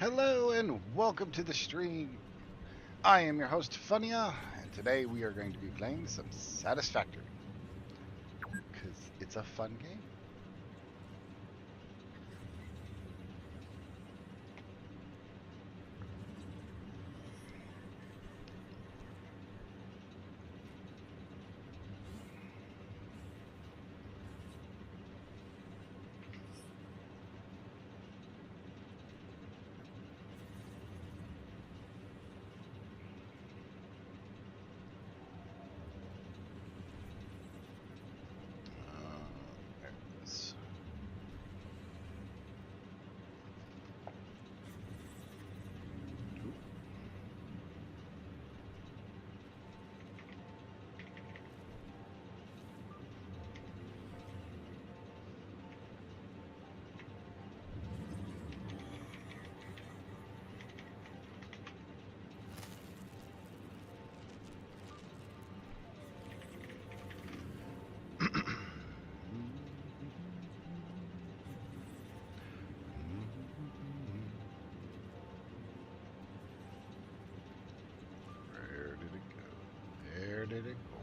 Hello and welcome to the stream. I am your host, Funya, and today we are going to be playing some Satisfactory because it's a fun game. There it is. Where did it go? Where did it go?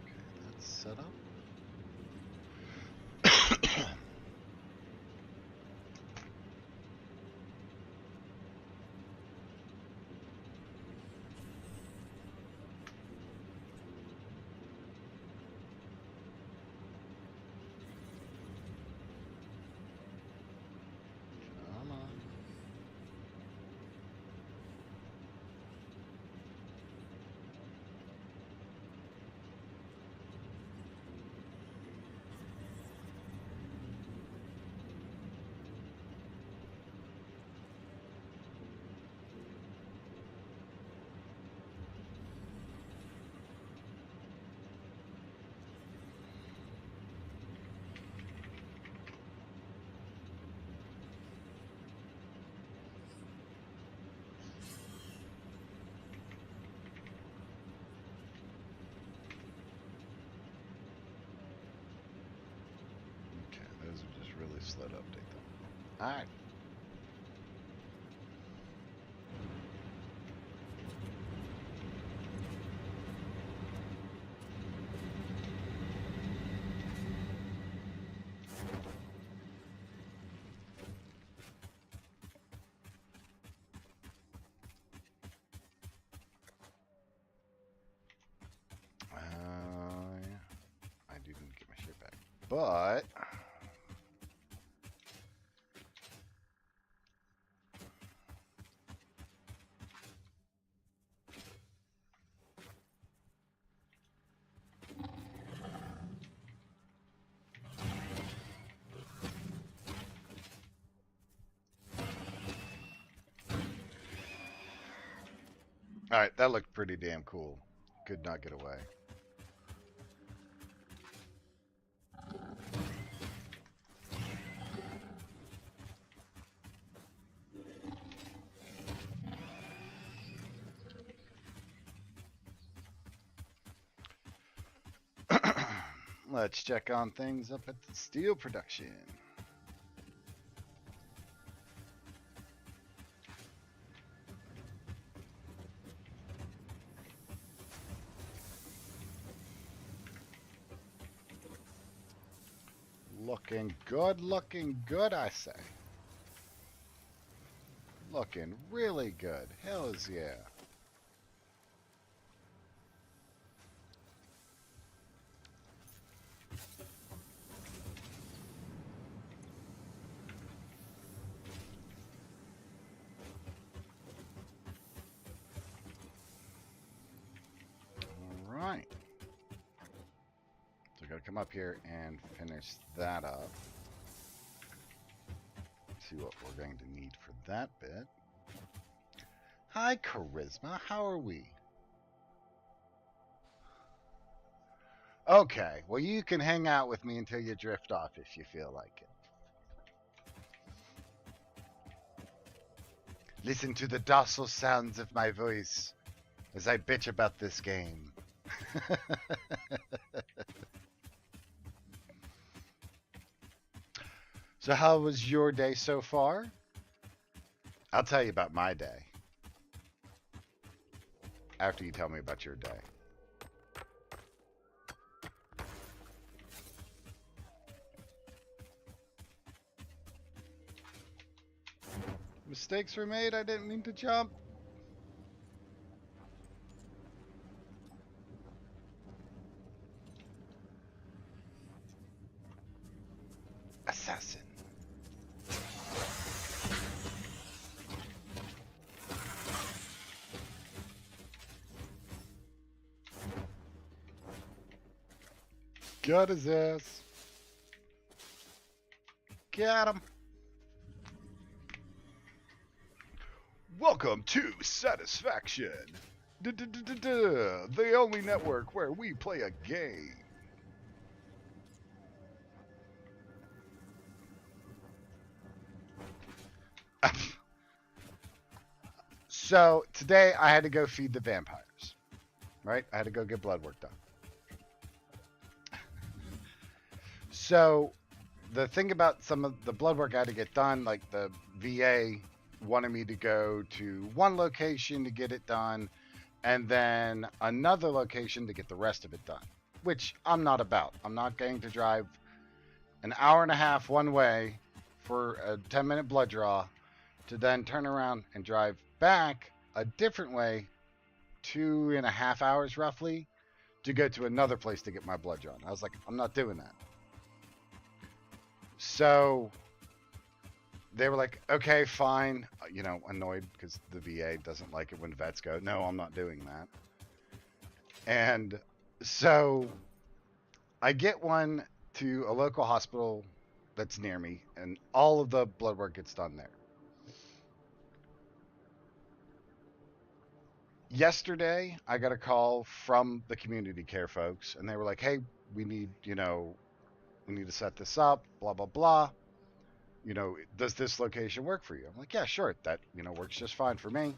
Okay, that's set up. Come on. Okay, those are just really slow to update them. Alright. Yeah. I didn't get my shit back. But alright, that looked pretty damn cool. Could not get away. Let's check on things up at the steel production. Looking good, I say. Looking really good. Hells yeah. Alright. So I gotta come up here and finish that up. See what we're going to need for that bit. Hi, Charisma. How are we? Okay, well, you can hang out with me until you drift off if you feel like it. Listen to the docile sounds of my voice as I bitch about this game. So, how was your day so far? I'll tell you about my day after you tell me about your day. Mistakes were made. I didn't mean to jump. Assassin. Got his ass. Got him. Welcome to Satisfaction, the only network where we play a game. So today I had to go feed the vampires, right? I had to go get blood work done. So the thing about some of the blood work I had to get done, like the VA wanted me to go to one location to get it done, and then another location to get the rest of it done, which I'm not about. I'm not going to drive an hour and a half one way for a 10-minute blood draw to then turn around and drive back a different way 2.5 hours roughly to go to another place to get my blood drawn. I was like, I'm not doing that. So they were like, okay, fine. Annoyed because the VA doesn't like it when vets go, no, I'm not doing that. And so I get one to a local hospital that's near me, and all of the blood work gets done there. Yesterday, I got a call from the community care folks, and they were like, hey, we need to set this up, blah, blah, blah. Does this location work for you? I'm like, yeah, sure. That, works just fine for me.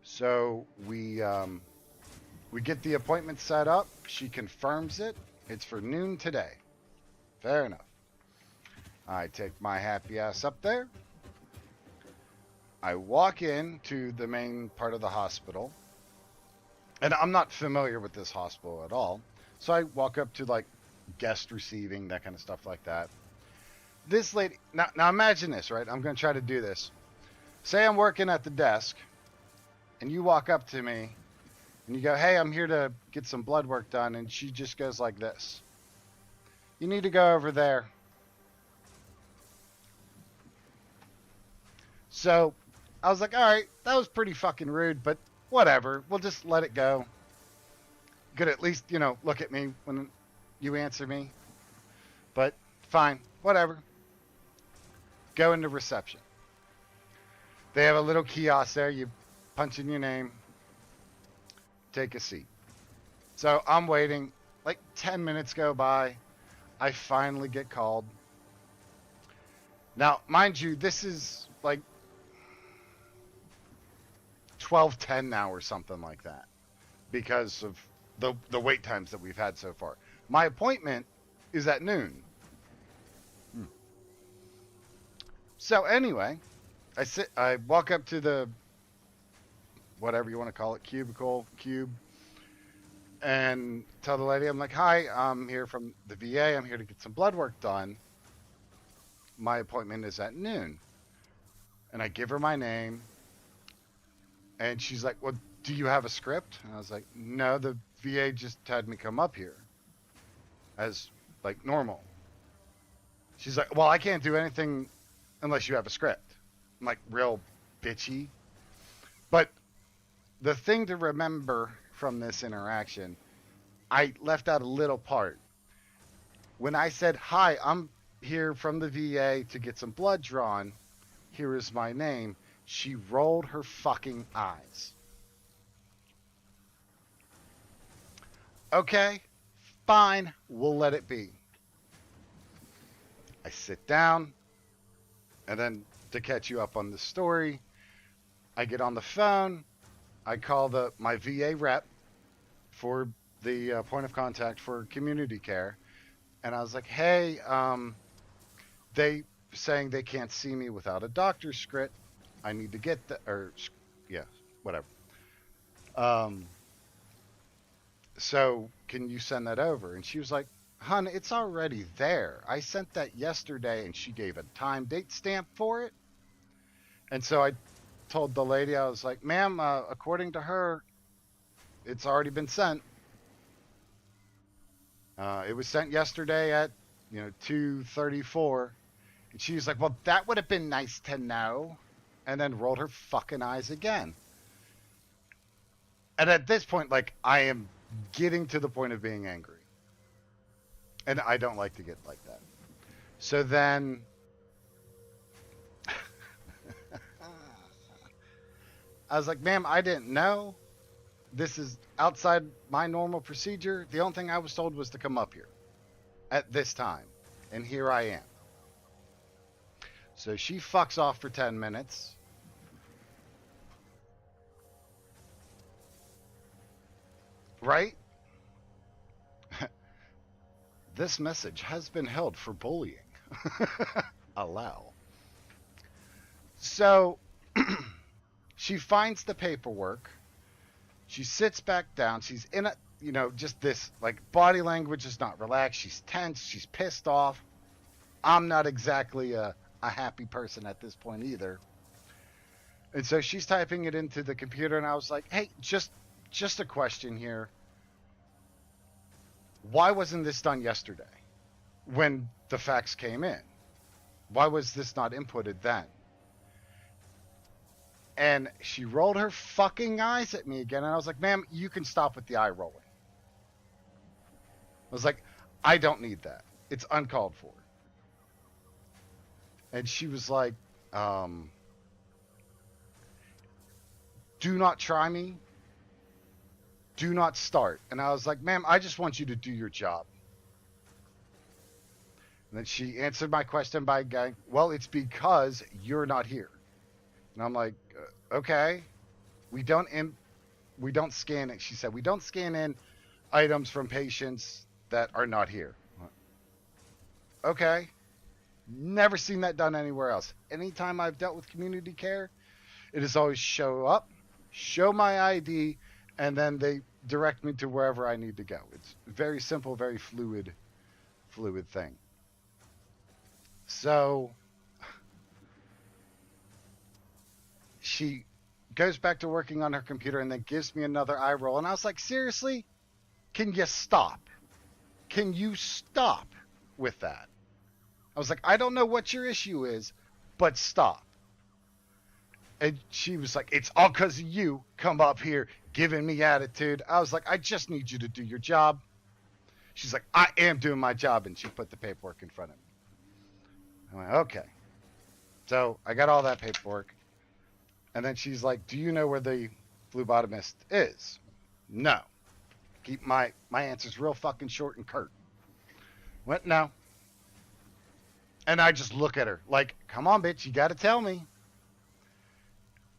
So we get the appointment set up. She confirms it. It's for noon today. Fair enough. I take my happy ass up there. I walk in to the main part of the hospital. And I'm not familiar with this hospital at all. So I walk up to like guest receiving, that kind of stuff like that. This lady, now imagine this, right? I'm going to try to do this. Say I'm working at the desk, and you walk up to me, and you go, hey, I'm here to get some blood work done, and she just goes like this. You need to go over there. So I was like, all right, that was pretty fucking rude, but whatever. We'll just let it go. You could at least, look at me when you answer me. But fine, whatever. Go into reception. They have a little kiosk there. You punch in your name. Take a seat. So I'm waiting. Like 10 minutes go by. I finally get called. Now, mind you, this is like 12:10 now or something like that because of the wait times that we've had so far. My appointment is at noon. So anyway, I walk up to the whatever you want to call it, cube, and tell the lady, I'm like, hi, I'm here from the VA. I'm here to get some blood work done. My appointment is at noon. And I give her my name. And she's like, well, do you have a script? And I was like, no, the VA just had me come up here as like normal. She's like, well, I can't do anything unless you have a script. I'm like real bitchy. But the thing to remember from this interaction, I left out a little part. When I said, hi, I'm here from the VA to get some blood drawn, here is my name, she rolled her fucking eyes. Okay, fine. We'll let it be. I sit down, and then to catch you up on the story, I get on the phone. I call my VA rep for the point of contact for community care, and I was like, "Hey, they saying they can't see me without a doctor's script. I need to get the or yeah, whatever. Um, so can you send that over?" And she was like, "Hun, it's already there. I sent that yesterday," and she gave a time date stamp for it. And so I told the lady, I was like, "Ma'am, according to her, it's already been sent. It was sent yesterday at 2:34." And she was like, "Well, that would have been nice to know," and then rolled her fucking eyes again. And at this point, like, I am getting to the point of being angry, and I don't like to get like that. So then I was like, "Ma'am, I didn't know. This is outside my normal procedure. The only thing I was told was to come up here at this time, and here I am." So she fucks off for 10 minutes. Right? This message has been held for bullying. Allow. So she finds the paperwork. She sits back down. She's in a, just this, like, body language is not relaxed. She's tense. She's pissed off. I'm not exactly a happy person at this point either. And so she's typing it into the computer, and I was like, "Hey, just a question here. Why wasn't this done yesterday when the fax came in? Why was this not inputted then?" And she rolled her fucking eyes at me again, and I was like, "Ma'am, you can stop with the eye rolling." I was like, "I don't need that. It's uncalled for." And she was like, "Do not try me. Do not start." And I was like, "Ma'am, I just want you to do your job." And then she answered my question by going, "Well, it's because you're not here." And I'm like, "Okay, we don't scan it." She said, "We don't scan in items from patients that are not here." Okay. Never seen that done anywhere else. Anytime I've dealt with community care, it is always show up, show my ID, and then they direct me to wherever I need to go. It's very simple, very fluid thing. So she goes back to working on her computer and then gives me another eye roll. And I was like, "Seriously? Can you stop? Can you stop with that?" I was like, "I don't know what your issue is, but stop." And she was like, "It's all because of you come up here giving me attitude." I was like, "I just need you to do your job." She's like, "I am doing my job." And she put the paperwork in front of me. I went, "Okay." So I got all that paperwork. And then she's like, "Do you know where the phlebotomist is?" No. Keep my answers real fucking short and curt. Went, "No." And I just look at her like, "Come on, bitch, you got to tell me."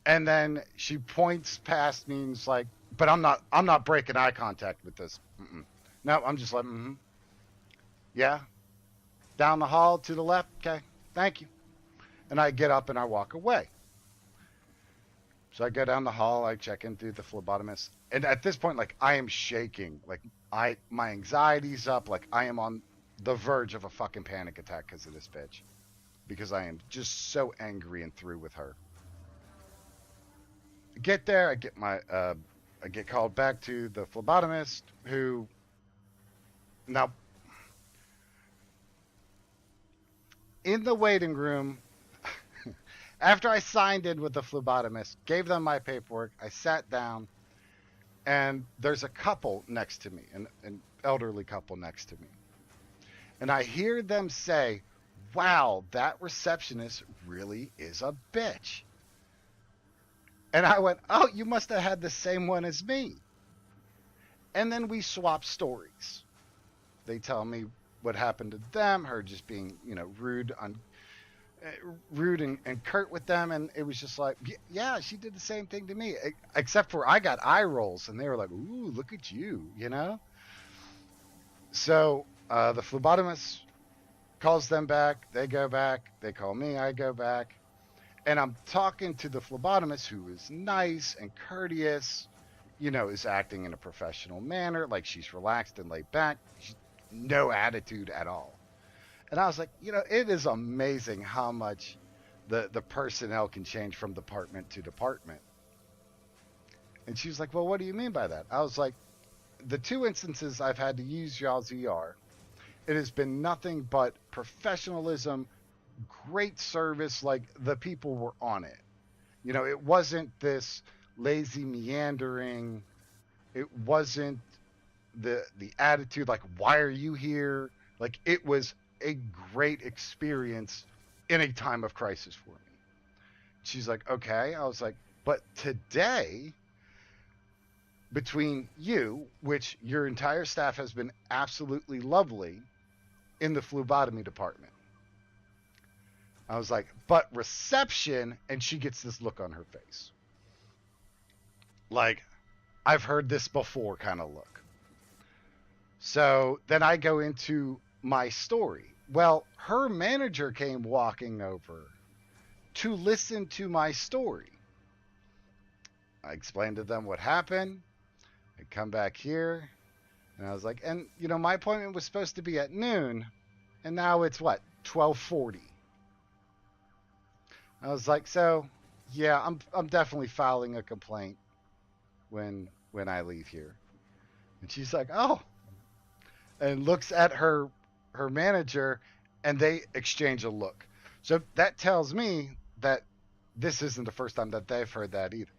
And then she points past me and is like, "But I'm not breaking eye contact with this." Mm-mm. No, I'm just like, "Mm-hmm. Yeah. Down the hall to the left. Okay. Thank you." And I get up and I walk away. So I go down the hall, I check into the phlebotomist. And at this point, like, I am shaking. Like, my anxiety's up. Like, I am on the verge of a fucking panic attack because of this bitch. Because I am just so angry and through with her. I get there, I get called back to the phlebotomist who, now, in the waiting room, after I signed in with the phlebotomist, gave them my paperwork, I sat down, and there's a couple next to me, an elderly couple next to me. And I hear them say, "Wow, that receptionist really is a bitch." And I went, "Oh, you must have had the same one as me." And then we swapped stories. They tell me what happened to them, her just being, you know, uh, rude and curt with them, and it was just like, yeah, she did the same thing to me, except for I got eye rolls, and they were like, ooh, look at you, you know. So the phlebotomist calls them back. They go back. They call me. I go back, and I'm talking to the phlebotomist, who is nice and courteous, you know, is acting in a professional manner, like she's relaxed and laid back. She's no attitude at all. And I was like, you know, it is amazing how much the personnel can change from department to department. And she was like, well, what do you mean by that? I was like, the two instances I've had to use y'all's ER, it has been nothing but professionalism, great service. Like the people were on it. You know, it wasn't this lazy meandering. It wasn't the attitude like, why are you here? Like it was a great experience in a time of crisis for me. She's like, okay. I was like, but today, between you, which your entire staff has been absolutely lovely in the phlebotomy department, I was like, but reception, and she gets this look on her face. Like, I've heard this before kind of look. So then I go into my story. Well, her manager came walking over to listen to my story. I explained to them what happened. I come back here, and I was like, and you know, my appointment was supposed to be at noon, and now it's what, 12:40. I was like, so yeah, I'm definitely filing a complaint when I leave here. And she's like, oh, and looks at her manager, and they exchange a look. So that tells me that this isn't the first time that they've heard that either.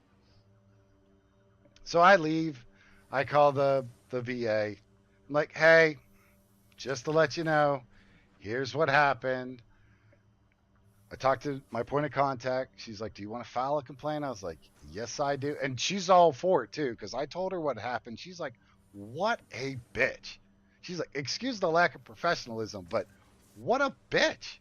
So I leave. I call the VA. I'm like, hey, just to let you know, here's what happened. I talked to my point of contact. She's like, do you want to file a complaint? I was like, yes, I do. And she's all for it, too, because I told her what happened. She's like, what a bitch. She's like, excuse the lack of professionalism, but what a bitch.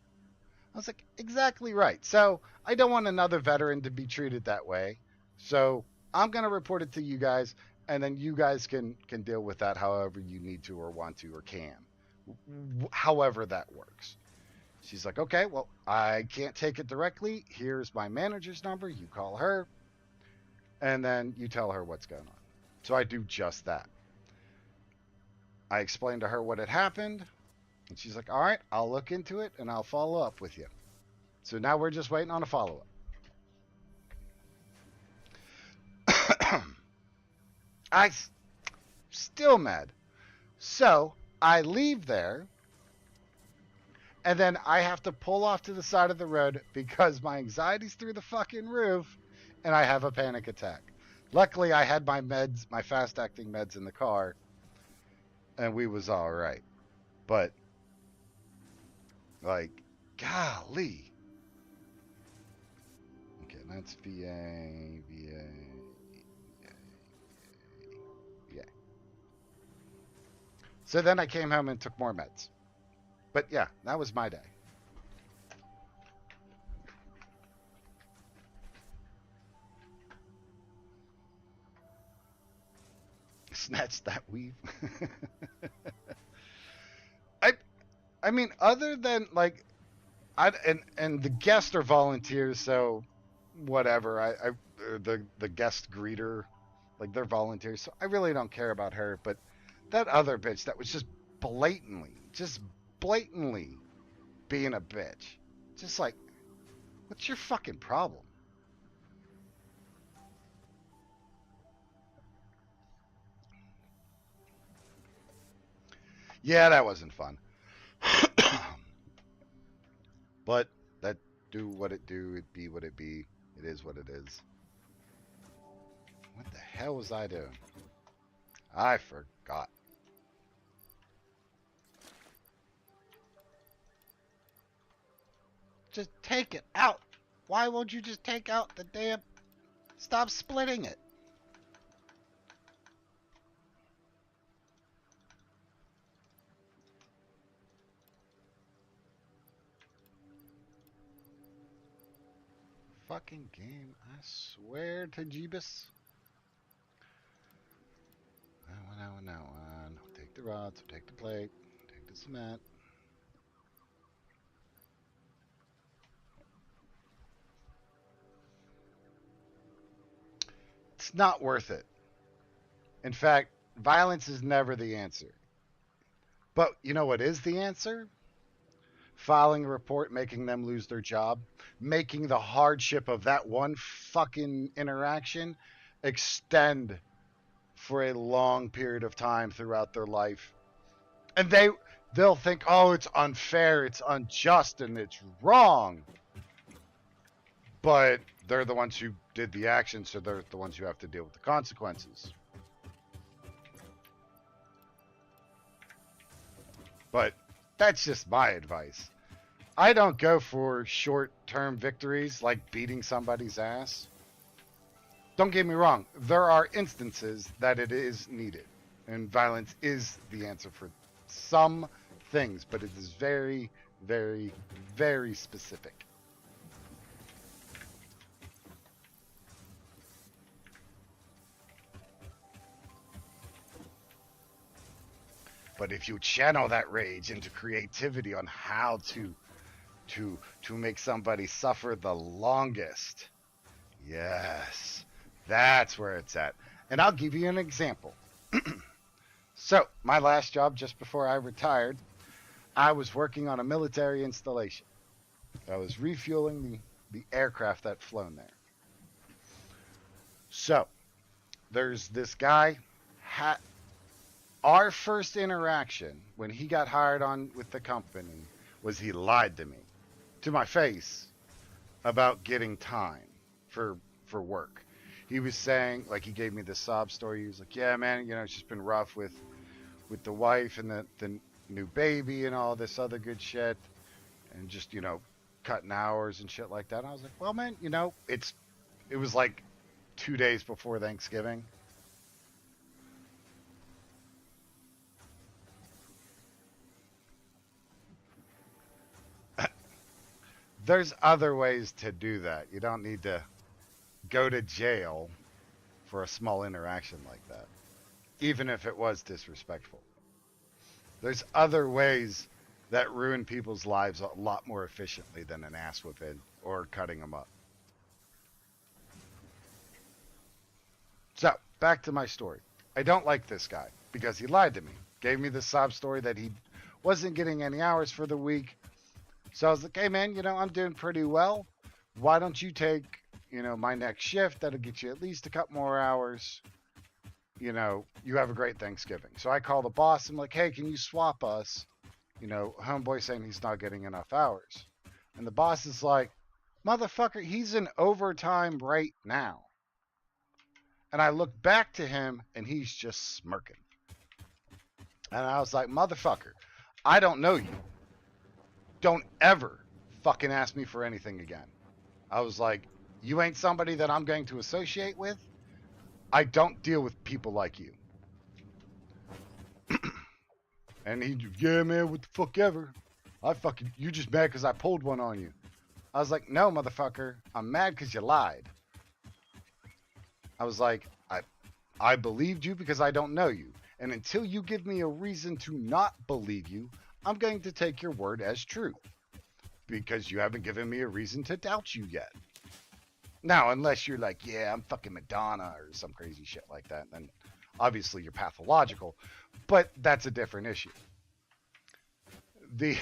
I was like, exactly right. So I don't want another veteran to be treated that way. So I'm going to report it to you guys, and then you guys can deal with that however you need to or want to or can, however that works. She's like, okay, well, I can't take it directly. Here's my manager's number. You call her, and then you tell her what's going on. So I do just that. I explained to her what had happened, and she's like, all right, I'll look into it, and I'll follow up with you. So now we're just waiting on a follow-up. I still mad. So I leave there, and then I have to pull off to the side of the road because my anxiety's through the fucking roof, and I have a panic attack. Luckily, I had my meds, my fast-acting meds in the car, and we was all right. But, like, golly. Okay, that's VA. So then I came home and took more meds. But yeah, that was my day. Snatch that weave. I I mean, other than like and the guests are volunteers, so whatever. The guest greeter, like they're volunteers, so I really don't care about her. But that other bitch that was just blatantly being a bitch, just like, what's your fucking problem? Yeah, that wasn't fun. But that do what it do, it be what it be. It is what it is. What the hell was I doing? I forgot. Just take it out. Why won't you just take out the damn... Stop splitting it. fucking game. I swear to Jeebus. That one. Take the rods, take the plate, take the cement. It's not worth it. In fact, violence is never the answer. But you know what is the answer? Filing a report, making them lose their job, making the hardship of that one fucking interaction extend for a long period of time throughout their life. And they'll think, "Oh, it's unfair, it's unjust, and it's wrong." But they're the ones who did the action, so they're the ones who have to deal with the consequences. But that's just my advice. I don't go for short-term victories like beating somebody's ass. Don't get me wrong, there are instances that it is needed, and violence is the answer for some things, but it is very, very, very specific. But if you channel that rage into creativity on how to make somebody suffer the longest, yes, that's where it's at. And I'll give you an example. So, my last job just before I retired, I was working on a military installation. I was refueling the aircraft that flown there. So, there's this guy. Our first interaction when he got hired on with the company was he lied to me, to my face, about getting time for work. He was saying, like, he gave me this sob story. He was like, "Yeah, man, it's just been rough with the wife and the new baby and all this other good shit, and just cutting hours and shit like that." And I was like, "Well, man, it was like 2 days before Thanksgiving." There's other ways to do that. You don't need to go to jail for a small interaction like that, even if it was disrespectful. There's other ways that ruin people's lives a lot more efficiently than an ass whipping or cutting them up. So, back to my story. I don't like this guy because he lied to me. Gave me the sob story that he wasn't getting any hours for the week. So I was like, "Hey, man, I'm doing pretty well. Why don't you take, my next shift? That'll get you at least a couple more hours. You have a great Thanksgiving." So I call the boss. I'm like, "Hey, can you swap us? Homeboy saying he's not getting enough hours." And the boss is like, "Motherfucker, he's in overtime right now." And I look back to him and he's just smirking. And I was like, "Motherfucker, I don't know you. Don't ever fucking ask me for anything again." I was like, "You ain't somebody that I'm going to associate with. I don't deal with people like you." And he, "Yeah, man, what the fuck ever. You just mad because I pulled one on you." I was like, "No, motherfucker, I'm mad because you lied." I was like, I believed you because I don't know you. And until you give me a reason to not believe you, I'm going to take your word as true. Because you haven't given me a reason to doubt you yet. Now, unless you're like, "Yeah, I'm fucking Madonna," or some crazy shit like that, then obviously you're pathological. But that's a different issue. The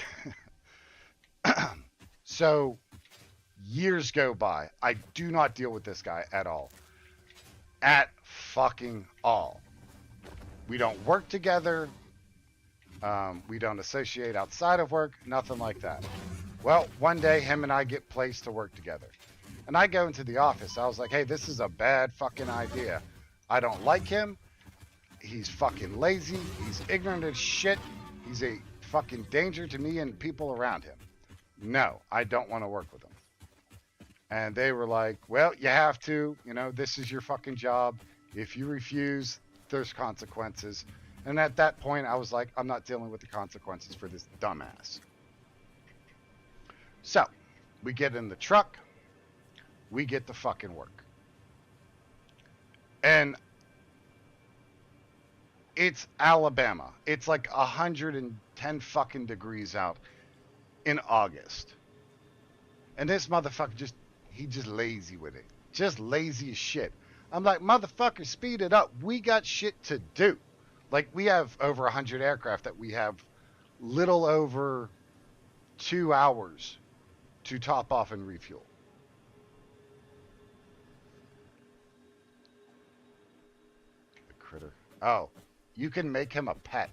So years go by. I do not deal with this guy at all. At fucking all. We don't work together. We don't associate outside of work. Nothing like that. Well, one day him and I get placed to work together. And I go into the office. I was like, "Hey, this is a bad fucking idea. I don't like him. He's fucking lazy. He's ignorant as shit. He's a fucking danger to me and people around him. No, I don't want to work with him." And they were like, "Well, you have to. This is your fucking job. If you refuse, there's consequences." And at that point, I was like, "I'm not dealing with the consequences for this dumbass." So, we get in the truck. we get to fucking work. And it's Alabama. It's like 110 fucking degrees out in August. And this motherfucker he just lazy with it. Just lazy as shit. I'm like, motherfucker, speed it up. We got shit to do. Like, we have over 100 aircraft that we have little over 2 hours to top off and refuel. The critter. Oh, you can make him a pet.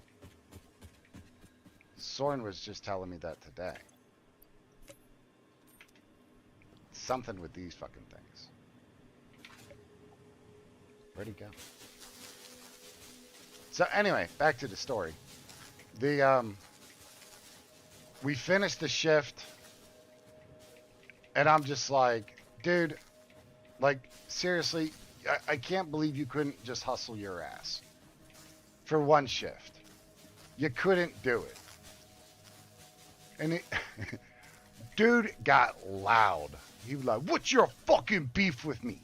Soren was just telling me that today. Something with these fucking things. Where'd he go? So anyway, back to the story. We finished the shift, and I'm just like, dude, like, seriously, I can't believe you couldn't just hustle your ass for one shift. You couldn't do it. And it, dude got loud. He was like, what's your fucking beef with me?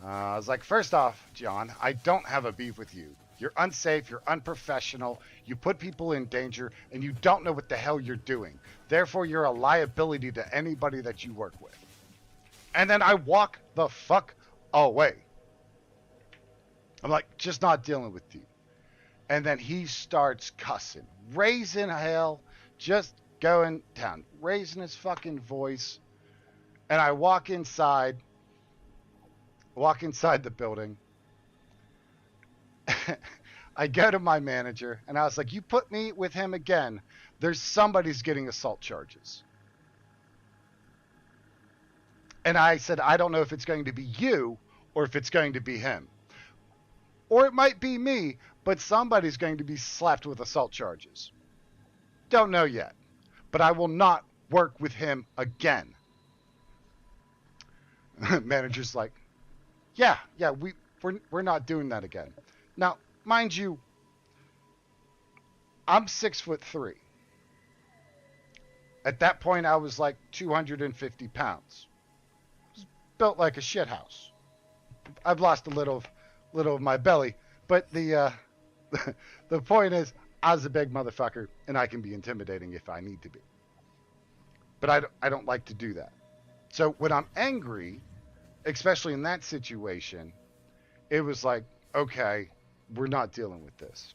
I was like, first off, John, I don't have a beef with you. You're unsafe, you're unprofessional, you put people in danger, and you don't know what the hell you're doing. Therefore, you're a liability to anybody that you work with. And then I walk the fuck away. I'm like, just not dealing with you. And then he starts cussing, raising hell, just going down, raising his fucking voice. And I walk inside the building. I go to my manager, and I was like, you put me with him again, there's somebody's getting assault charges. And I said, I don't know if it's going to be you or if it's going to be him. Or it might be me, but somebody's going to be slapped with assault charges. Don't know yet. But I will not work with him again. Manager's like, yeah, we're not doing that again. Now, mind you, I'm 6'3". At that point, I was like 250 pounds. Built like a shithouse. I've lost a little of my belly, but the point is, I was a big motherfucker, and I can be intimidating if I need to be. But I don't like to do that. So when I'm angry, especially in that situation, it was like, okay, we're not dealing with this.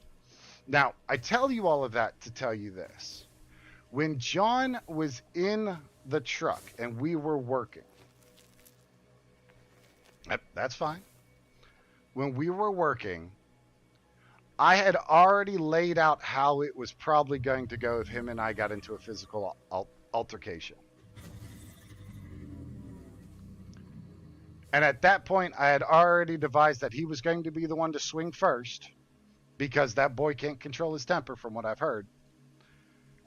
Now, I tell you all of that to tell you this. When John was in the truck and we were working, that's fine. When we were working, I had already laid out how it was probably going to go if him and I got into a physical altercation. And at that point, I had already devised that he was going to be the one to swing first, because that boy can't control his temper from what I've heard.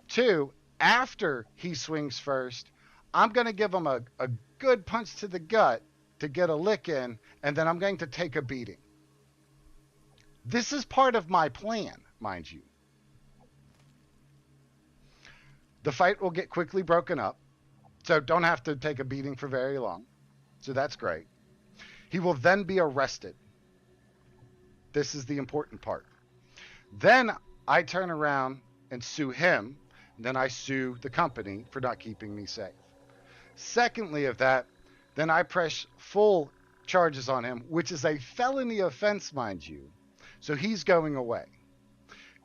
2, after he swings first, I'm going to give him a good punch to the gut to get a lick in, and then I'm going to take a beating. This is part of my plan, mind you. The fight will get quickly broken up, so don't have to take a beating for very long. So that's great. He will then be arrested. This is the important part. Then I turn around and sue him. And then I sue the company for not keeping me safe. Secondly of that, then I press full charges on him, which is a felony offense, mind you. So he's going away.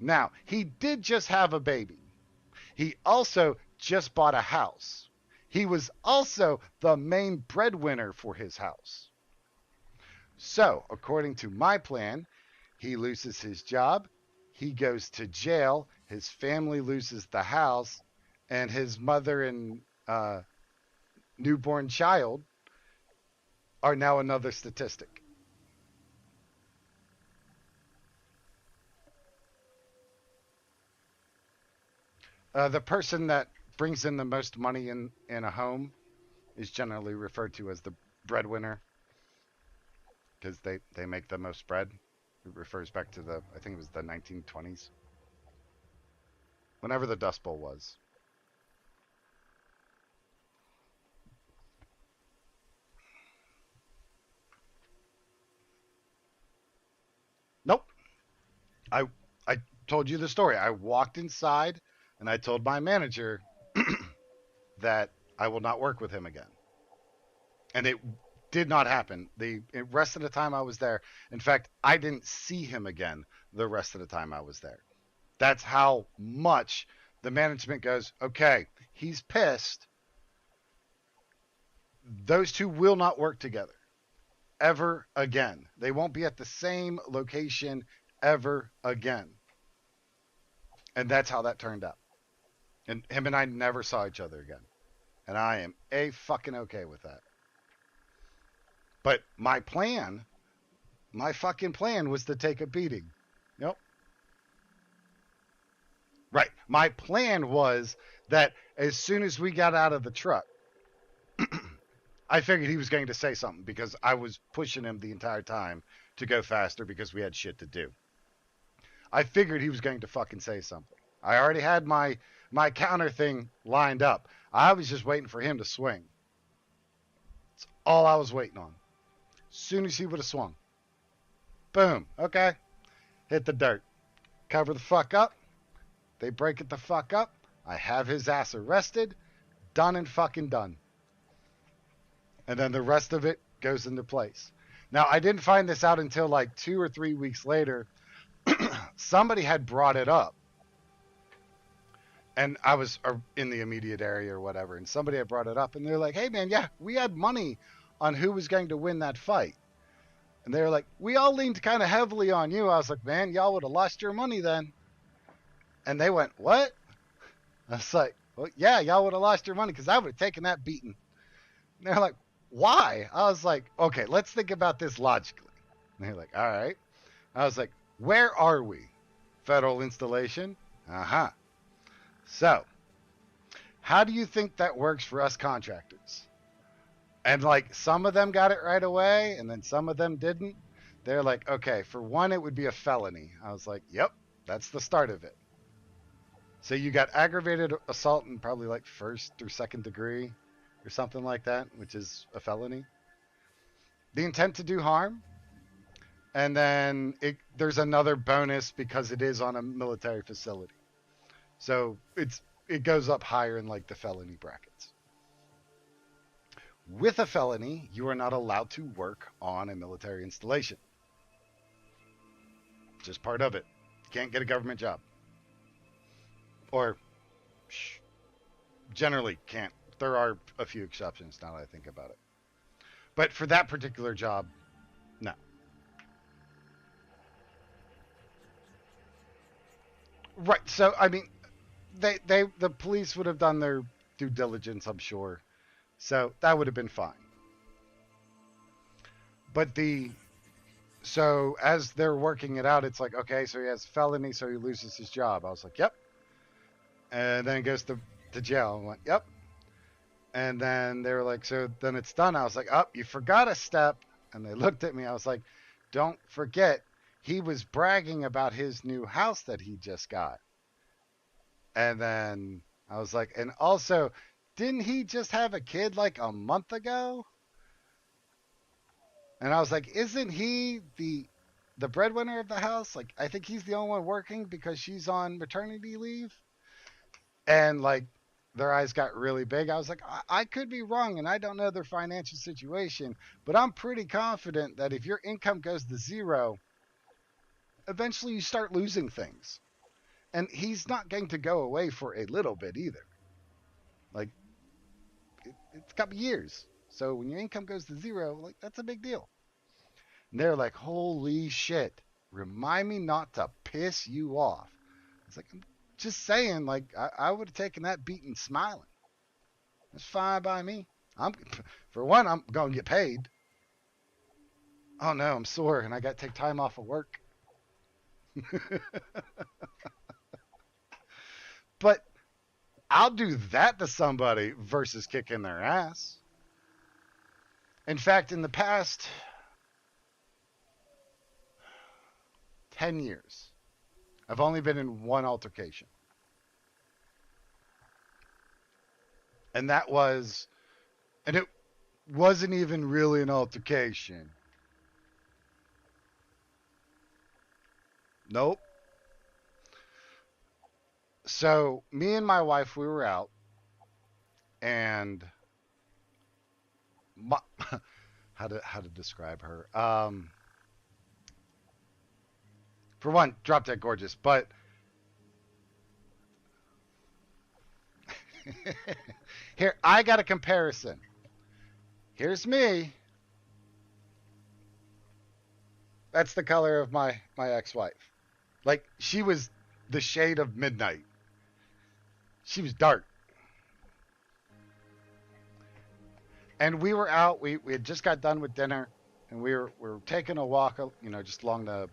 Now, he did just have a baby. He also just bought a house. He was also the main breadwinner for his house. So, according to my plan, he loses his job, he goes to jail, his family loses the house, and his mother and newborn child are now another statistic. The person that brings in the most money in a home is generally referred to as the breadwinner, because they make the most bread. It refers back to I think it was the 1920s. Whenever the Dust Bowl was. I I told you the story. I walked inside and I told my manager that I will not work with him again. And it did not happen. The rest of the time I was there, in fact, I didn't see him again the rest of the time I was there. That's how much the management goes, okay, he's pissed. Those two will not work together ever again. They won't be at the same location ever again. And that's how that turned out. And him and I never saw each other again. And I am a fucking okay with that. But my fucking plan was to take a beating. Yep. Right. My plan was that as soon as we got out of the truck, I figured he was going to say something because I was pushing him the entire time to go faster because we had shit to do. I figured he was going to fucking say something. I already had my counter thing lined up. I was just waiting for him to swing. That's all I was waiting on. As soon as he would have swung, boom. Okay, hit the dirt. Cover the fuck up. They break it the fuck up. I have his ass arrested. Done and fucking done. And then the rest of it goes into place. Now, I didn't find this out until like 2 or 3 weeks later. Somebody had brought it up. And I was in the immediate area or whatever. And somebody had brought it up. And they're like, hey, man, yeah, we had money on who was going to win that fight. And they were like, we all leaned kind of heavily on you. I was like, man, y'all would have lost your money then. And they went, what? I was like, well, yeah, y'all would have lost your money because I would have taken that beating. And they're like, why? I was like, okay, let's think about this logically. And they're like, all right. I was like, where are we? Federal installation? Uh-huh. So, how do you think that works for us contractors? And like some of them got it right away and then some of them didn't. They're like, okay, for one, it would be a felony. I was like, yep, that's the start of it. So you got aggravated assault in probably like first or second degree or something like that, which is a felony. The intent to do harm. And then there's another bonus because it is on a military facility. So it goes up higher in like the felony brackets. With a felony, you are not allowed to work on a military installation. Just part of it. You can't get a government job. Or generally can't. There are a few exceptions now that I think about it. But for that particular job, no. Right. So I mean, the police would have done their due diligence, I'm sure. So that would have been fine. But so as they're working it out, it's like, okay, so he has felony, so he loses his job. I was like, yep. And then it goes to jail. I went, yep. And then they were like, so then it's done. I was like, oh, you forgot a step. And they looked at me. I was like, don't forget, he was bragging about his new house that he just got. And then I was like, and also, didn't he just have a kid like a month ago? And I was like, isn't he the breadwinner of the house? Like, I think he's the only one working because she's on maternity leave. And like, their eyes got really big. I was like, I could be wrong and I don't know their financial situation, but I'm pretty confident that if your income goes to zero, eventually you start losing things. And he's not going to go away for a little bit either. Like, it's a couple years. So when your income goes to zero, like, that's a big deal. And they're like, holy shit, remind me not to piss you off. It's like, I'm just saying, like, I would have taken that beating smiling. That's fine by me. For one, I'm going to get paid. Oh no, I'm sore and I got to take time off of work. But I'll do that to somebody versus kicking their ass. In fact, in the past 10 years, I've only been in one altercation. And and it wasn't even really an altercation. Nope. So me and my wife, we were out, and my, how to describe her? For one, drop dead gorgeous, but here I got a comparison. Here's me. That's the color of my ex-wife. Like she was the shade of midnight. She was dark. And we were out. We had just got done with dinner, and we were taking a walk, just along the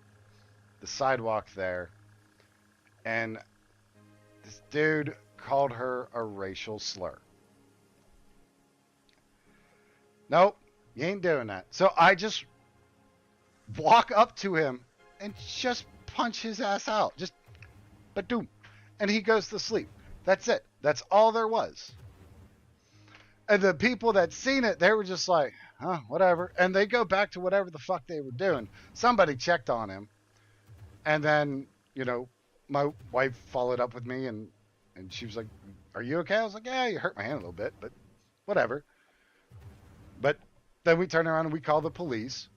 sidewalk there, and this dude called her a racial slur. Nope, you ain't doing that. So I just walk up to him and just punch his ass out. Just doom. And he goes to sleep. That's it. That's all there was. And the people that seen it, they were just like, huh, whatever. And they go back to whatever the fuck they were doing. Somebody checked on him. And then, my wife followed up with me and she was like, are you okay? I was like, yeah, you hurt my hand a little bit, but whatever. But then we turn around and we call the police.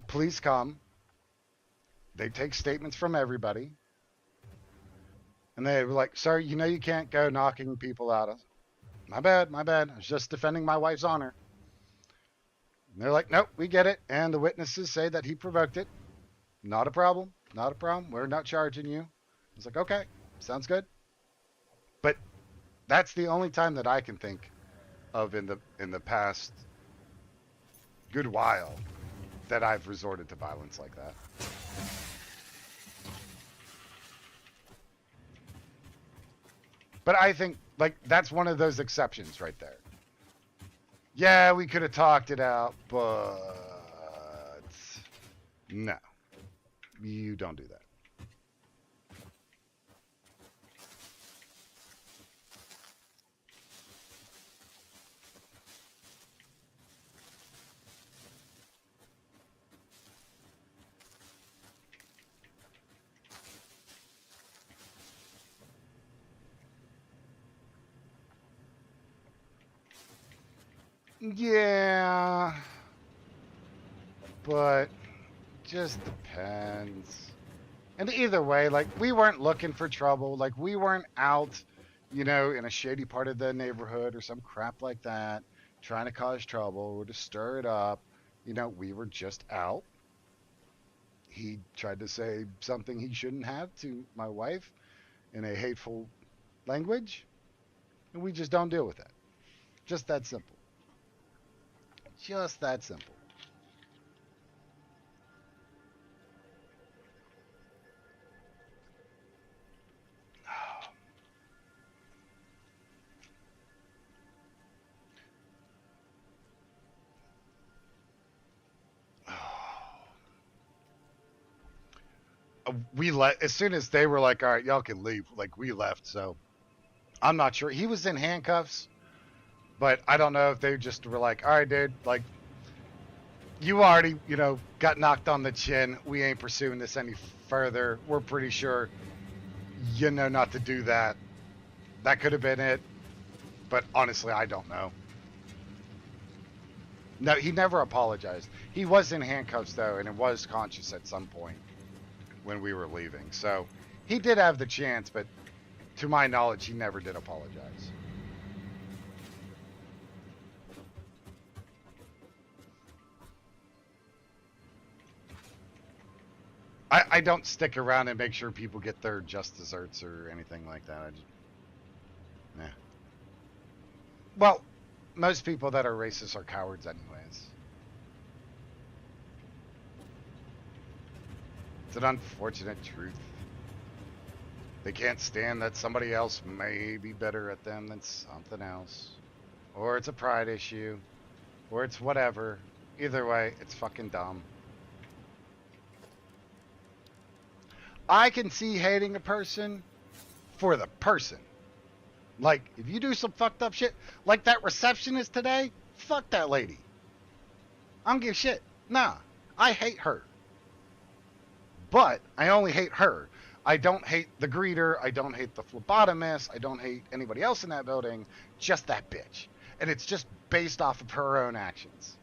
Police come. They take statements from everybody. And they were like, sir, you can't go knocking people out. My bad, my bad. I was just defending my wife's honor. And they're like, nope, we get it. And the witnesses say that he provoked it. Not a problem. Not a problem. We're not charging you. I was like, okay, sounds good. But that's the only time that I can think of in the past good while that I've resorted to violence like that. But I think like that's one of those exceptions right there. Yeah, we could have talked it out, but no, you don't do that. Yeah, but just depends. And either way, like we weren't looking for trouble. Like we weren't out, in a shady part of the neighborhood or some crap like that, trying to cause trouble or to stir it up. We were just out. He tried to say something he shouldn't have to my wife in a hateful language, and we just don't deal with that. Just that simple. Just that simple. We let as soon as they were like, all right, y'all can leave. Like we left. So I'm not sure. He was in handcuffs, but I don't know if they just were like, all right, dude, like you already, got knocked on the chin. We ain't pursuing this any further. We're pretty sure you know not to do that. That could have been it, but honestly, I don't know. No, he never apologized. He was in handcuffs though, and it was conscious at some point when we were leaving. So he did have the chance, but to my knowledge, he never did apologize. I don't stick around and make sure people get their just desserts or anything like that. I just, nah. Well, most people that are racist are cowards anyways. It's an unfortunate truth. They can't stand that somebody else may be better at them than something else. Or it's a pride issue. Or it's whatever. Either way, it's fucking dumb. I can see hating a person for the person. Like, if you do some fucked up shit, like that receptionist today, fuck that lady. I don't give a shit. Nah, I hate her. But I only hate her. I don't hate the greeter. I don't hate the phlebotomist. I don't hate anybody else in that building. Just that bitch. And it's just based off of her own actions.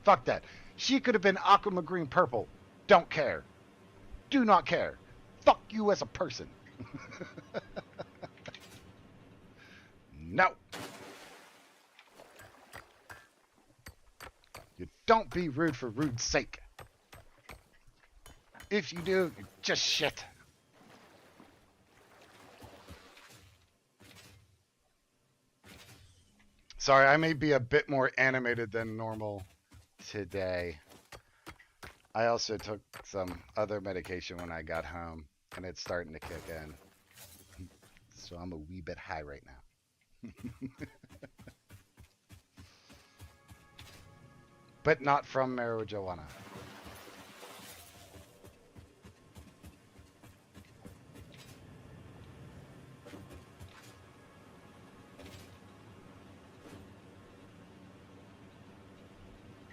Fuck that. She could have been aqua green purple. Don't care. Do not care. Fuck you as a person. No. You don't be rude for rude's sake. If you do, you're just shit. Sorry, I may be a bit more animated than normal today. I also took some other medication when I got home, and it's starting to kick in. So I'm a wee bit high right now. But not from marijuana.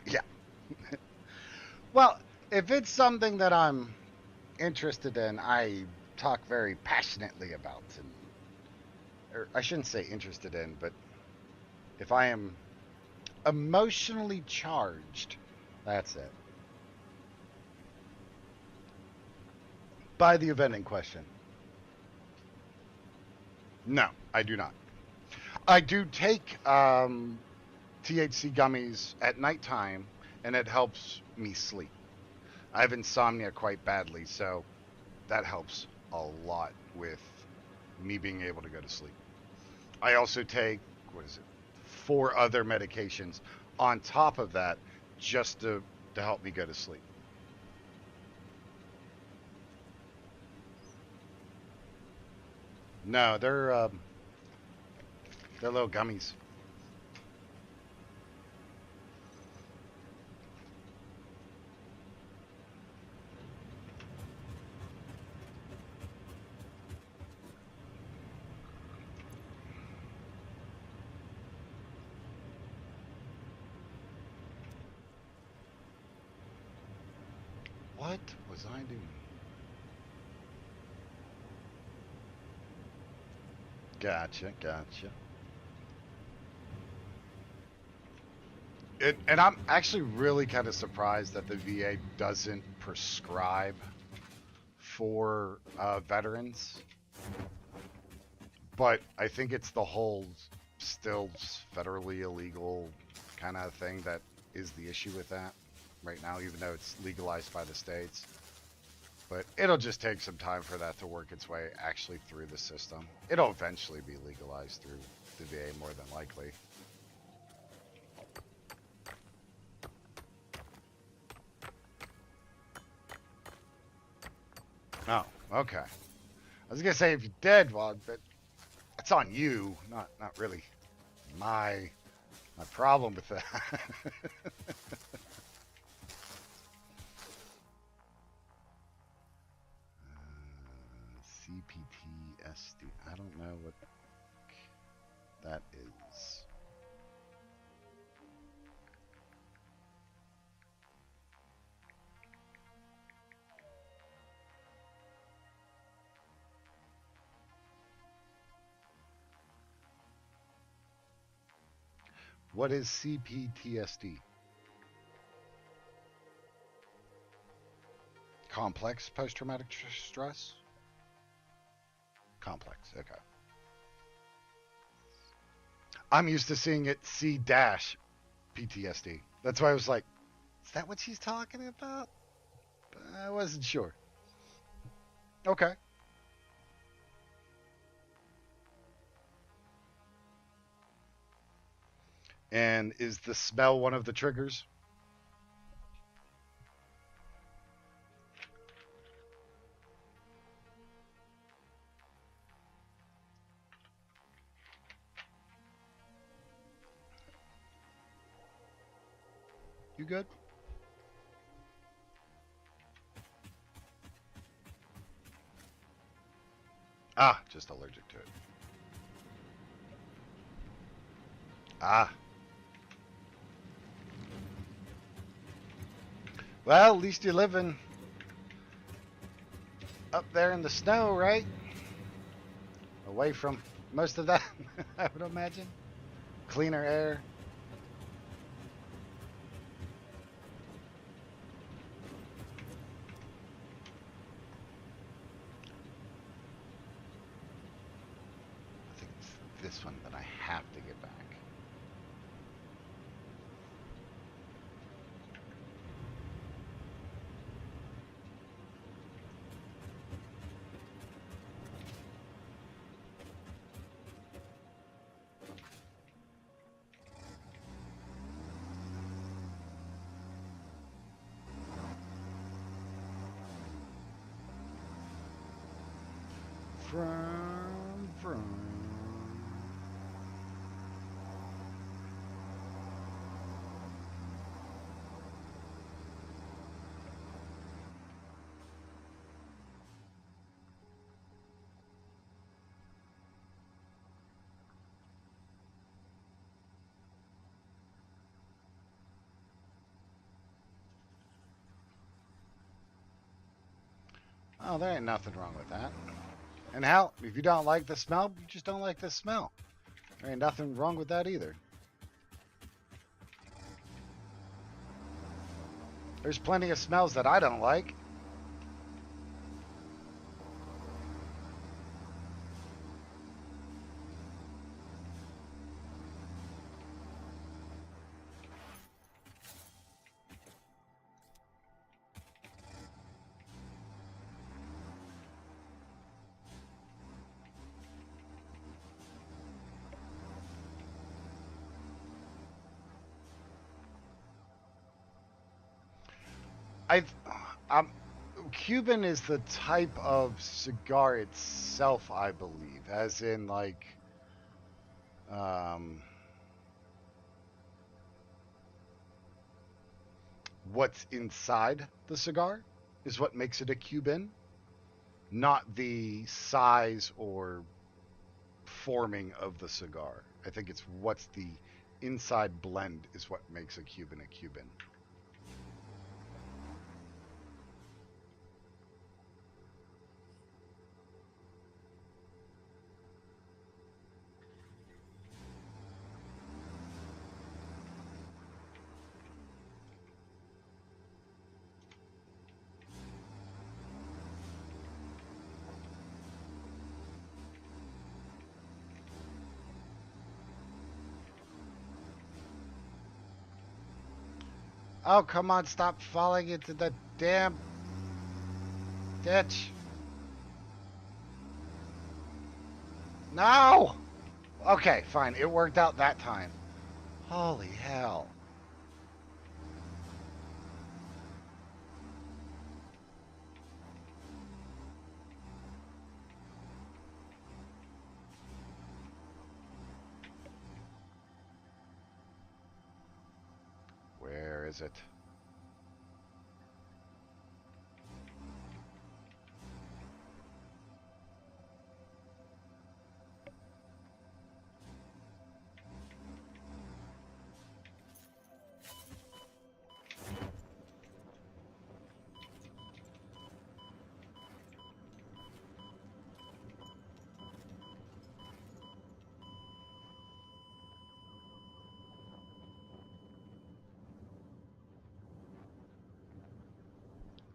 Yeah. Well, if it's something that I'm interested in, I talk very passionately about, or I shouldn't say interested in, but if I am emotionally charged, that's it. By the event in question. No, I do not. I do take THC gummies at nighttime, and it helps me sleep. I have insomnia quite badly, so that helps a lot with me being able to go to sleep. I also take, what is it, 4 other medications on top of that just to help me go to sleep. No, they're little gummies. What was I doing? Gotcha, gotcha. And I'm actually really kind of surprised that the VA doesn't prescribe for veterans, but I think it's the whole still federally illegal kind of thing that is the issue with that right now, even though it's legalized by the states. But it'll just take some time for that to work its way actually through the system. It'll eventually be legalized through the VA more than likely. Oh, okay. I was gonna say if you did, well, but it's on you, not really my my problem with that. CPTSD. I don't know what that is. What is CPTSD? Complex post-traumatic stress? Complex, okay. I'm used to seeing it C dash PTSD. That's why I was like, is that what she's talking about? I wasn't sure. Okay. And is the smell one of the triggers? You good? Ah, just allergic to it. Ah. Well, at least you're living. up there in the snow, right? Away from most of that, I would imagine. Cleaner air. I think it's this one that I have to get back. From. Oh, there ain't nothing wrong with that. And hell, if you don't like the smell, you just don't like the smell. There ain't nothing wrong with that either. There's plenty of smells that I don't like. I, I'm Cuban is the type of cigar itself, I believe, as in like, um, what's inside the cigar is what makes it a Cuban, not the size or forming of the cigar. I think it's what's the inside blend is what makes a Cuban a Cuban. Oh, come on, stop falling into the damn ditch. No! Okay, fine. It worked out that time. Holy hell. Where is it?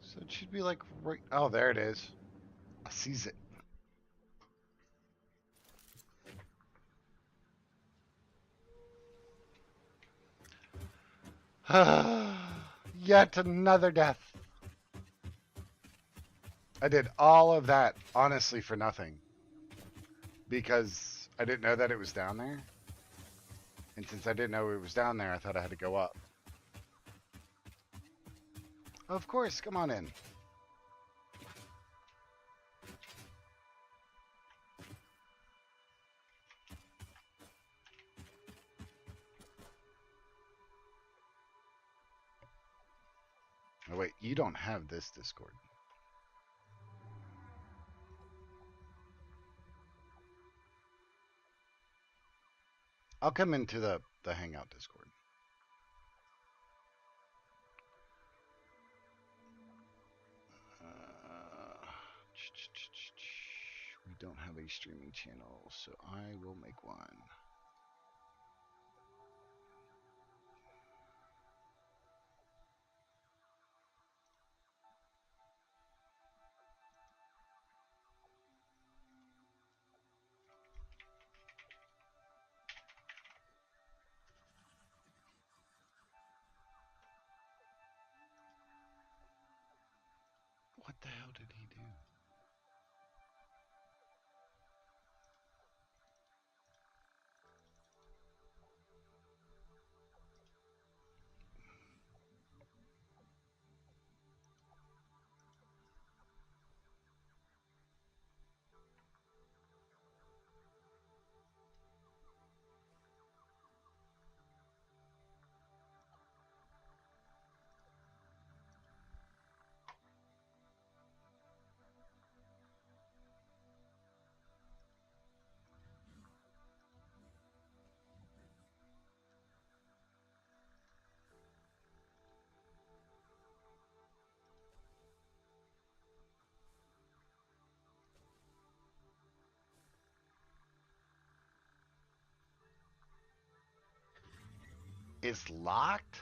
So it should be like right. Oh, there it is. I sees it. Yet another death. I did all of that, honestly, for nothing. Because I didn't know that it was down there. And since I didn't know it was down there, I thought I had to go up. Of course, come on in. Oh, wait, you don't have this Discord. I'll come into the Hangout Discord. Uh, We don't have a streaming channel, so I will make one. What the hell did he do? It's locked?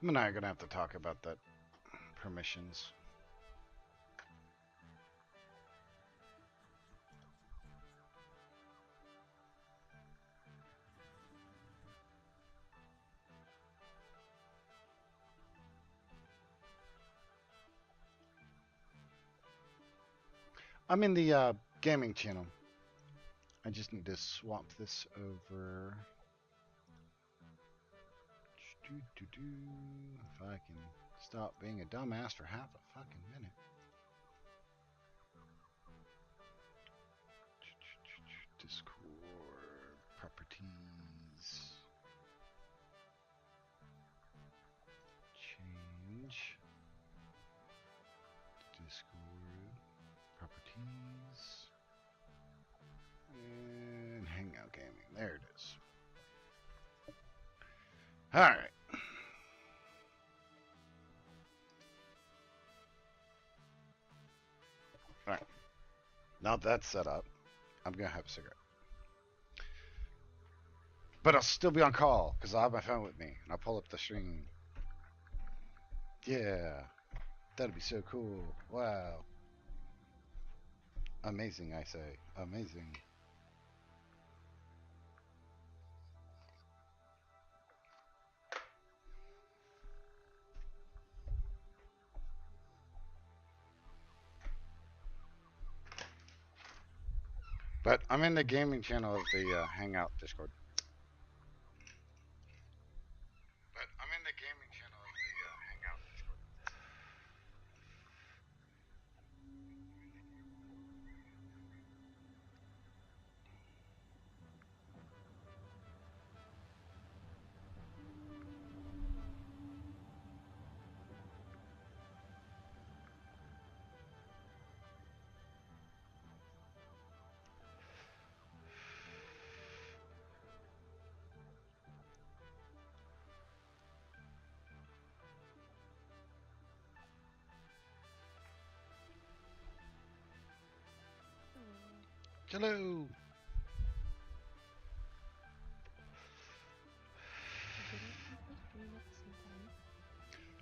I'm not gonna have to talk about that permissions. I'm in the gaming channel. I just need to swap this over. If I can stop being a dumbass for half a fucking minute. Discord properties. Change. Discord properties. And Hangout Gaming. There it is. Alright. Alright. Now that's set up, I'm going to have a cigarette. But I'll still be on call because I'll have my phone with me and I'll pull up the screen. Yeah. That'd be so cool. Wow. Amazing, I say. Amazing. But I'm in the gaming channel of the Hangout Discord. But I'm in the gaming channel of the Hangout Discord. Hello.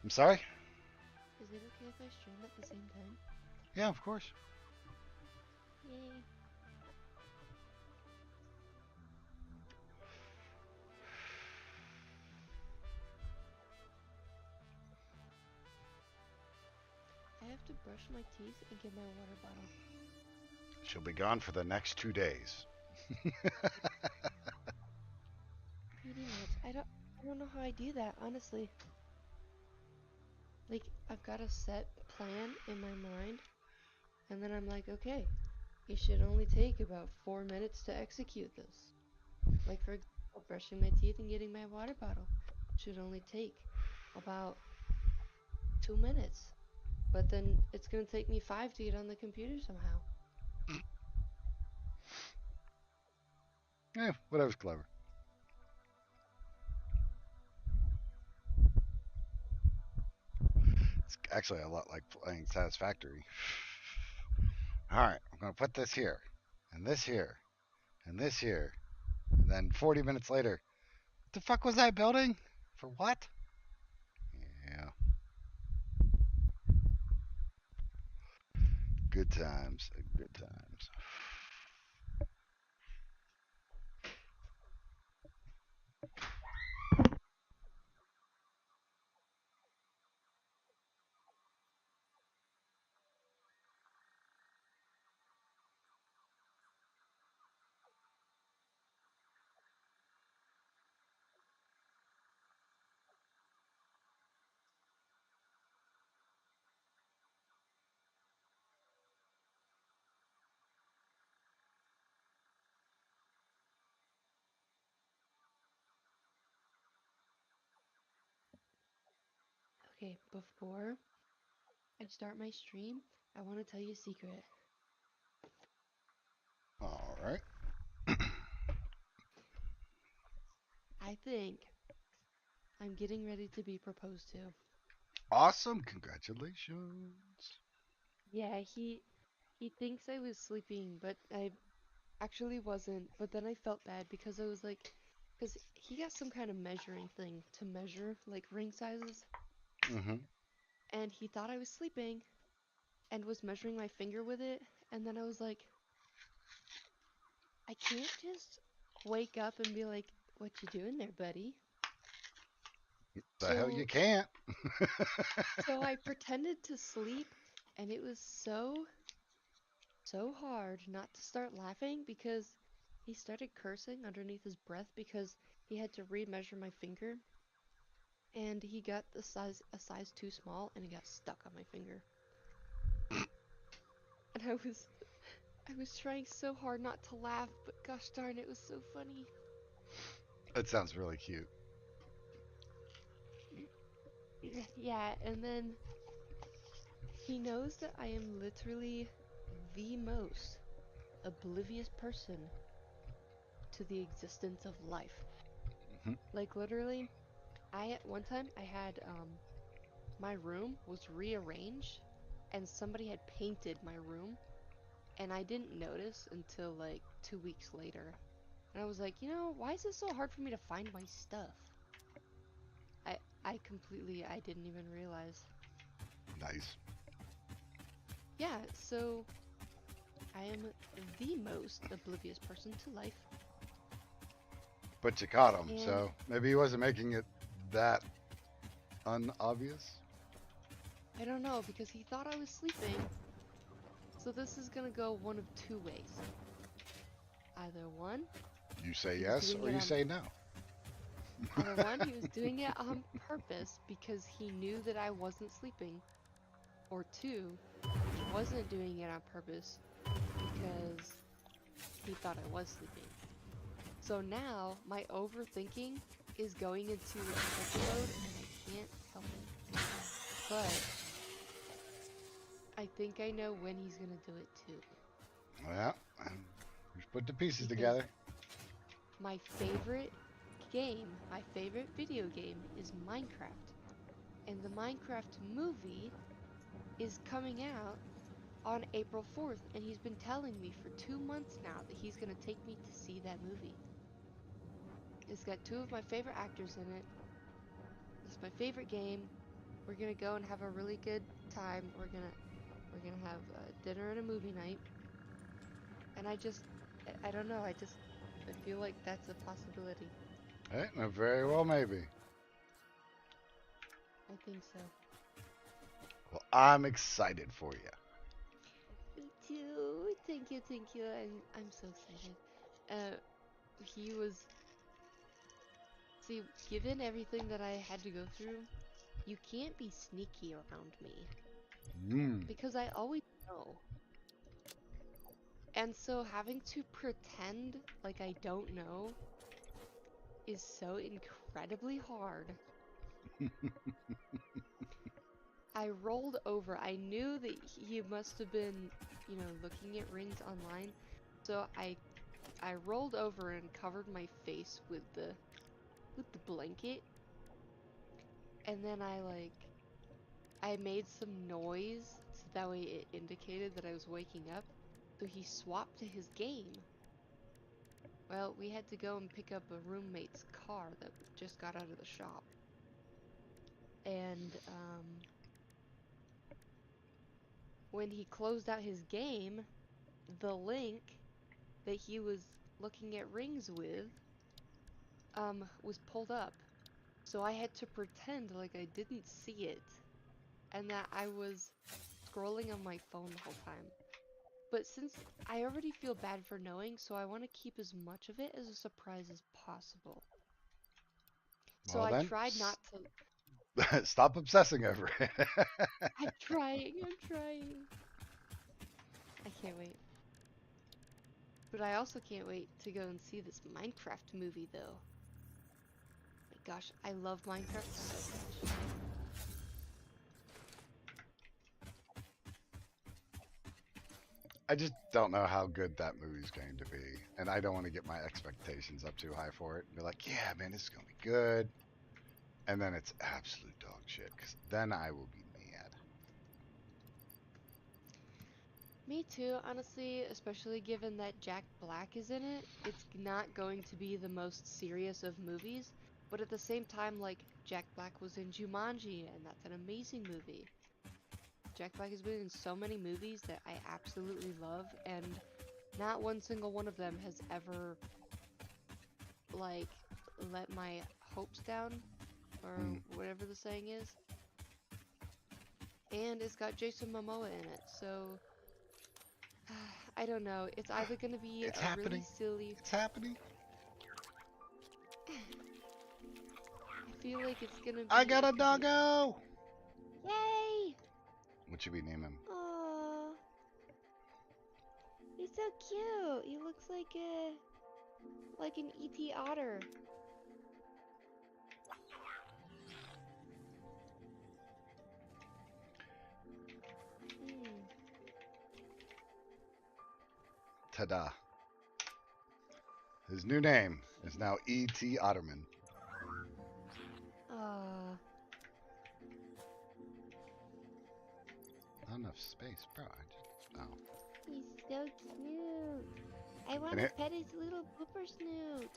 I'm sorry? Is it okay if I stream at the same time? Yeah, of course. Yay. have to brush my teeth and get my water bottle. She'll be gone for the next 2 days. Pretty much. I don't know how I do that, honestly. Like, I've got a set plan in my mind, and then I'm like, okay, it should only take about 4 minutes to execute this. Like, for example, brushing my teeth and getting my water bottle should only take about 2 minutes. But then it's gonna take me five to get on the computer somehow. Whatever's clever. It's actually a lot like playing Satisfactory. All right, I'm going to put this here, and this here, and this here. And then 40 minutes later, what the fuck was I building? For what? Yeah, good times, good times. Okay, before I start my stream, I want to tell you a secret. All right. I think I'm getting ready to be proposed to. Awesome. Congratulations. Yeah, he thinks I was sleeping, but I actually wasn't. But then I felt bad because I was like, because he got some kind of measuring thing to measure like ring sizes, Mm-hmm. and he thought I was sleeping and was measuring my finger with it, and then I was like, I can't just wake up and be like, "What you doing there, buddy?" The hell you So can't. so I pretended to sleep, and it was so hard not to start laughing because he started cursing underneath his breath because he had to remeasure my finger and he got a size too small and it got stuck on my finger. And I was trying so hard not to laugh, but gosh darn, it was so funny. That sounds really cute. Yeah, and then he knows that I am literally the most oblivious person to the existence of life. Hmm. Like literally, I at one time I had my room was rearranged and somebody had painted my room and I didn't notice until like 2 weeks later. And I was like, why is it so hard for me to find my stuff? I I didn't even realize. Nice. Yeah, so I am the most oblivious person to life. But you caught him, And so maybe he wasn't making it that unobvious. I don't know because he thought I was sleeping. So this is gonna go one of two ways. Either one, You say he was yes doing or it you on say no. either one, he was doing it on purpose because he knew that I wasn't sleeping, or two, he wasn't doing it on purpose because he thought I was sleeping. So now my overthinking is going into detective mode and I can't help it. But I think I know when he's gonna do it too. Well, just put the pieces Because together. my favorite my favorite video game is Minecraft. And the Minecraft movie is coming out on April 4th, and he's been telling me for 2 months now that he's gonna take me to see that movie. It's got two of my favorite actors in it. It's my favorite game. We're gonna go and have a really good time. We're gonna have dinner and a movie night. And I don't know. I feel like that's a possibility. Hey, very well, maybe. I think so. Well, I'm excited for you. Me too. Thank you, thank you. I'm so excited. Uh, he was see, given everything that I had to go through, you can't be sneaky around me Mm. because I always know. And so having to pretend like I don't know is so incredibly hard. I rolled over. I knew that he must have been, looking at rings online. So I rolled over and covered my face with the blanket, and then I made some noise so that way it indicated that I was waking up. So he swapped to his game. Well, we had to go and pick up a roommate's car that just got out of the shop. And when he closed out his game, the link that he was looking at rings with was pulled up. So I had to pretend like I didn't see it and that I was scrolling on my phone the whole time. But since I already feel bad for knowing, so I want to keep as much of it as a surprise as possible. So Well I then, tried not to. stop obsessing over it. I'm trying, I'm trying. I can't wait. But I also can't wait to go and see this Minecraft movie, though. My gosh, I love Minecraft so much. I just don't know how good that movie's going to be, and I don't want to get my expectations up too high for it. And be like, yeah, man, this is gonna be good, and then it's absolute dog shit. Because then I will be mad. Me too, honestly, especially given that Jack Black is in it. It's not going to be the most serious of movies, but at the same time, like, Jack Black was in Jumanji, and that's an amazing movie. Jack Black has been in so many movies that I absolutely love, and not one single one of them has ever, like, let my hopes down, or Mm. whatever the saying is. And it's got Jason Momoa in it, so I don't know. It's either gonna be It's a really happening. silly. It's happening. I feel like it's gonna I be. got It a could be. doggo. Yay! What should we name him? Oh, he's so cute. He looks like an ET otter. Hmm. Ta-da! His new name is now E.T. Otterman. Oh, Not enough space, bro. Oh. he's so cute. I want And to it, pet his little pooper snoot.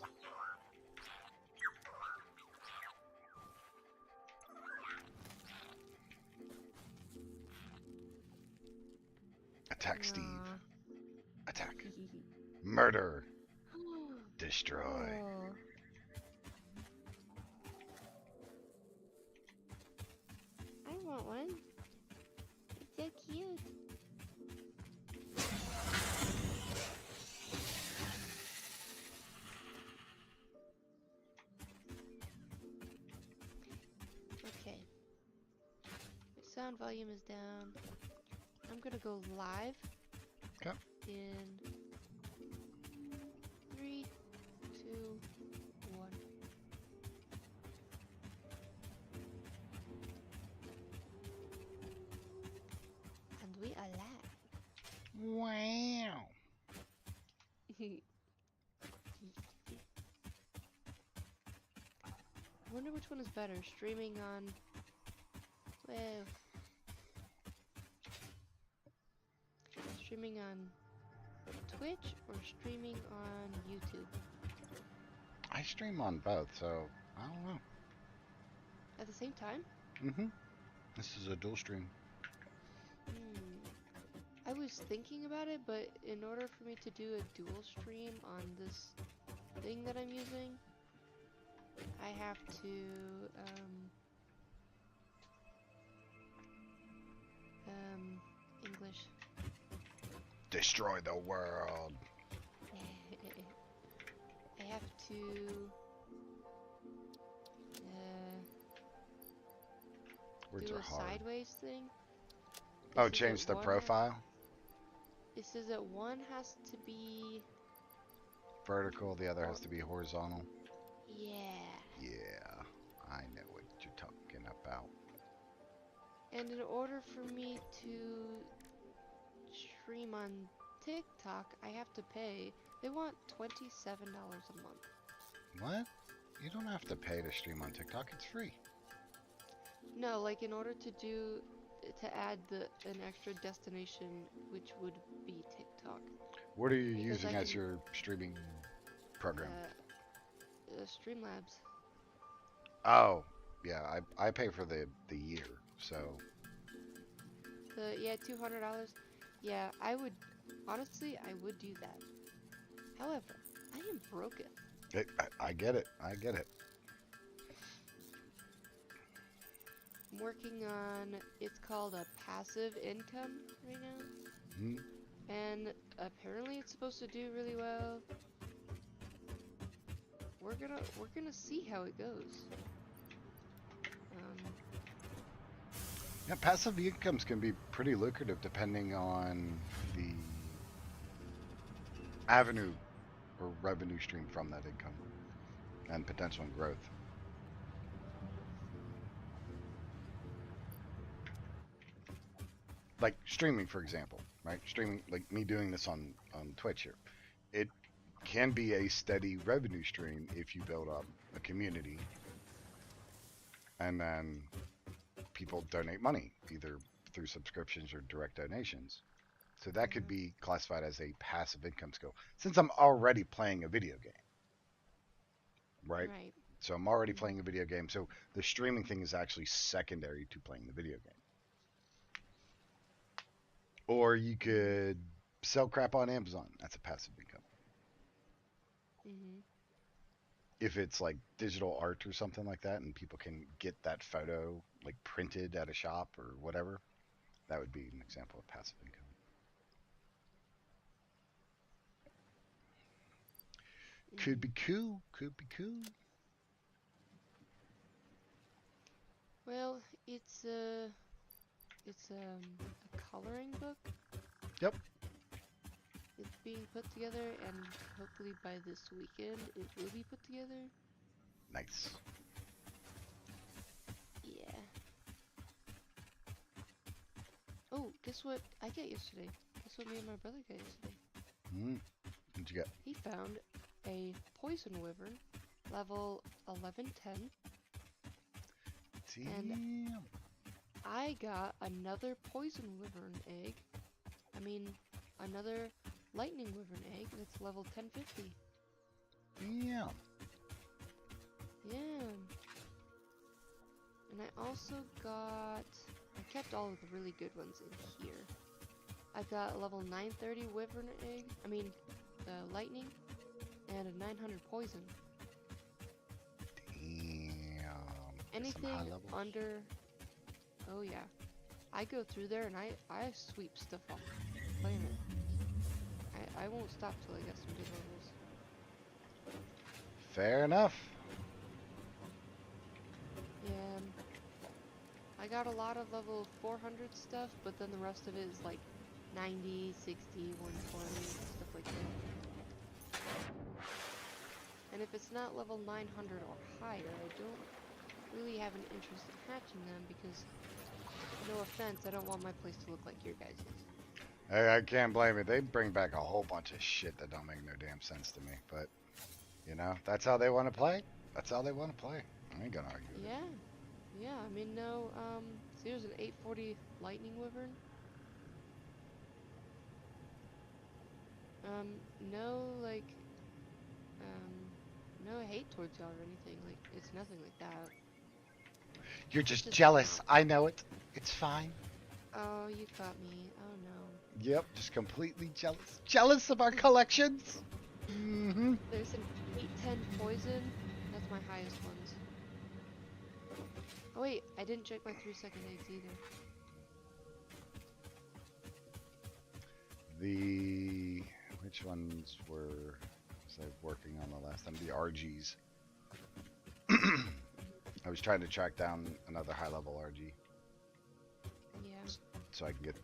attack Steve. Aw. Attack. Murder. Destroy. Oh, I want one. It's so cute. Okay. My sound volume is down. I'm gonna go live Okay. in 3, 2, 1. And we are live. Wow. I wonder which one is better, streaming on. Well, streaming on Twitch or streaming on YouTube I stream on both, so I don't know. at the same time. Mm-hmm. This is a dual stream. Hmm. I was thinking about it, but in order for me to do a dual stream on this thing that I'm using, I have to English. Destroy the world. I have to Words do are a hard. sideways thing. Oh, change the profile. It says that one has to be Vertical, the other has to be horizontal. yeah. Yeah, I know what you're talking about. And in order for me to stream on TikTok, I have to pay. They want $27 a month. What? You don't have to pay to stream on TikTok. It's free. No, like in order to add an extra destination, which would be TikTok, What are you because I using as can your streaming program? Streamlabs. Oh, yeah, I pay for the year, so Yeah, $200. Yeah, honestly I would do that. However, I am broken. I get it. I get it. I'm working on it's called a passive income right now, Hmm. and apparently it's supposed to do really well. We're gonna see how it goes. Um, Yeah, passive incomes can be pretty lucrative depending on the avenue or revenue stream from that income and potential growth. Like streaming, for example, right? Streaming, like me doing this on Twitch here, it can be a steady revenue stream if you build up a community and then people donate money either through subscriptions or direct donations. So that could mhm, be classified as a passive income skill since I'm already playing a video game, right? right. So I'm already Mhm, playing a video game. So the streaming thing is actually secondary to playing the video game. Or you mhm, could sell crap on Amazon. That's a passive income. mhm. If it's like digital art or something like that, and people can get that photo like printed at a shop or whatever, that would be an example of passive income. Could Mhm. be cool. Could be cool. Well, it's a coloring book. Yep. It's being put together, and hopefully by this weekend it will be put together. Nice. Yeah. Oh, guess what I got yesterday? Guess what me and my brother got yesterday? Mm. What'd you get? He found a poison wyvern, level 1110, and Damn. I got another poison wyvern egg. I mean, another lightning wyvern egg that's level 1050. Damn. Yeah. And I also got... I kept all of the really good ones in here. I got a level 930 wyvern egg. I mean, lightning. And a 900 poison. Damn. There's some high Anything levels. under... Oh yeah. I go through there and I sweep stuff off the planet. I won't stop till I get some good levels. Fair enough. Yeah. I got a lot of level 400 stuff, but then the rest of it is like 90, 60, 120, stuff like that. And if it's not level 900 or higher, I don't really have an interest in hatching them because, no offense, I don't want my place to look like your guys's. I can't blame it. They bring back a whole bunch of shit that don't make no damn sense to me. But, that's how they want to play. That's how they want to play. I ain't gonna argue with it. Yeah, yeah, I mean, no, see, there's an 840 lightning wyvern. No, like, um, no hate towards y'all or anything. Like, it's nothing like that. You're It's just just jealous. not. I know it. It's fine. Oh, you caught me. Oh no. Yep, just completely jealous. Jealous of our collections. Mm-hmm. There's an 810 poison. That's my highest ones. Oh wait, I didn't check my 3-second eggs either. The which ones was I working on the last time? The RGs. I was trying to track down another high level RG Yeah. so I can get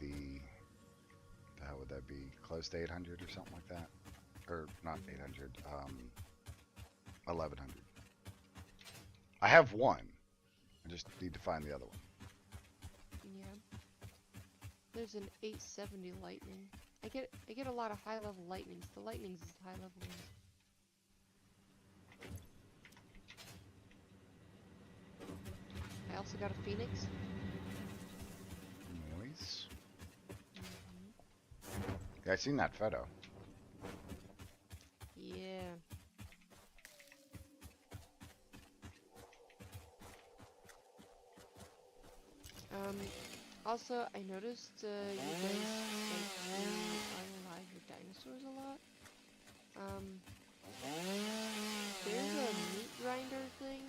how would that be? Close to 800 or something like that? Or not 800, 1100. I have one. I just need to find the other one. Yeah. There's an 870 lightning. I get a lot of high level lightnings. The lightnings is the high level ones. I also got a phoenix. Noise. Mm-hmm. Yeah, I seen that photo. Yeah. Also, I noticed you guys like to unalive your dinosaurs a lot. There's a meat grinder thing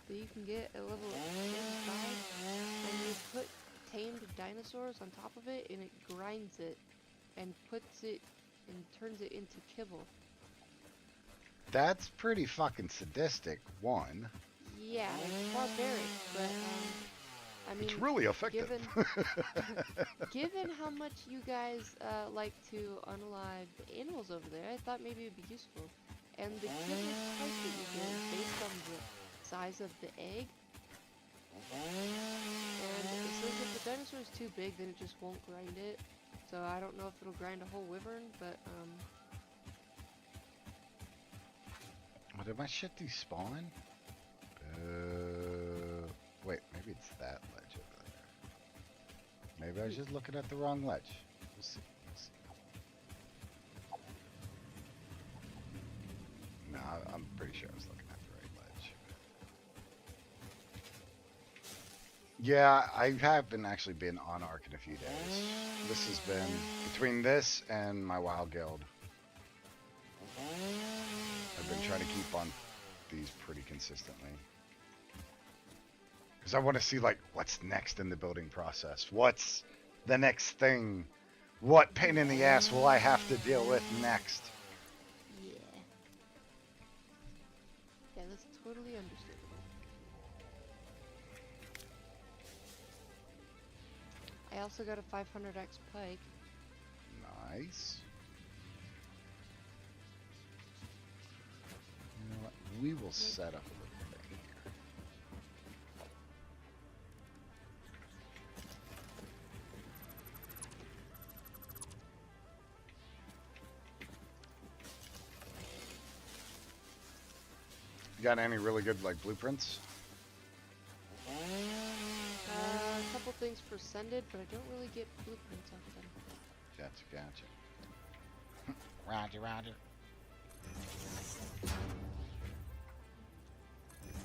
that you can get at level 45, and you put tamed dinosaurs on top of it, and it grinds it, and puts it, and turns it into kibble. That's pretty fucking sadistic, one. Yeah, it's barbaric, but I mean, It's really effective. given how much you guys like to unalive the animals over there, I thought maybe it'd be useful. And the kibble type that you get is based on the size of the egg. And it says if the dinosaur is too big, then it just won't grind it. So I don't know if it'll grind a whole wyvern, but Oh, did my shit despawn? Wait, maybe it's that ledge over there. Maybe I was just looking at the wrong ledge. We'll see. No, I'm pretty sure I was looking at the right ledge. Yeah, I haven't actually been on Ark in a few days. This has been between this and my WoW guild. I've been trying to keep on these pretty consistently. Because I want to see, like, what's next in the building process. What's the next thing? What pain in the ass will I have to deal with next? yeah. Yeah, that's totally understandable. I also got a 500x pike. Nice. You know what? We will set up a little thing here. You got any really good, like, blueprints? A couple things for Sended, but I don't really get blueprints off of them. Gotcha. Roger.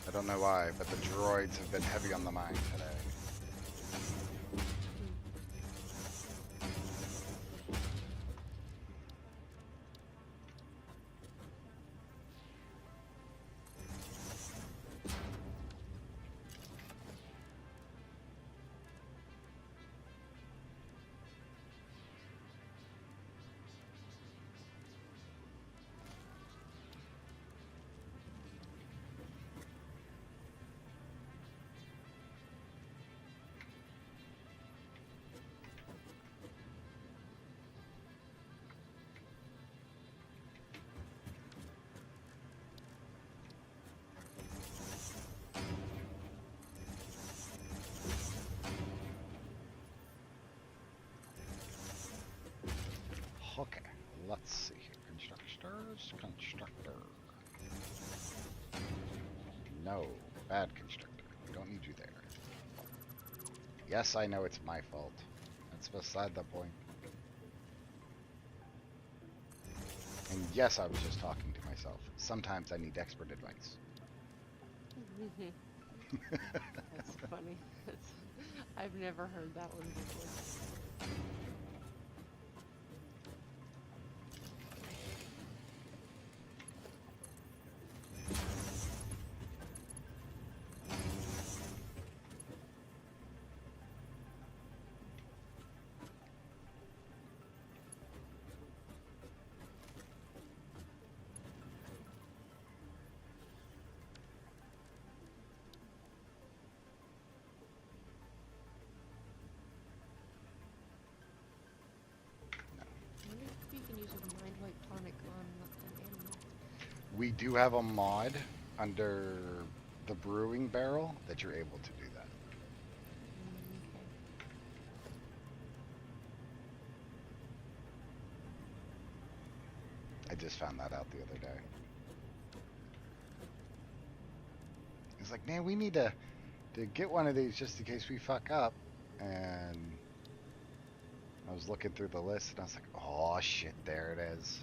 I don't know why, but the droids have been heavy on the mind today. Okay, let's see here. Constructor. No, bad constructor. We don't need you there. Yes, I know it's my fault. That's beside the point. And yes, I was just talking to myself. Sometimes I need expert advice. That's funny. I've never heard that one before. we do have a mod under the brewing barrel that you're able to do that. Okay. I just found that out the other day. It's like, man, we need to get one of these just in case we fuck up. And I was looking through the list and I was like, oh shit, there it is.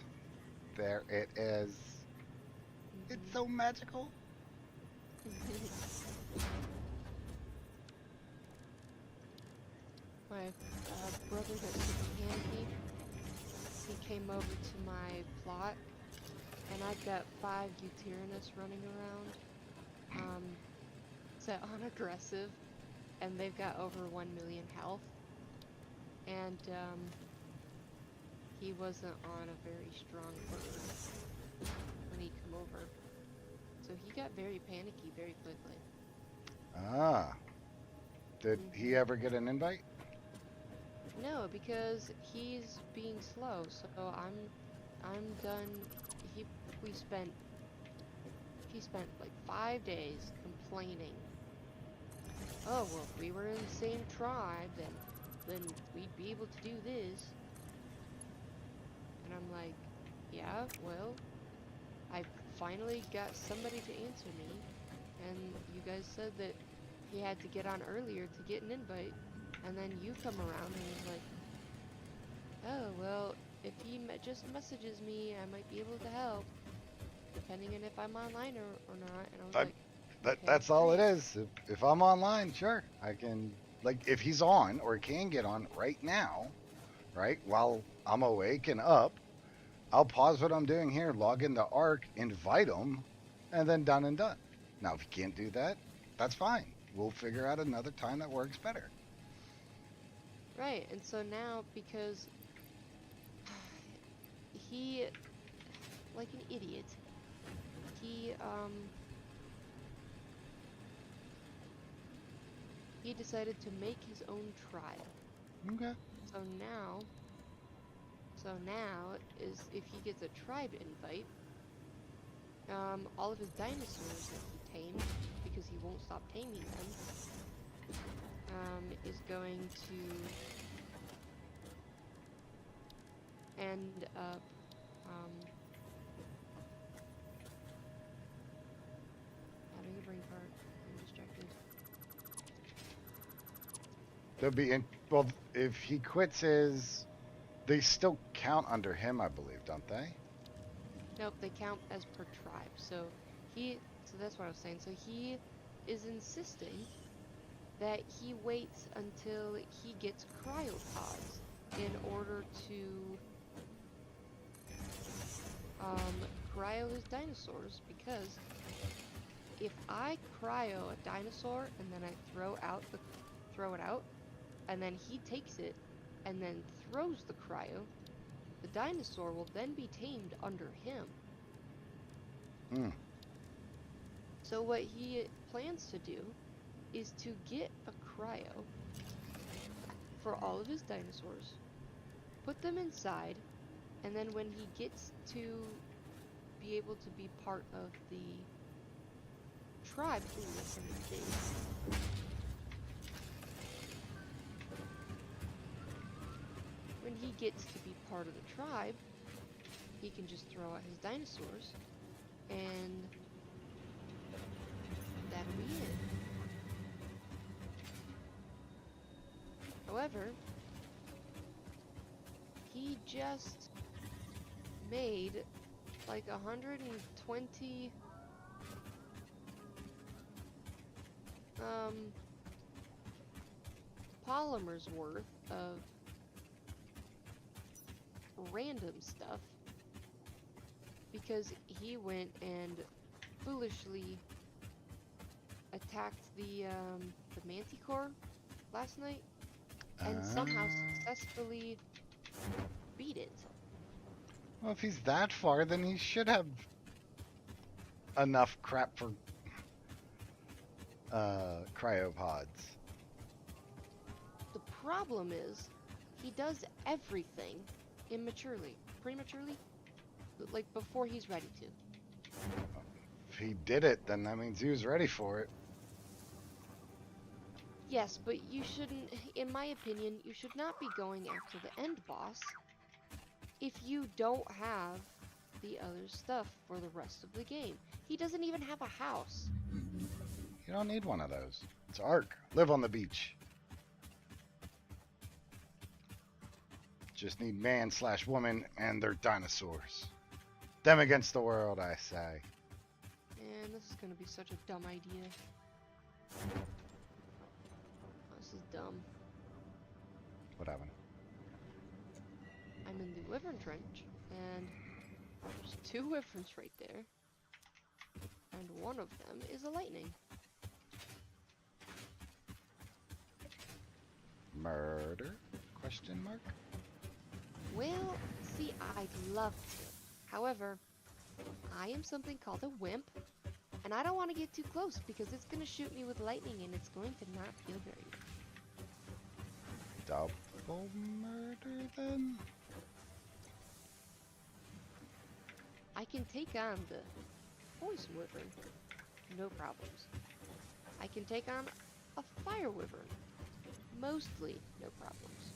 There it is. It's so magical. My brother that's super panicky, he came over to my plot, and I've got 5 Utyrannus running around, set on aggressive, and they've got over 1 million health, and he wasn't on a very strong bird when he come over, so he got very panicky very quickly. Ah. Did he ever get an invite? No, because he's being slow. So I'm done. He we spent he spent like 5 days complaining. Oh well, if we were in the same tribe, then we'd be able to do this. And I'm like, yeah, well, I finally got somebody to answer me, and you guys said that he had to get on earlier to get an invite. And then you come around and he's like, oh, well, if he just messages me, I might be able to help, depending on if I'm online or not. And I was I, like, okay, that's all it great. is. If I'm online, sure, I can. Like, if he's on or can get on right now, right, while I'm awake and up, I'll pause what I'm doing here, log into Arc, invite him, and then done and done. Now, if you can't do that, that's fine. We'll figure out another time that works better. Right, and so now, because he, like an idiot, he, he decided to make his own tribe. Okay. So now, is if he gets a tribe invite, all of his dinosaurs that he tamed, because he won't stop taming them, is going to end up, having a brain fart. I'm distracted. There'll be well, if he quits his, they still count under him, I believe, don't they? Nope, they count as per tribe. So that's what I was saying. So he is insisting that he waits until he gets cryopods in order to cryo his dinosaurs, because if I cryo a dinosaur and then I throw it out, and then he takes it and then throws the cryo, the dinosaur will then be tamed under him. Hmm. So what he plans to do is to get a cryo for all of his dinosaurs, put them inside, and then when he gets to be able to be part of the tribe, when he gets to be part of the tribe, he can just throw out his dinosaurs, and that'll be it. However, he just made like 120 polymers worth of random stuff because he went and foolishly attacked the manticore last night and somehow successfully beat it. Well, if he's that far, then he should have enough crap for cryopods. The problem is he does everything prematurely, like before he's ready to. If he did it, then that means he was ready for it. Yes, but you shouldn't, in my opinion, you should not be going after the end boss if you don't have the other stuff for the rest of the game. He doesn't even have a house. You don't need one of those. It's Ark. Live on the beach. Just need man/woman and their dinosaurs. Them against the world, I say. Man, this is gonna be such a dumb idea. This is dumb. What happened? I'm in the Wyvern Trench, and there's 2 wyverns right there. And one of them is a lightning. Murder? Question mark? Well, see, I'd love to. However, I am something called a wimp, and I don't want to get too close because it's going to shoot me with lightning and it's going to not feel very good. Double murder then? I can take on the poison wyvern, no problems. I can take on a fire wyvern, mostly no problems.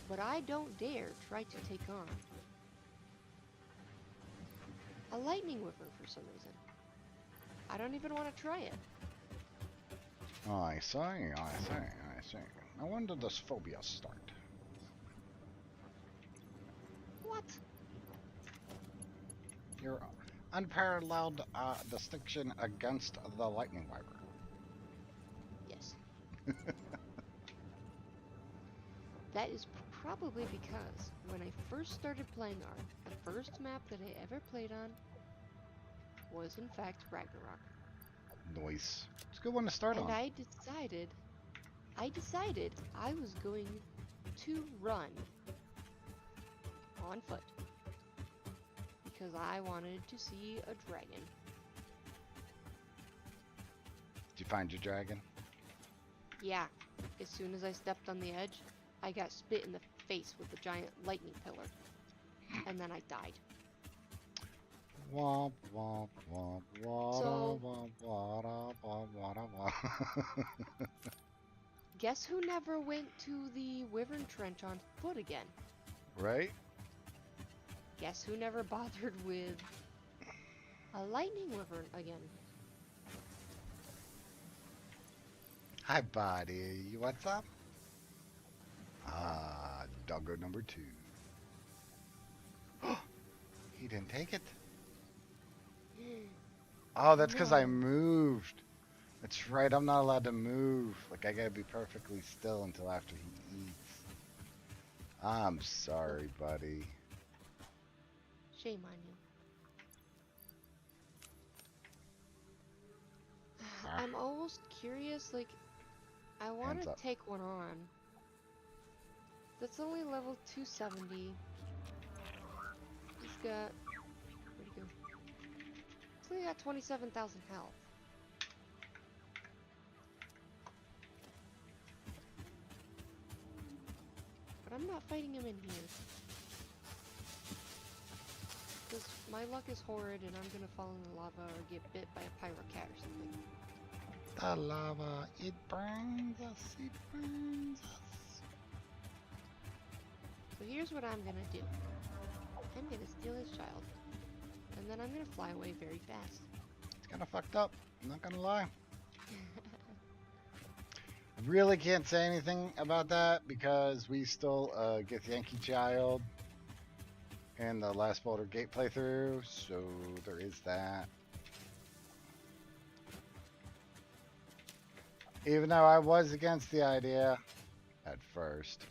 But I don't dare try to take on a lightning wyvern for some reason. I don't even want to try it. I see. Now when did this phobia start? What? Your unparalleled distinction against the lightning wyvern. Yes. That is probably because when I first started playing Ark, the first map that I ever played on was in fact Ragnarok. Noise. It's a good one to start And on. I decided I was going to run on foot because I wanted to see a dragon. Did you find your dragon? Yeah, as soon as I stepped on the edge, I got spit in the face with a giant lightning pillar, and then I died. Womp womp womp wada So- womp wada womp wada womp. Guess who never went to the Wyvern Trench on foot again? Right? Guess who never bothered with a lightning wyvern again? Hi, buddy. What's up? Ah, doggo number 2. He didn't take it. Oh, that's because I No. moved. That's right. I'm not allowed to move. Like, I gotta be perfectly still until after he eats. I'm sorry, buddy. Shame on you. I'm almost curious, like, I want Hands to up. take one on. That's only level 270. He's got, where'd he go? He's only got 27,000 health. But I'm not fighting him in here. Because my luck is horrid and I'm gonna fall in the lava or get bit by a pyrocat or something. The lava, it burns us, it burns us. So here's what I'm gonna do. I'm gonna steal his child. And then I'm gonna fly away very fast. It's kind of fucked up, I'm not gonna lie. I really can't say anything about that because we still get Yankee Child in the last Boulder Gate playthrough, so there is that. Even though I was against the idea at first.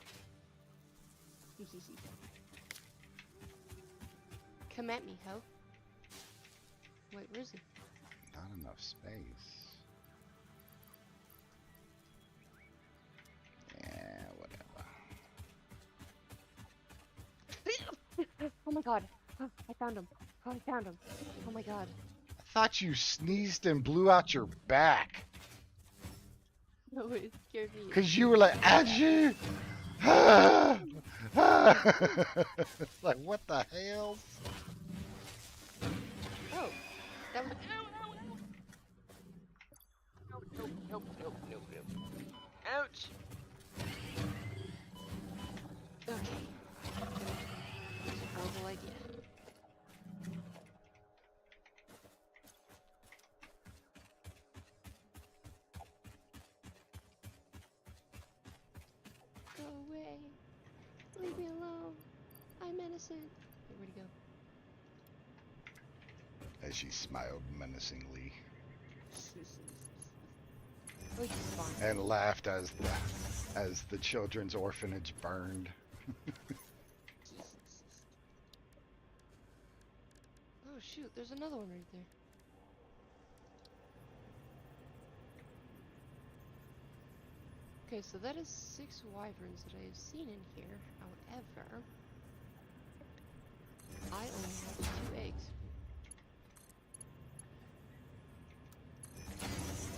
Come at me, ho. Wait, where is he? Not enough space. Yeah, whatever. Oh my god. Oh, I found him. Oh, I found him. Oh my god. I thought you sneezed and blew out your back. No, it scared me. Because you were like, Achoo! Like, what the hell? Oh, that was. Nope, nope, nope, nope, nope, nope. Ouch! Okay. It's a horrible idea. Go away. Leave me alone. I'm innocent. Hey, where'd he go? As she smiled menacingly Oh, he's fine. and laughed as the children's orphanage burned. Oh shoot, there's another one right there. Okay, so that is 6 wyverns that I have seen in here. However, I only have 2 eggs.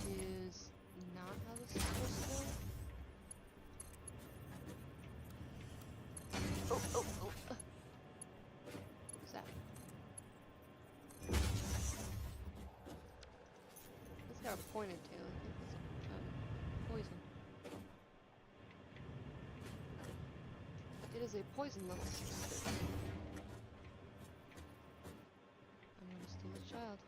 Is not how this is supposed to go. Oh, oh, oh. What was that? It's got a pointed tail. I think it's poison. It is a poison level 6. I'm gonna steal the child.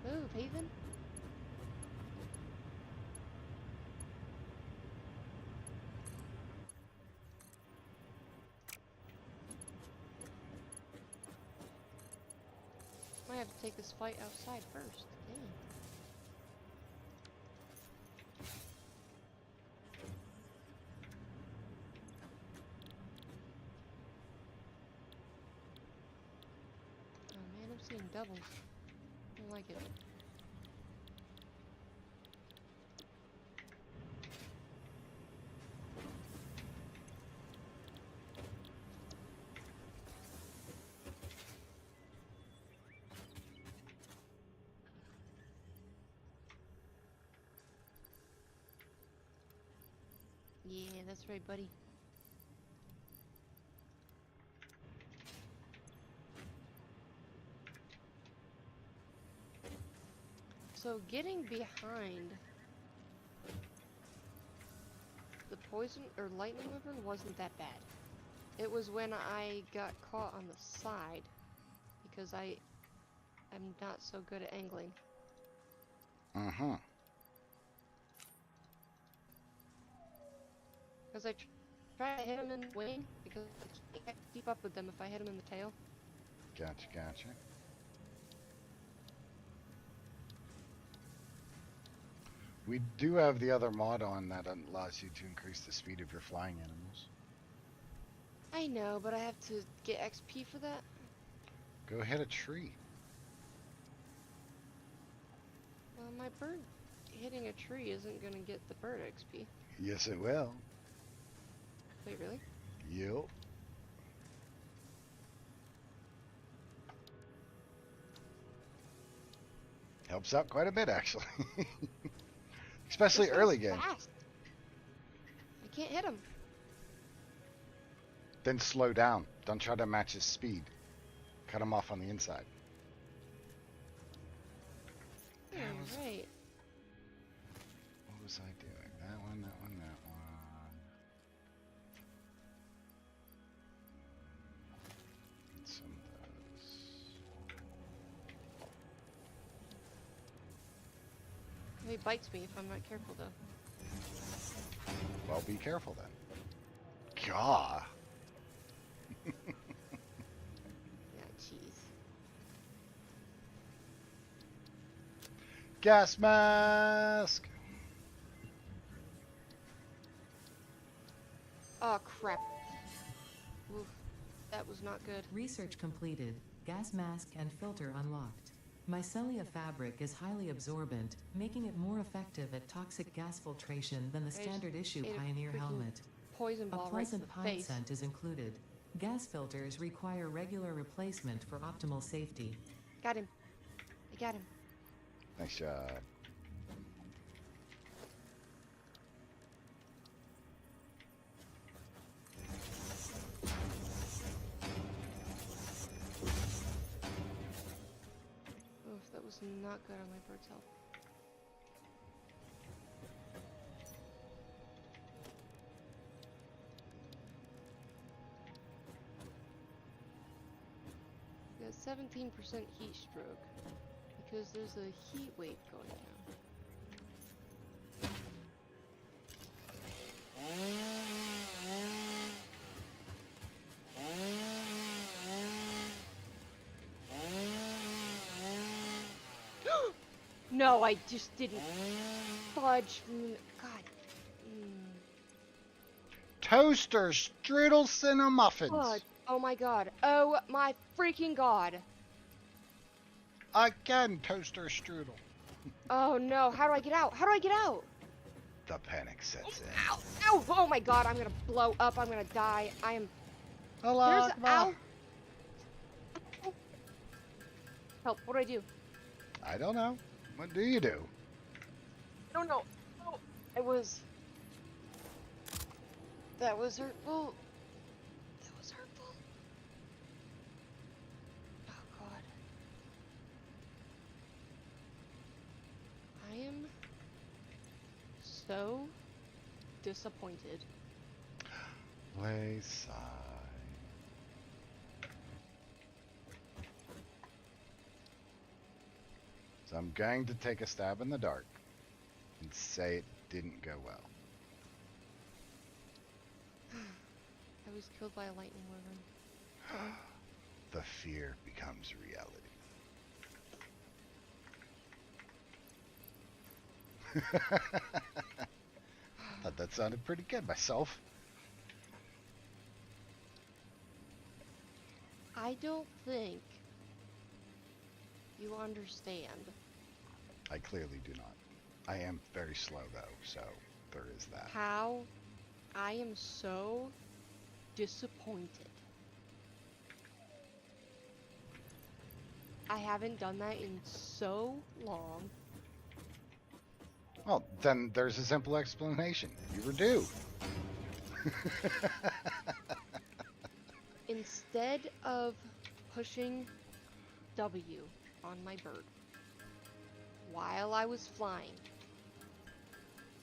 Move, Haven. Might have to take this fight outside first. Dang. Oh man, I'm seeing doubles. I don't like it. Yeah, that's right, buddy. So getting behind the poison or lightning wyvern wasn't that bad. It was when I got caught on the side because I am not so good at angling. Uh-huh. Because I try to hit him in the wing because I can't keep up with them if I hit him in the tail. Gotcha, gotcha. We do have the other mod on that allows you to increase the speed of your flying animals. I know, but I have to get XP for that. Go hit a tree. Well, my bird hitting a tree isn't gonna get the bird XP. Yes, it will. Wait, really? Yep. Helps out quite a bit, actually. Especially This early guy's game. fast. I can't hit him. Then slow down. Don't try to match his speed. Cut him off on the inside. Yeah, right. What was I doing? That one, that one, that one. And some of those. He bites me if I'm not careful, though. Well, be careful then. Gah. Yeah, jeez. Gas mask. Oh, crap. Oof. That was not good. Research completed. Gas mask and filter unlocked. Mycelia fabric is highly absorbent, making it more effective at toxic gas filtration than the just standard issue ate a Pioneer freaking helmet. Poison A ball right to pleasant the pine face. scent is included. Gas filters require regular replacement for optimal safety. Got him. I got him. Nice job. Oof, that was not good on my bird's health. Got 17% heat stroke because there's a heat wave going now. No, I just didn't fudge. God. Toaster strudel cinnamon Fudge. Oh my god. Oh my freaking god. Again, toaster strudel. Oh no. How do I get out? How do I get out? The panic sets in. Ow. Ow. Oh my god. I'm gonna blow up. I'm gonna die. I am. Allah There's. Akbar. Ow. Ow. Help. What do I do? I don't know. What do you do? I don't know. Oh, it was. That was hurtful. That was hurtful. Oh god. I am so disappointed. Wayside. So I'm going to take a stab in the dark and say it didn't go well. I was killed by a lightning wyvern. The fear becomes reality. Thought that sounded pretty good myself. I don't think you understand I clearly do not. I am very slow though, so there is that. how I am so disappointed. I haven't done that in so long. Well, then there's a simple explanation. You were due. Instead of pushing W on my bird while I was flying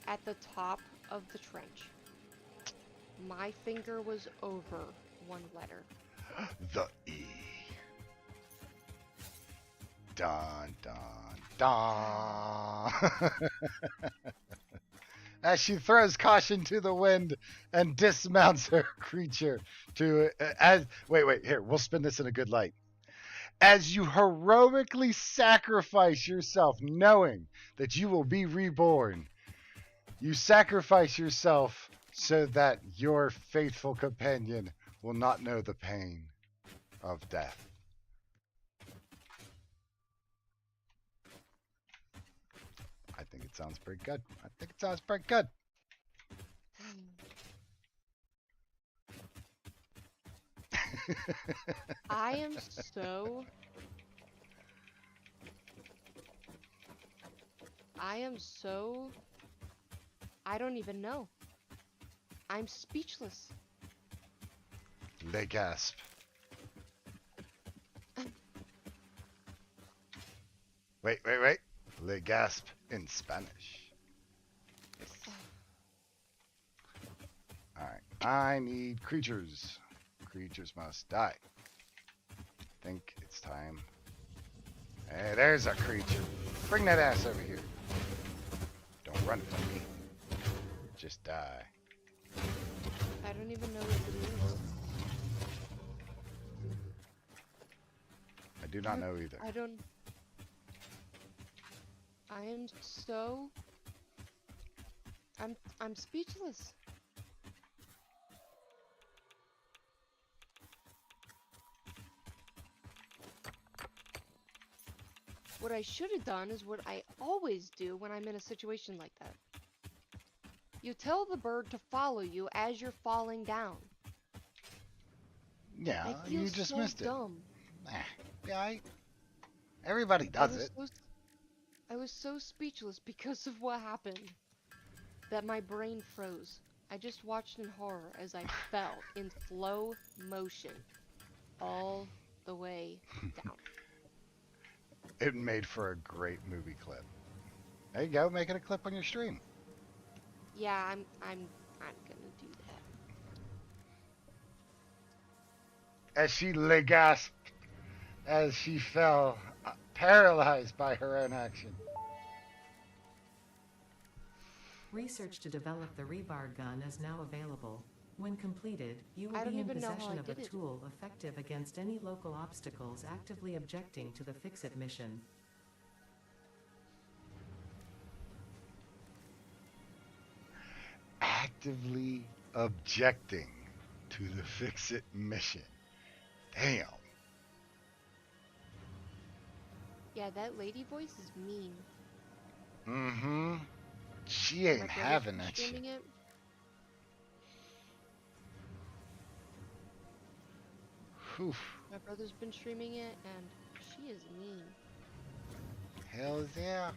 at the top of the trench, my finger was over one letter. The E. Dun, dun, dun. As she throws caution to the wind and dismounts her creature to wait, here, we'll spin this in a good light. As you heroically sacrifice yourself knowing that you will be reborn, you sacrifice yourself so that your faithful companion will not know the pain of death. I think it sounds pretty good. I am so I don't even know. I'm speechless. They gasp. Wait. Le gasp in Spanish. Alright. I need creatures. Creatures must die. Think it's time. Hey, there's a creature. Bring that ass over here. Don't run from me. Just die. I don't even know what it is. I do not know either. I don't. I am so. I'm speechless. What I should have done is what I always do when I'm in a situation like that. You tell the bird to follow you as you're falling down. Yeah, I feel you just so missed it. dumb. Yeah, everybody does it. I was so speechless because of what happened that my brain froze. I just watched in horror as I fell in slow motion all the way down. It made for a great movie clip. There you go, make it a clip on your stream. Yeah, I'm gonna do that. As she lay gasped as she fell, paralyzed by her own action. Research to develop the rebar gun is now available. When completed, you will I don't be in even know how possession I of a did it. tool effective against any local obstacles actively objecting to the Fix-It mission. Actively objecting to the Fix-It mission. Damn. Yeah, that lady voice is mean. Mm-hmm. She My ain't brother's having been that shit. streaming it. Whew. My brother's been streaming it, and she is mean. Hells yeah.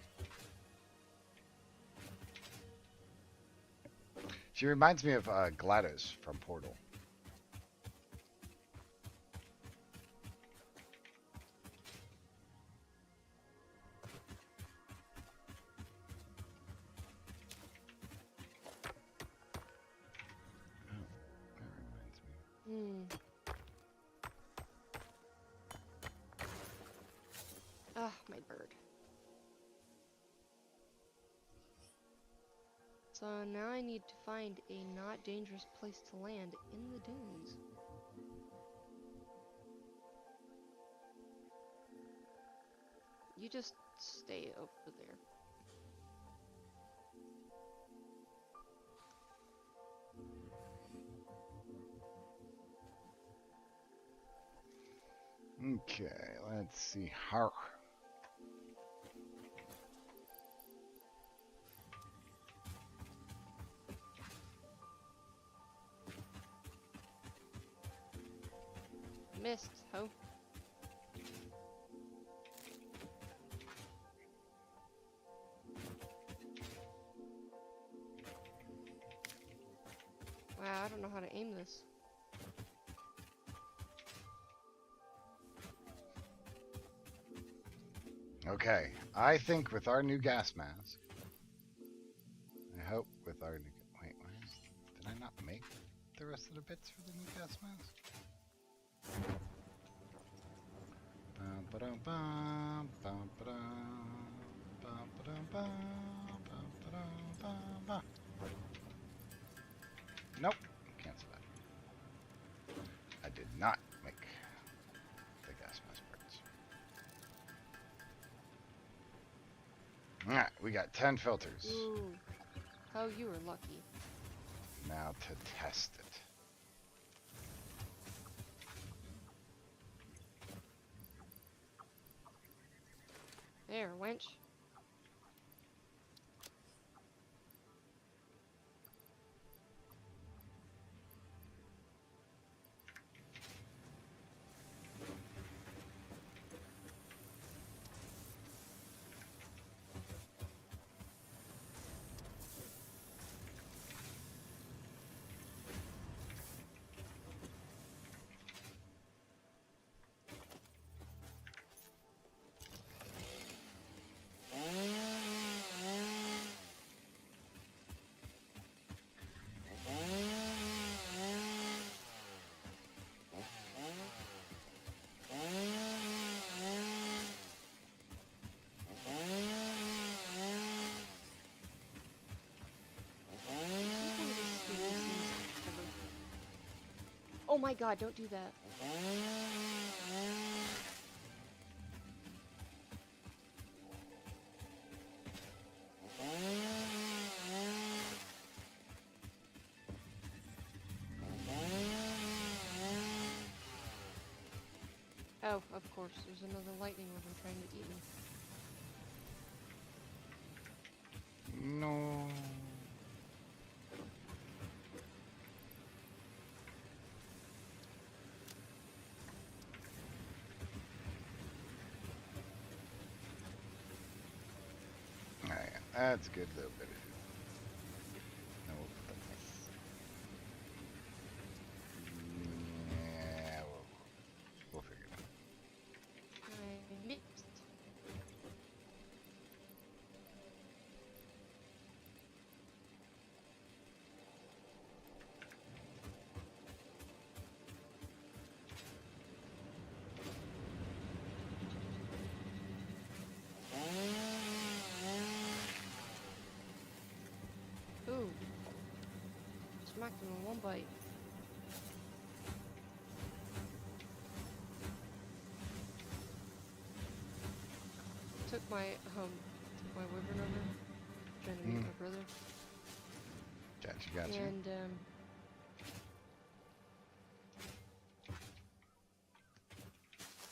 She reminds me of GLaDOS from Portal. Oh, that reminds me. Ah, my bird. So now I need to find a not dangerous place to land in the dunes. You just stay over there. Okay, let's see. How. Missed, ho. Wow, I don't know how to aim this. Okay, I think with our new gas mask, I hope with our new. Wait, did I not make the rest of the bits for the new gas mask? Bum, ba-dum, bum, bum, ba-dum, bum, ba-dum, bum, bum, ba-dum, bum, bum. Nope, cancel that. I did not make the gas mask parts. Alright, we got 10 filters. Ooh. Ho, you were lucky. Now to test it. There, wench. Oh my god, don't do that. Oh, of course, there's another lightning worm trying to eat me. No. That's a good little bit of food. Now we'll put yeah, we'll figure it out. I mixed. Ooh, smacked him in one bite. Took my wyvern over, trying to meet Mm. my brother, Gotcha. and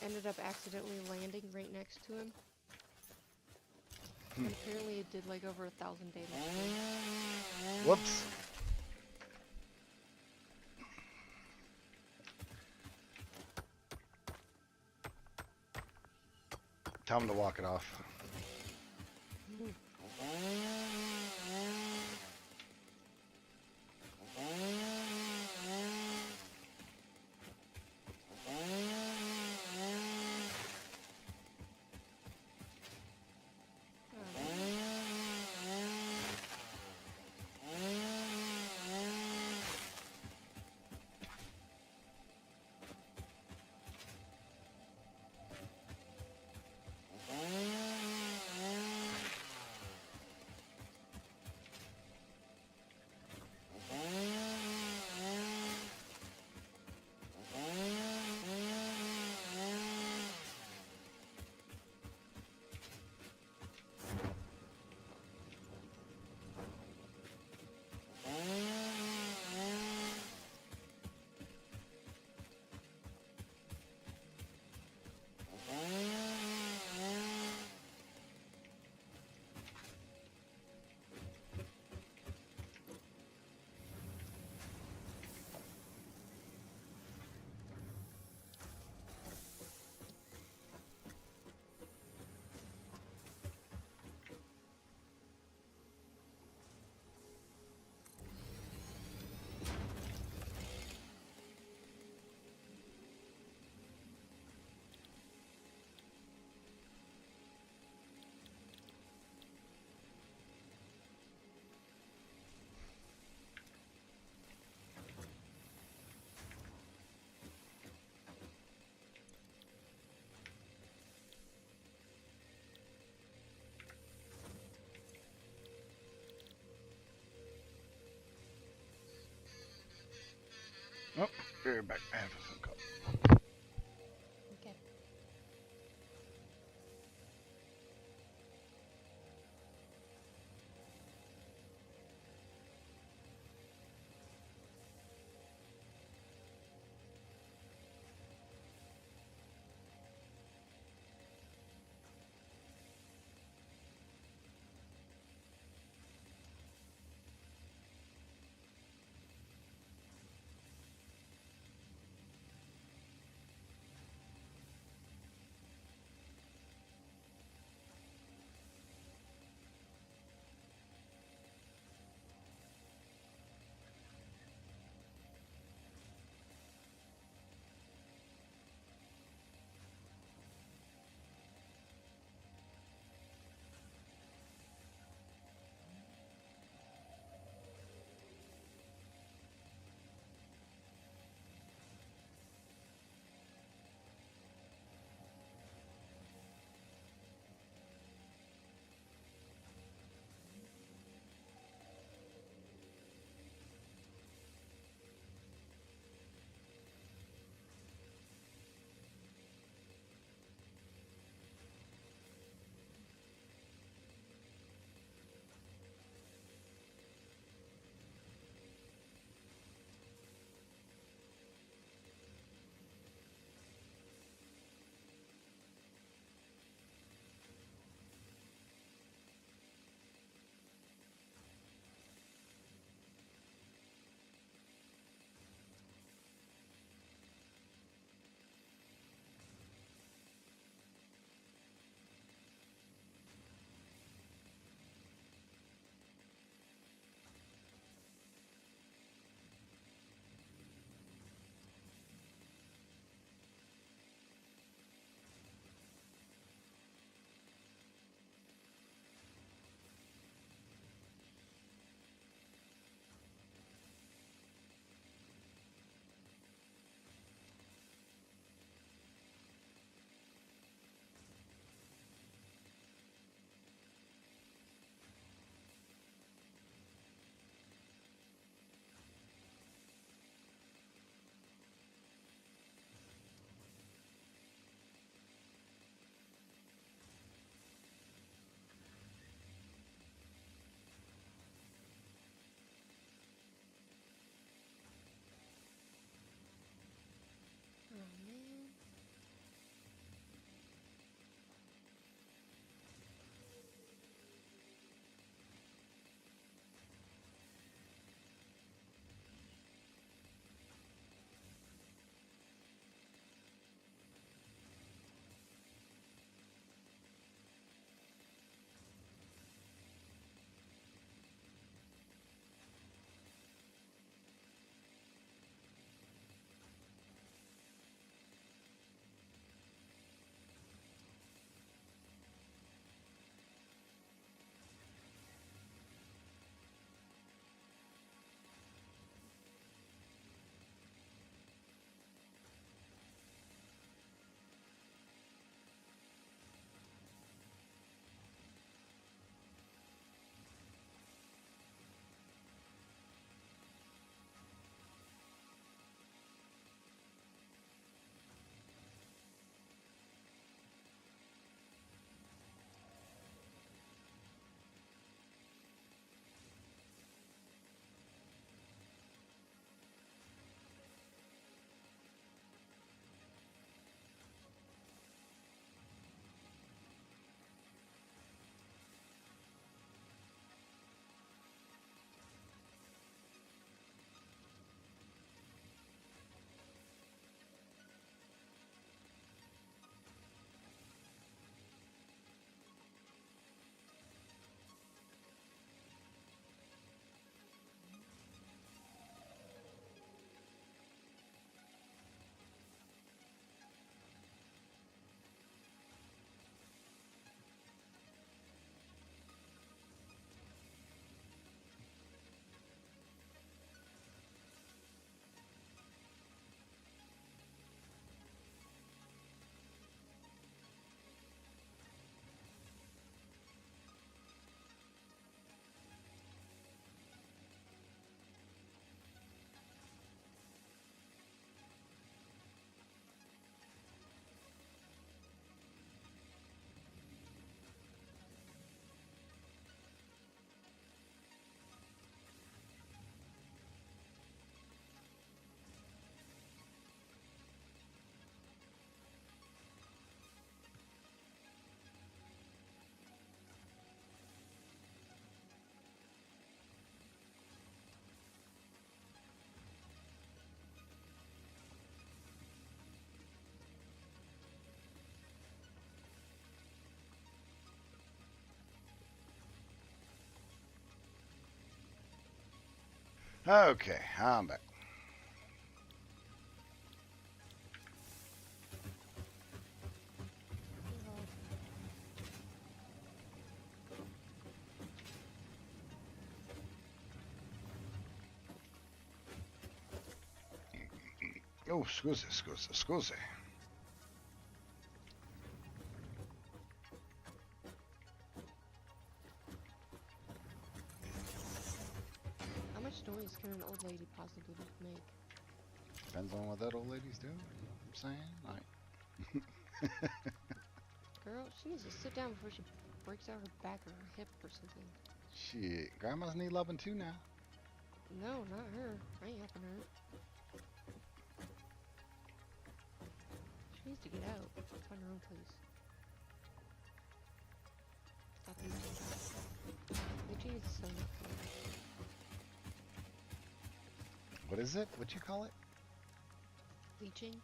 ended up accidentally landing right next to him. And apparently it did like over 1,000 damage to him. Whoops. Tell him to walk it off. Oh, be right back. I have a phone call. Okay. Okay, I'm back. Oh, scusi. How much noise can an old lady possibly make? Depends on what that old lady's doing. You know what I'm saying? Like, Girl, she needs to sit down before she breaks out her back or her hip or something. shit, grandmas need loving too now. No, not her. I ain't helping her. She needs to get out. Find her own place. Stop leeching. Leeching is so not cool. What is it? What you call it? Leeching?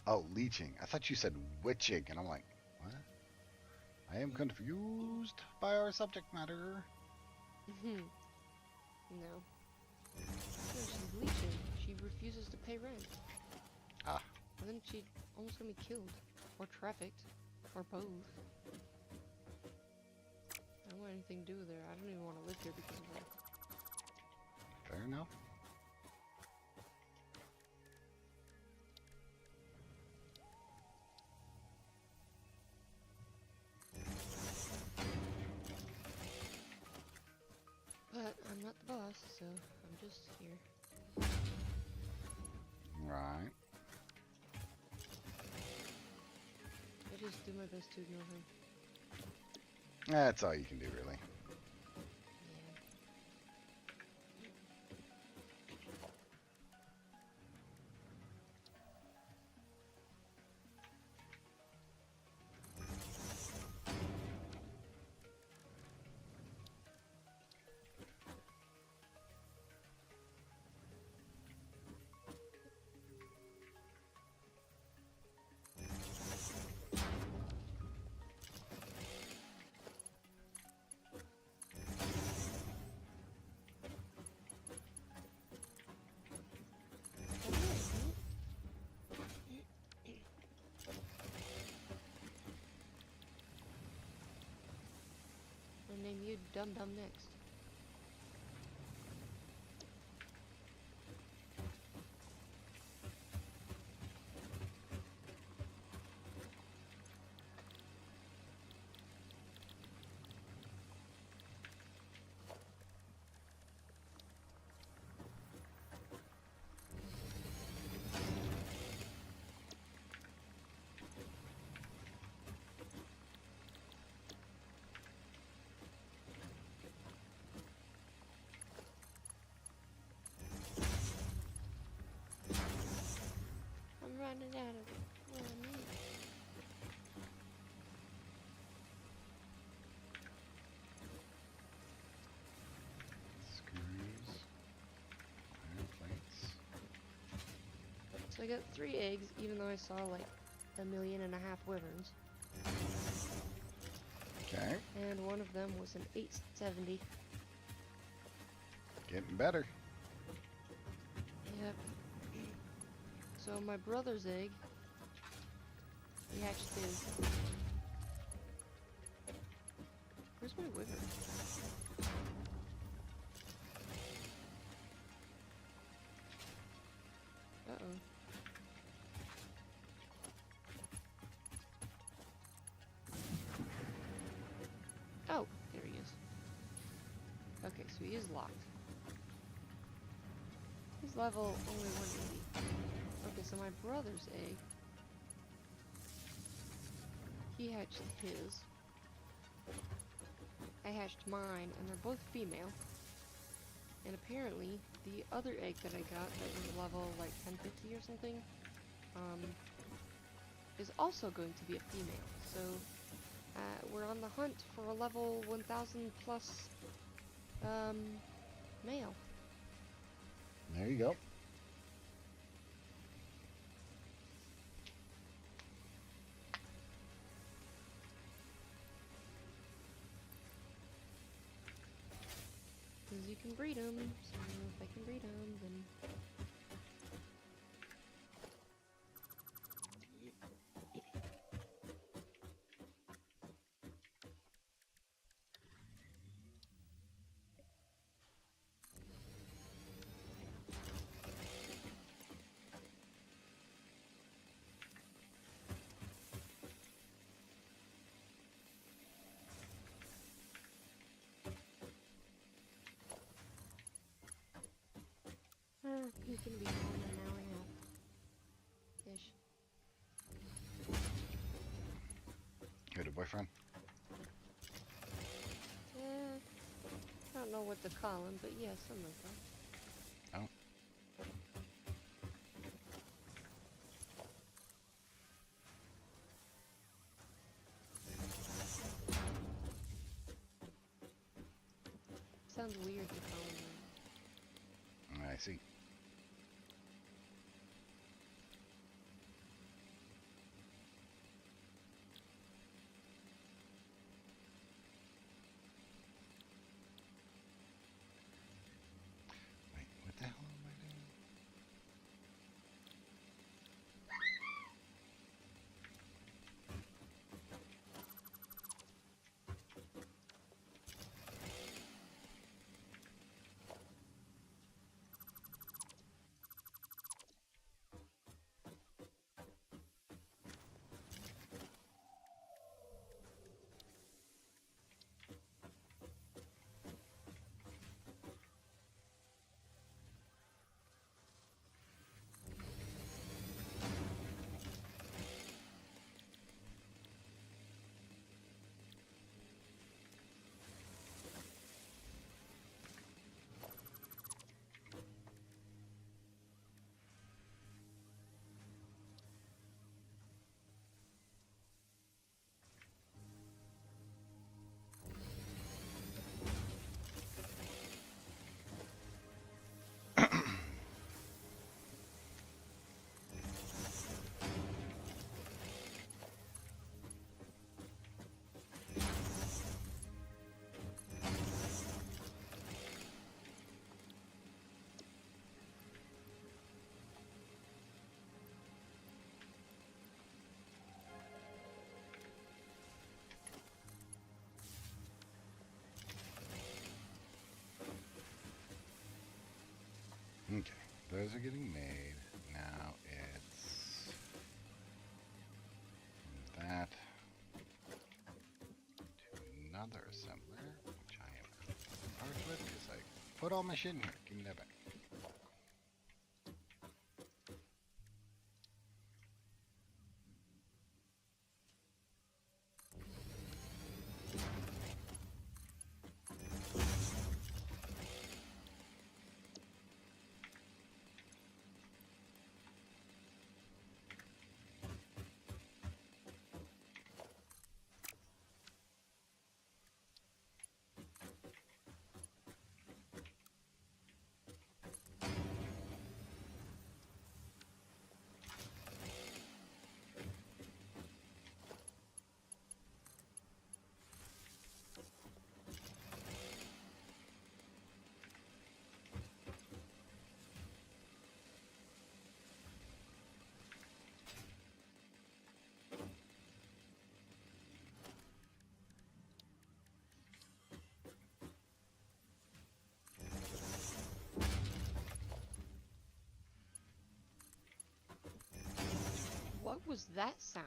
Oh, leeching. I thought you said witching, and I'm like, what? I am confused by our subject matter. No. No, she's leeching. She refuses to pay rent. Ah. And then she almost gonna be killed. Or trafficked. Or both. I don't want anything to do with her. I don't even want to live here because of her. Fair enough. But I'm not the boss, so I'm just here. Right. I just do my best to ignore her. That's all you can do, really. Yeah. I'll name you Dum Dum next. I'm running out of what I need. Screws. Iron plates. So I got 3 eggs, even though I saw like 1.5 million wyverns. Okay. And one of them was an 870. Getting better. Yep. So my brother's egg, he hatched his. Where's my wyvern? Uh-oh. Oh, there he is. Okay, so he is locked. He's level only 180. Okay, so my brother's egg, he hatched his. I hatched mine, and they're both female. And apparently, the other egg that I got that was level like 1050 or something, is also going to be a female. So, we're on the hunt for a level 1000 plus, male. There you go. As you can can breed them. So if I can breed them, then... He can be home in an hour and a half. Ish. Who, the boyfriend? I don't know what to call him, but yeah, something like that. Oh. Sounds weird to call him that. I see. Wait, what the hell am I doing? Okay, those are getting made. Now it's that to another assembler, which I am parts with because I put all my shit in here. Give me that back. What was that sound?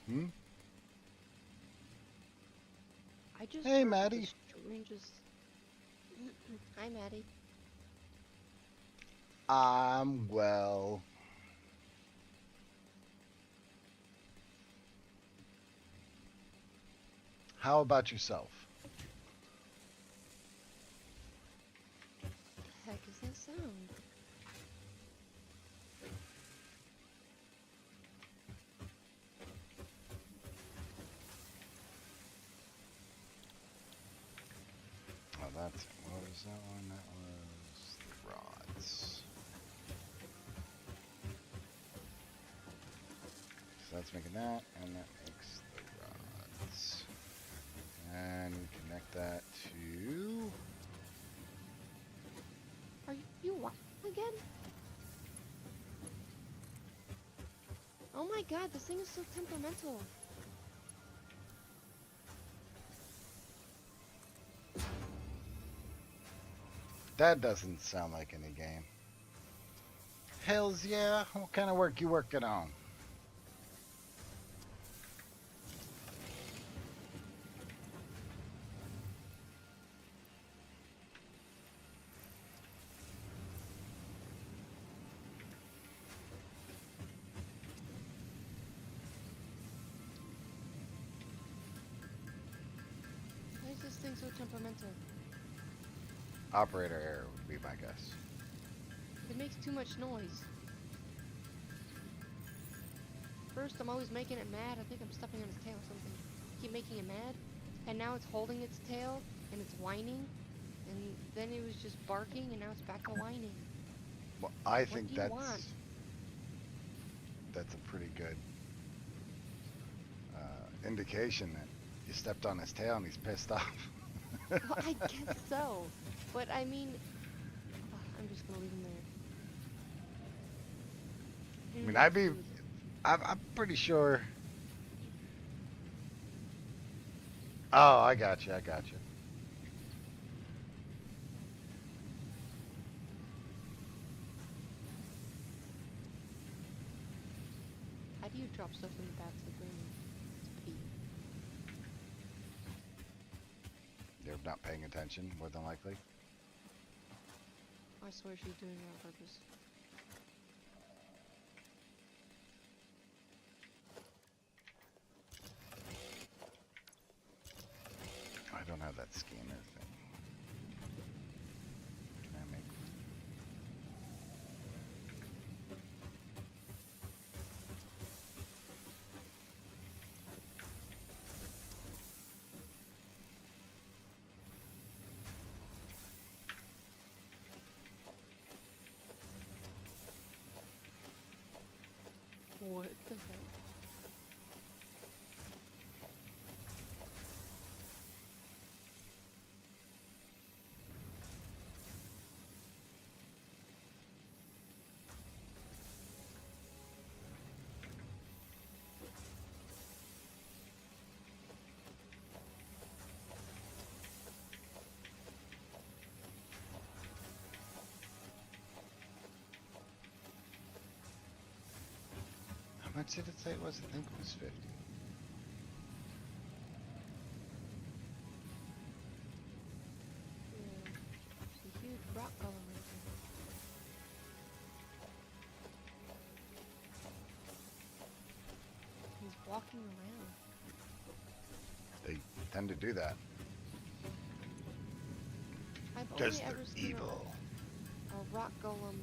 Hmm? I just Hey, heard Maddie. the strangest... Hi, Maddie. I'm well. How about yourself? The heck is that sound? Oh, that's what was that one? That was the rods. So that's making that, and that makes the rods. And connect that to my god, this thing is so temperamental. That doesn't sound like any game. Hells yeah. What kind of work you working on? Why is this thing so temperamental? Operator error would be my guess. It makes too much noise. First, I'm always making it mad. I think I'm stepping on its tail or something. Keep making it mad, and now it's holding its tail, and it's whining, and then it was just barking, and now it's back to whining. Well, I What think do you want? that's a pretty good indication that you stepped on his tail and he's pissed off. Well, I guess so. But I mean, I'm just gonna leave him there. I mean, I'm pretty sure. Oh, I got you. How do you drop stuff in the bathtub when it's pee? They're not paying attention, more than likely. I swear she's doing it on purpose. I don't have that scanner thing. Can I make? What the heck? How much did it say it was? I think it was 50. Yeah. It's a huge rock golem right there. He's walking around. They tend to do that. I've Because only they're ever seen evil. a rock golem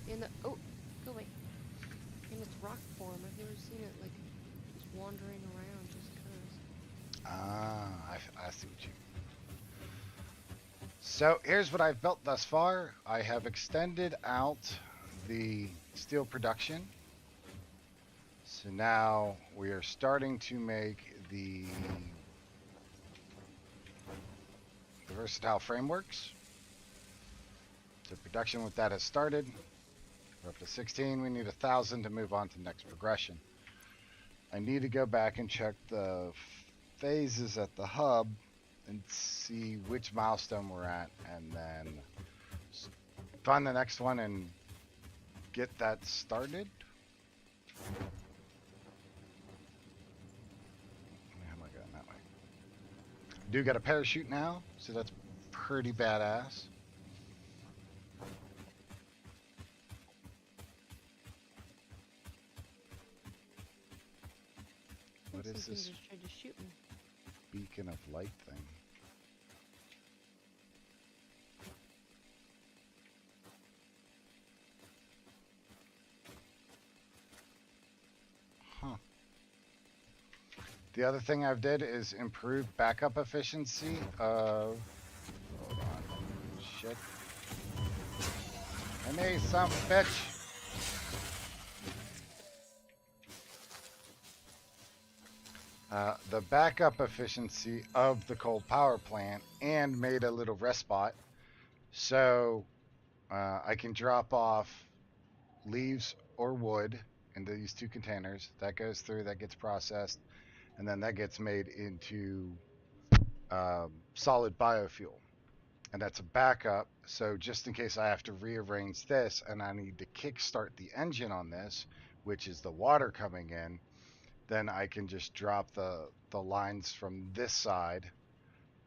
in the go away. In its rock form. I've never seen it like just wandering around just cause. Ah, I see what you. So here's what I've built thus far. I have extended out the steel production. So now we are starting to make the versatile frameworks. So production with that has started. We're up to 16. We need 1,000 to move on to the next progression. I need to go back and check the phases at the hub and see which milestone we're at, and then find the next one and get that started. How am I going that way? Do got a parachute now, so that's pretty badass. What is Something this just tried to shoot me. beacon of light thing? Huh. The other thing I've did is improve backup efficiency of. Hold on. Shit. Hey, some bitch. The backup efficiency of the coal power plant and made a little rest spot so I can drop off leaves or wood into these two containers. That goes through, that gets processed, and then that gets made into solid biofuel. And that's a backup. So just in case I have to rearrange this and I need to kickstart the engine on this, which is the water coming in, then I can just drop the lines from this side,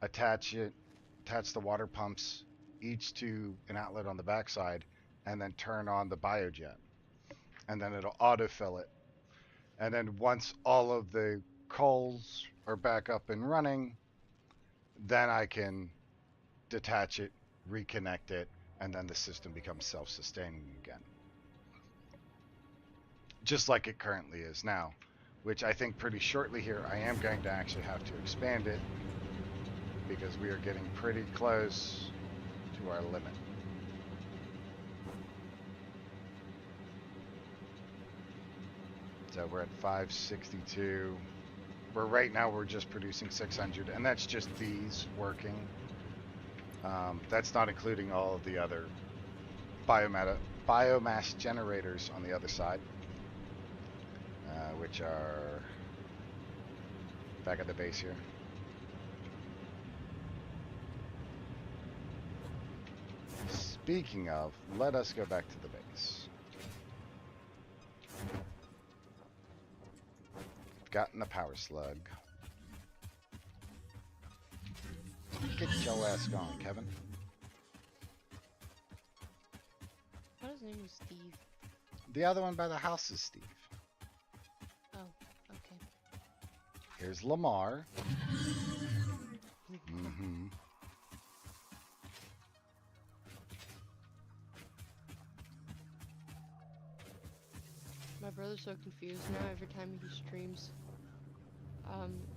attach the water pumps each to an outlet on the backside, and then turn on the biojet. And then it'll autofill it. And then once all of the coals are back up and running, then I can detach it, reconnect it, and then the system becomes self-sustaining again. Just like it currently is now, which I think pretty shortly here I am going to actually have to expand it because we are getting pretty close to our limit. So we're at 562. Right now we're just producing 600, and that's just these working. That's not including all of the other biomass generators on the other side, which are back at the base here. Speaking of, let us go back to the base. I've gotten the power slug. Get your ass going, Kevin. What his name is Steve? The other one by the house is Steve. Oh, okay. Here's Lamar. Mm-hmm. My brother's so confused now every time he streams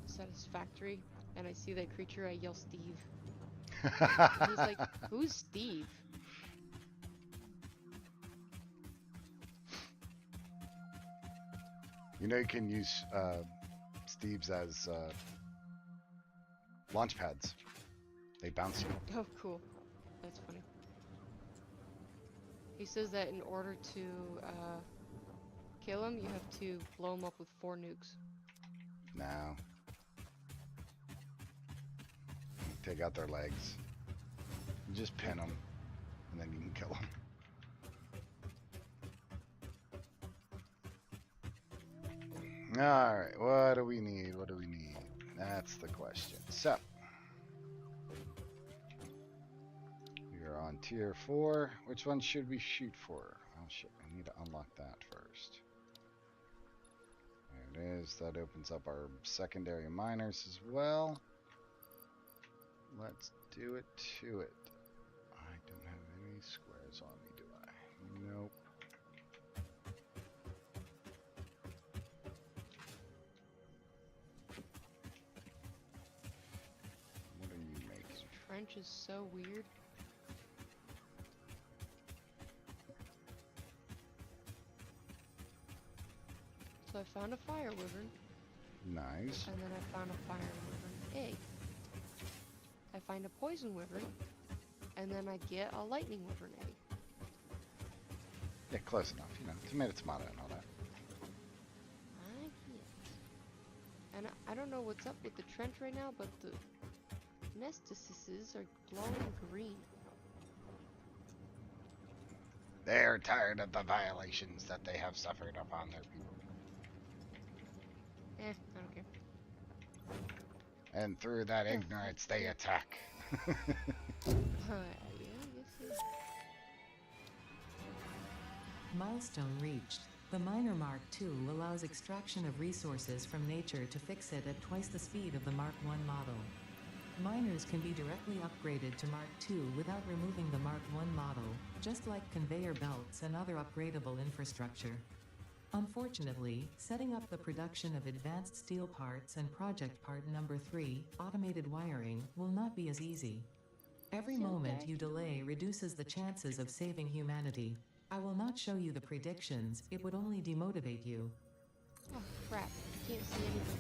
Satisfactory and I see that creature, I yell Steve. And he's like, who's Steve? You know, you can use Steve's as launch pads. They bounce you. Oh, cool. That's funny. He says that in order to kill him, you have to blow him up with 4 nukes. No. Take out their legs. You just pin them, and then you can kill them. Alright, what do we need? What do we need? That's the question. So, we are on tier 4. Which one should we shoot for? Oh shit, I need to unlock that first. There it is. That opens up our secondary miners as well. Let's do it to it. I don't have any squares on me, do I? Nope. What are you making? This trench is so weird. So I found a fire wyvern, Nice. and then I found a fire wyvern egg. I find a poison wyvern, and then I get a lightning wyvern egg. Yeah, close enough. You know, tomato, and all that. I get. And I don't know what's up with the trench right now, but the nestices are glowing green. They're tired of the violations that they have suffered upon their people. I don't care. And through that ignorance, they attack. Yeah, I guess so. Milestone reached. The Miner Mark II allows extraction of resources from nature to fix it at twice the speed of the Mark I model. Miners can be directly upgraded to Mark II without removing the Mark I model, just like conveyor belts and other upgradable infrastructure. Unfortunately, setting up the production of advanced steel parts and project part number 3, automated wiring, will not be as easy. Every moment you delay reduces the chances of saving humanity. I will not show you the predictions, it would only demotivate you. Oh crap, can't see anything.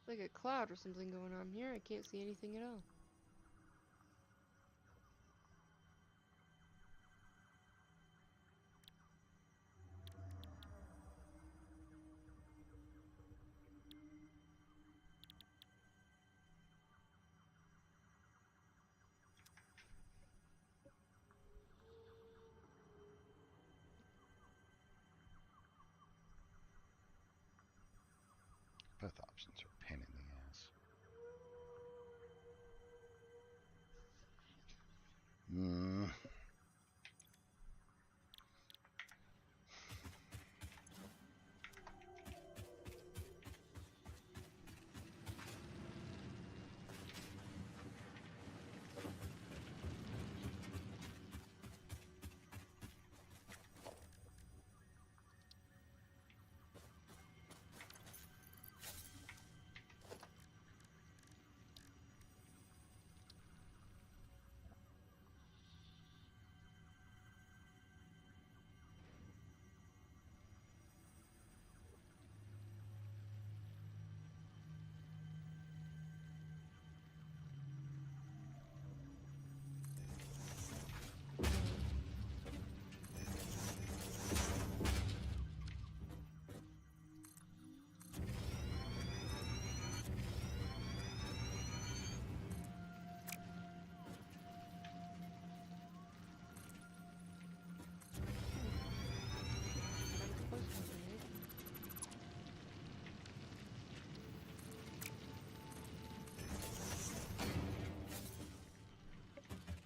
like a cloud or something going on here. I can't see anything at all. Both options are a pain in the ass. Hmm. Kinda close to it, right?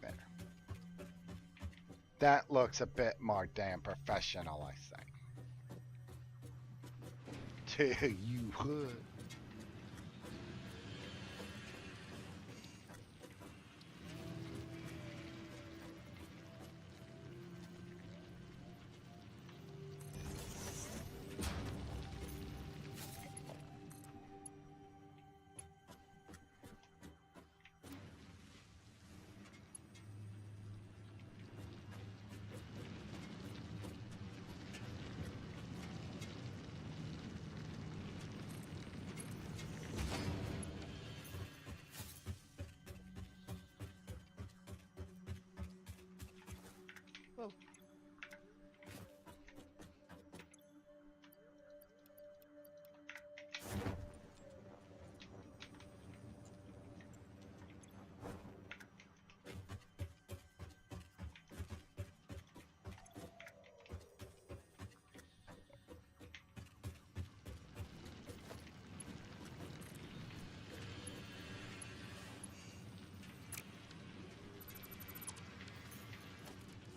Better. That looks a bit more damn professional, I think. Tell you what. Whoa.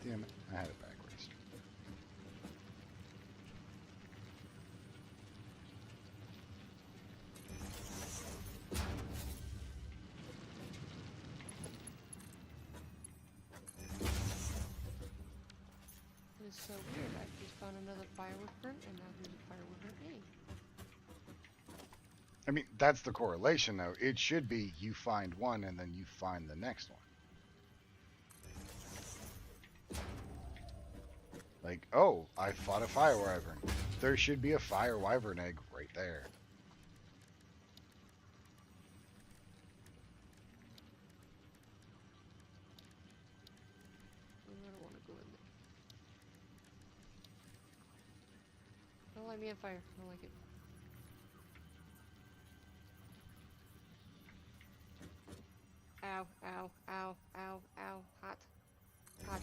Damn it, I had it backwards. It is so weird. I just found another firewood burnt, and now there's a firewood burnt A. I mean, that's the correlation, though. It should be you find one and then you find the next one. Like, oh, I fought a fire wyvern. There should be a fire wyvern egg right there. I don't want to go in there. Don't light me on fire. I don't like it. Ow, ow, ow, ow, ow. Hot. Hot.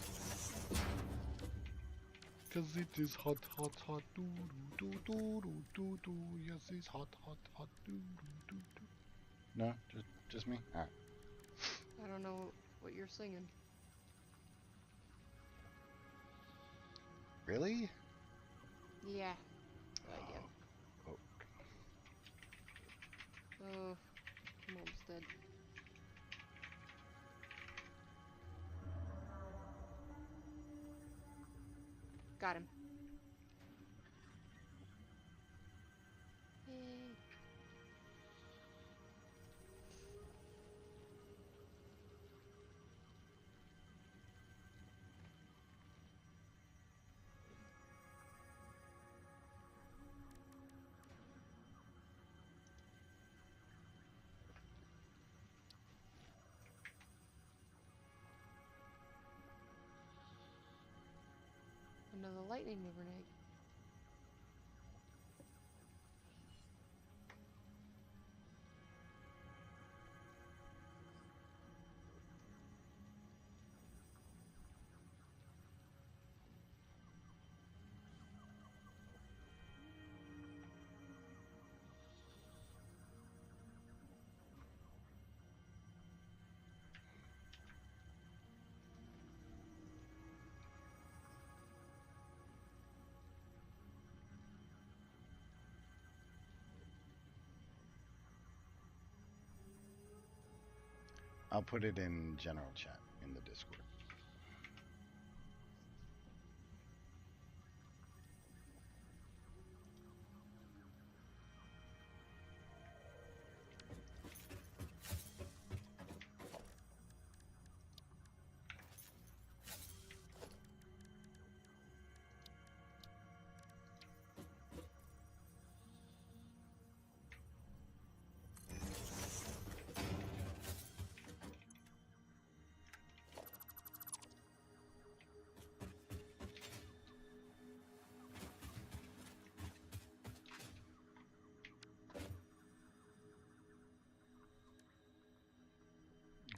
Cause it is hot, hot, hot, doo doo doo doo doo doo. Yes, it's hot, hot, hot, doo doo doo. No, just me. All right. I don't know what you're singing. Really? Yeah. I get. Oh, Oh, mom's dead. Got him. Yay. another lightning reneg. I'll put it in general chat in the Discord.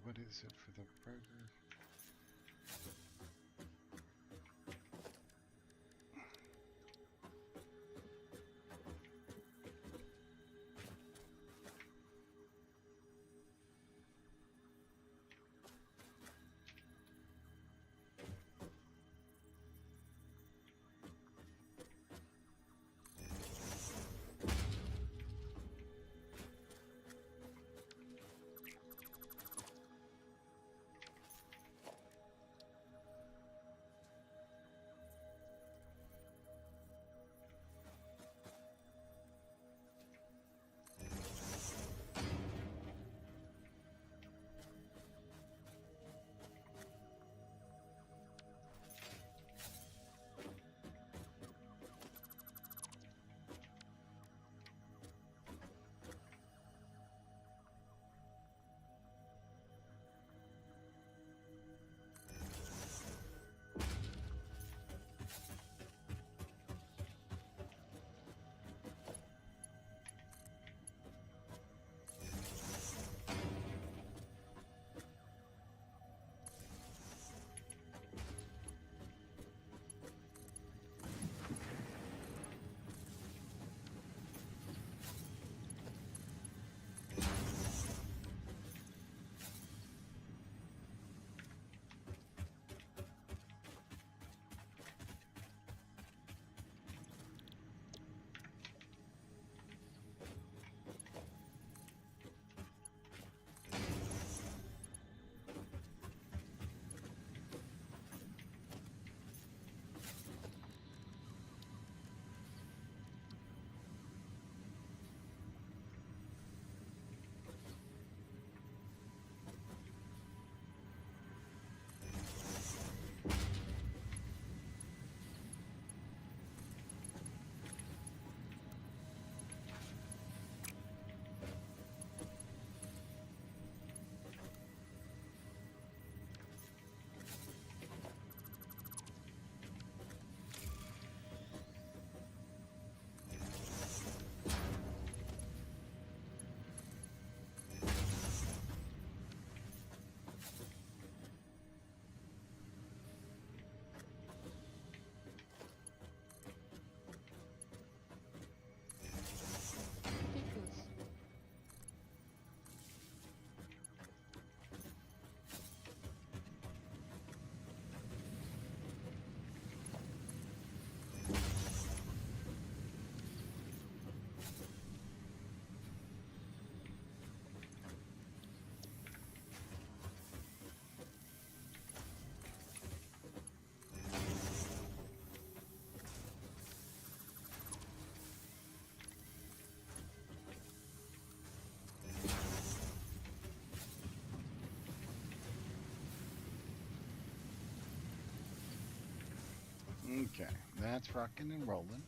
What is it for the burger? Ridiculous. Okay, that's rocking and rolling.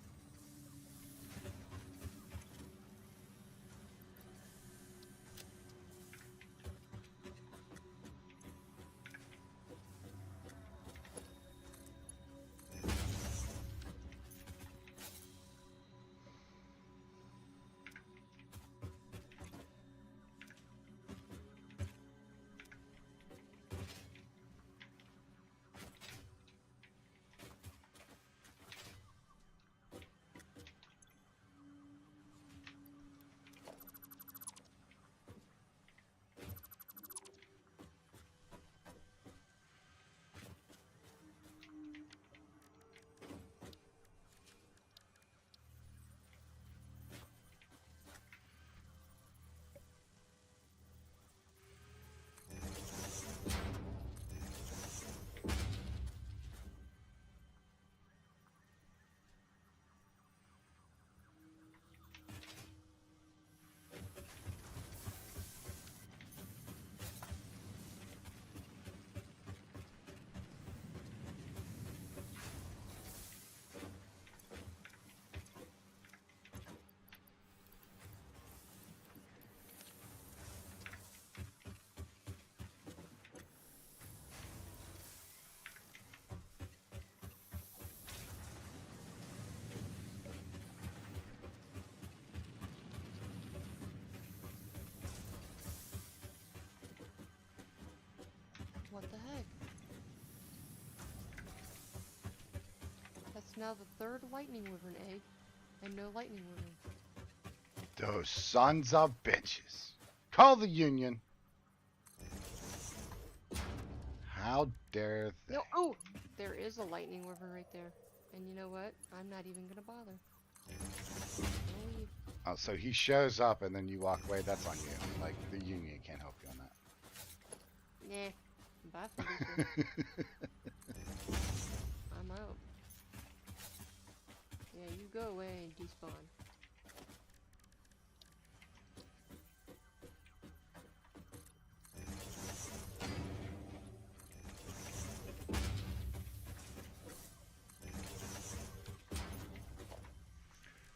It's now the third lightning wyvern egg, and no lightning wyvern. Those sons of bitches. Call the union. How dare they? No, oh! There is a lightning wyvern right there. And you know what? I'm not even gonna bother. I'll leave. Oh, so he shows up and then you walk away. That's on you. Like, the union can't help you on Nah. Bye, Felicia. that. I'm out. Yeah, you go away and despawn.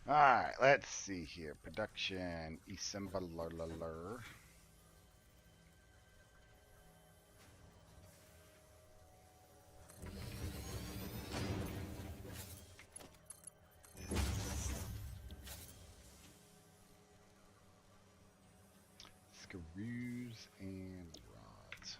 Alright, let's see here. Production, assembler. Screws and rods.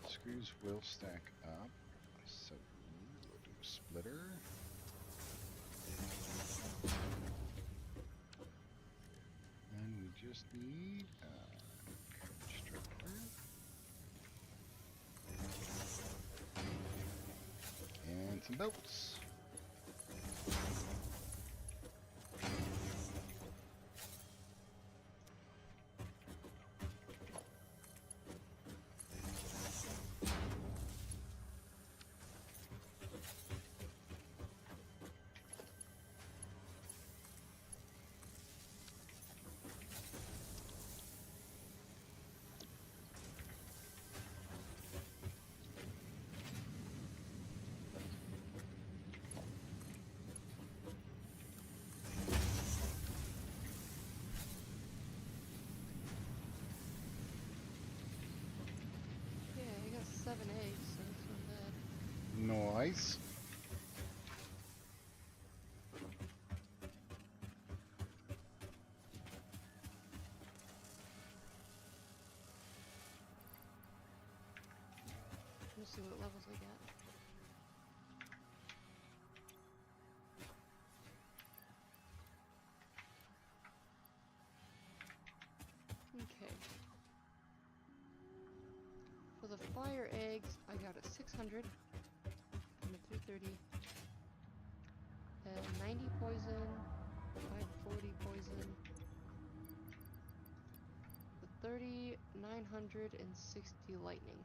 Screws will stack up. So we'll do a splitter. And we just need a constructor. And some bolts. Yeah, I got 7 eggs, so that's not bad. Nice. Let me see what levels I got. Okay. For the fire eggs, I got a 600 and a 330. 90 poison, 540 poison. The 30, 960 lightning.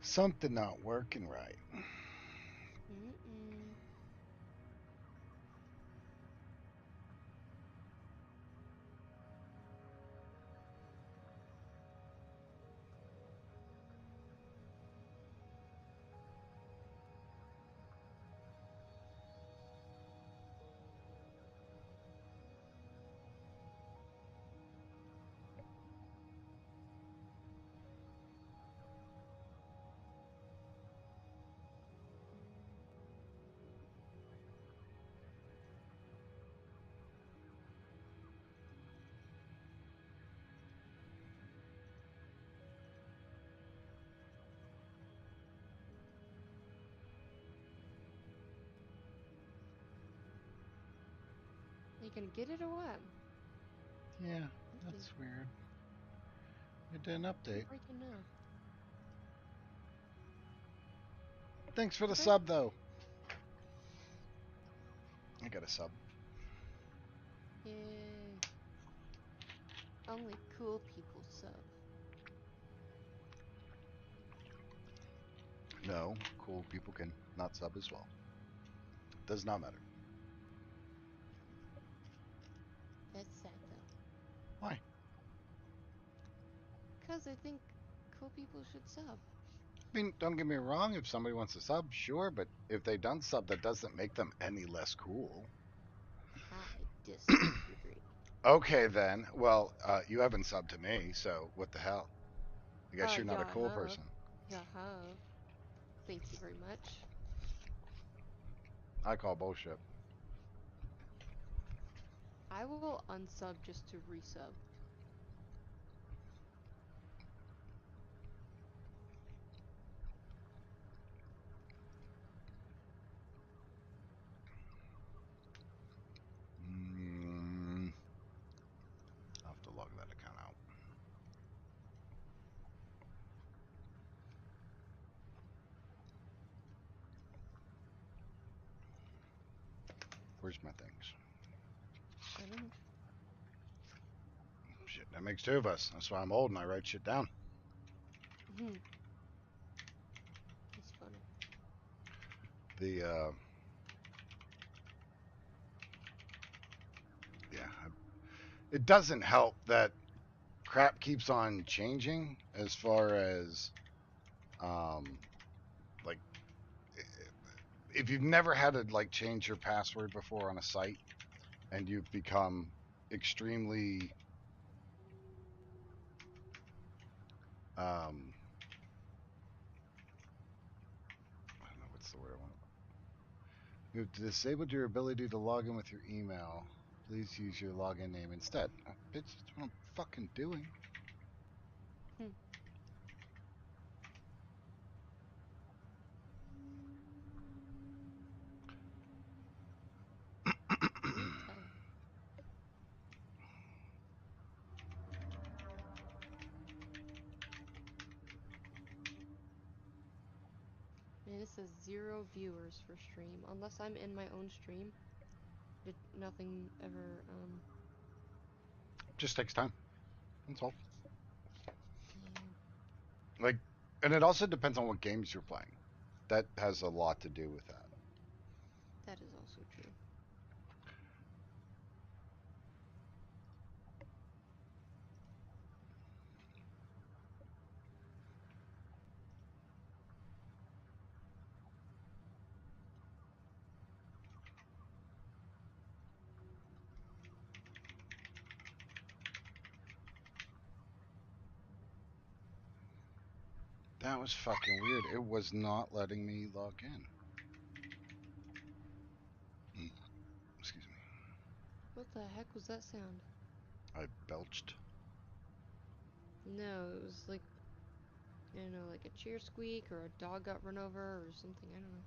Something not working right. Mm-mm. You gonna get it or what? Yeah, Okay, that's weird. It didn't I'm update. breaking now. Thanks for the Okay. sub, though. I got a sub. Yay. Only cool people sub. No, cool people can not sub as well. Does not matter. That's sad though. Why? Cause I think cool people should sub. I mean, don't get me wrong. If somebody wants to sub, sure, but if they don't sub, that doesn't make them any less cool. I disagree. Okay, then. Well, you haven't subbed to me, so what the hell? I guess you're not a Yeah, I cool have. person. Yeah, I have. Thank you very much. I call bullshit. I will unsub just to resub. Mm, I'll have to log that account out. Where's my things? I don't know. Shit, that makes two of us. That's why I'm old and I write shit down. That's funny. The yeah, it doesn't help that crap keeps on changing as far as um like if you've never had to like change your password before on a site and you've become extremely um I don't know what's the word I want. You've disabled your ability to log in with your email. Please use your login name instead. Oh, bitch, that's what I'm fucking doing. Hmm. Do tell. Man, it says 0 viewers for stream. Unless I'm in my own stream, nothing ever, Just takes time. That's all. yeah, Like, and it also depends on what games you're playing. That has a lot to do with that. that is also true. That was fucking weird. It was not letting me log in. Mm, excuse me. What the heck was that sound? I belched. No, it was like, I don't know, like a chair squeak or a dog got run over or something. I don't know.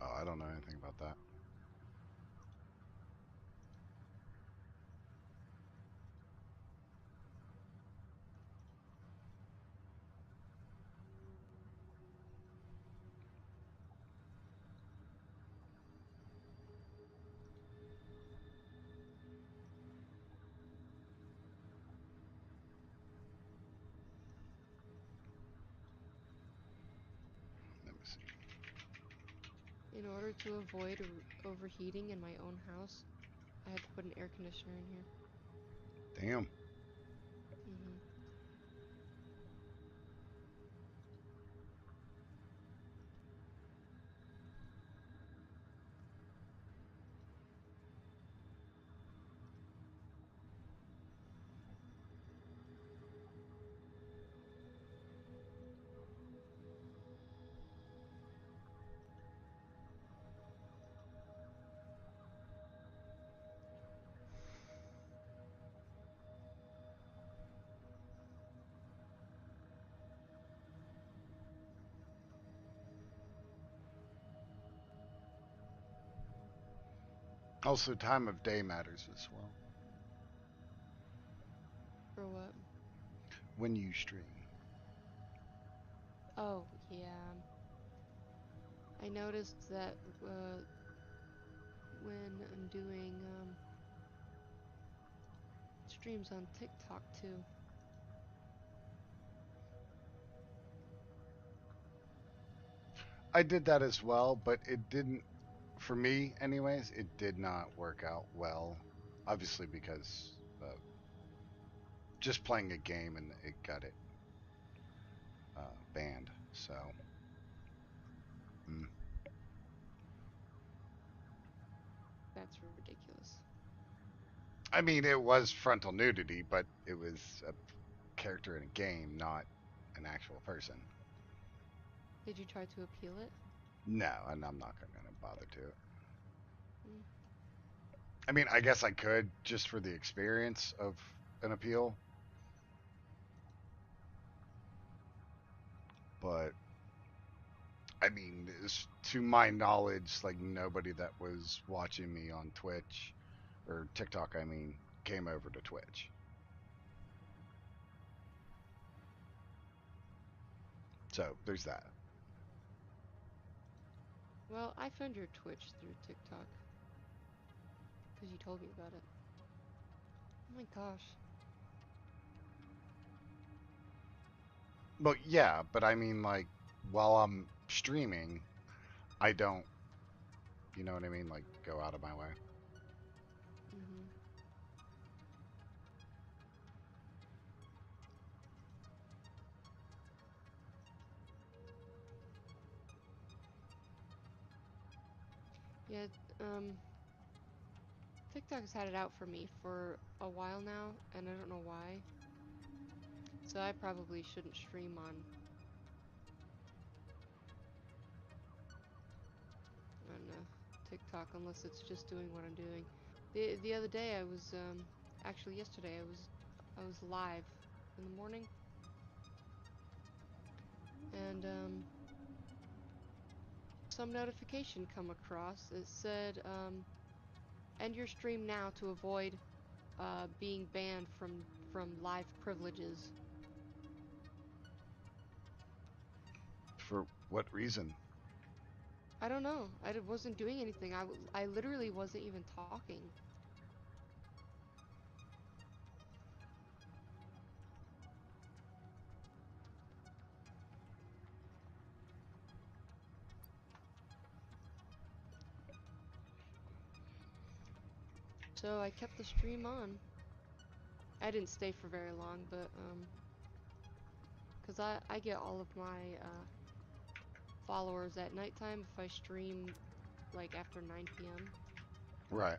Oh, I don't know anything about that. Let me see. In order to avoid overheating in my own house, I had to put an air conditioner in here. Damn. Mm-hmm. Also, time of day matters as well For what? when you stream. Oh, yeah. I noticed that when I'm doing streams on TikTok too. I did that as well, but it didn't, for me, anyways, it did not work out well. Obviously, because just playing a game and it got it banned. So, mm. That's ridiculous. I mean, it was frontal nudity, but it was a character in a game, not an actual person. Did you try to appeal it? No, and I'm not going to bother to. Mm. I mean, I guess I could just for the experience of an appeal, but I mean, to my knowledge, like nobody that was watching me on Twitch or TikTok, I mean, came over to Twitch. So there's that. Well, I found your Twitch through TikTok because you told me about it. Oh my gosh. But yeah, but I mean, like, while I'm streaming, I don't, you know what I mean? Like, go out of my way. Mhm. Yeah. Um. TikTok has had it out for me for a while now, and I don't know why. So I probably shouldn't stream on TikTok unless it's just doing what I'm doing. The other day I was actually yesterday I was live in the morning, and some notification come across. It said end your stream now to avoid being banned from live privileges. For what reason? I don't know. Wasn't doing anything. I literally wasn't even talking. So I kept the stream on. I didn't stay for very long, but 'cause I get all of my followers at nighttime if I stream like after 9 p.m. Right.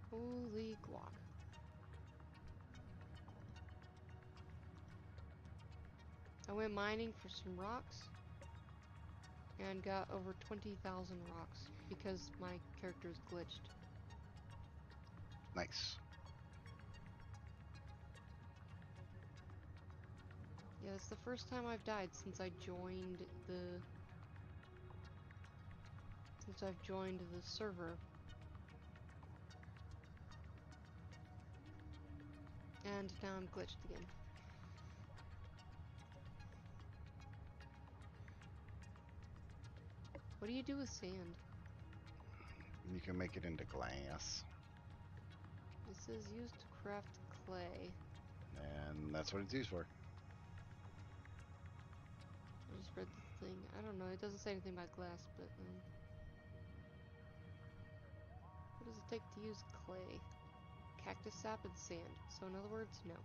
Holy guac. I went mining for some rocks and got over 20,000 rocks because my character is glitched. Nice. Yeah, it's the first time I've died since I've joined the server. And now I'm glitched again. What do you do with sand? You can make it into glass, It says used to craft clay. and that's what it's used for. I just read the thing. I don't know. It doesn't say anything about glass, but what does it take to use clay? Cactus sap and sand. So in other words, no.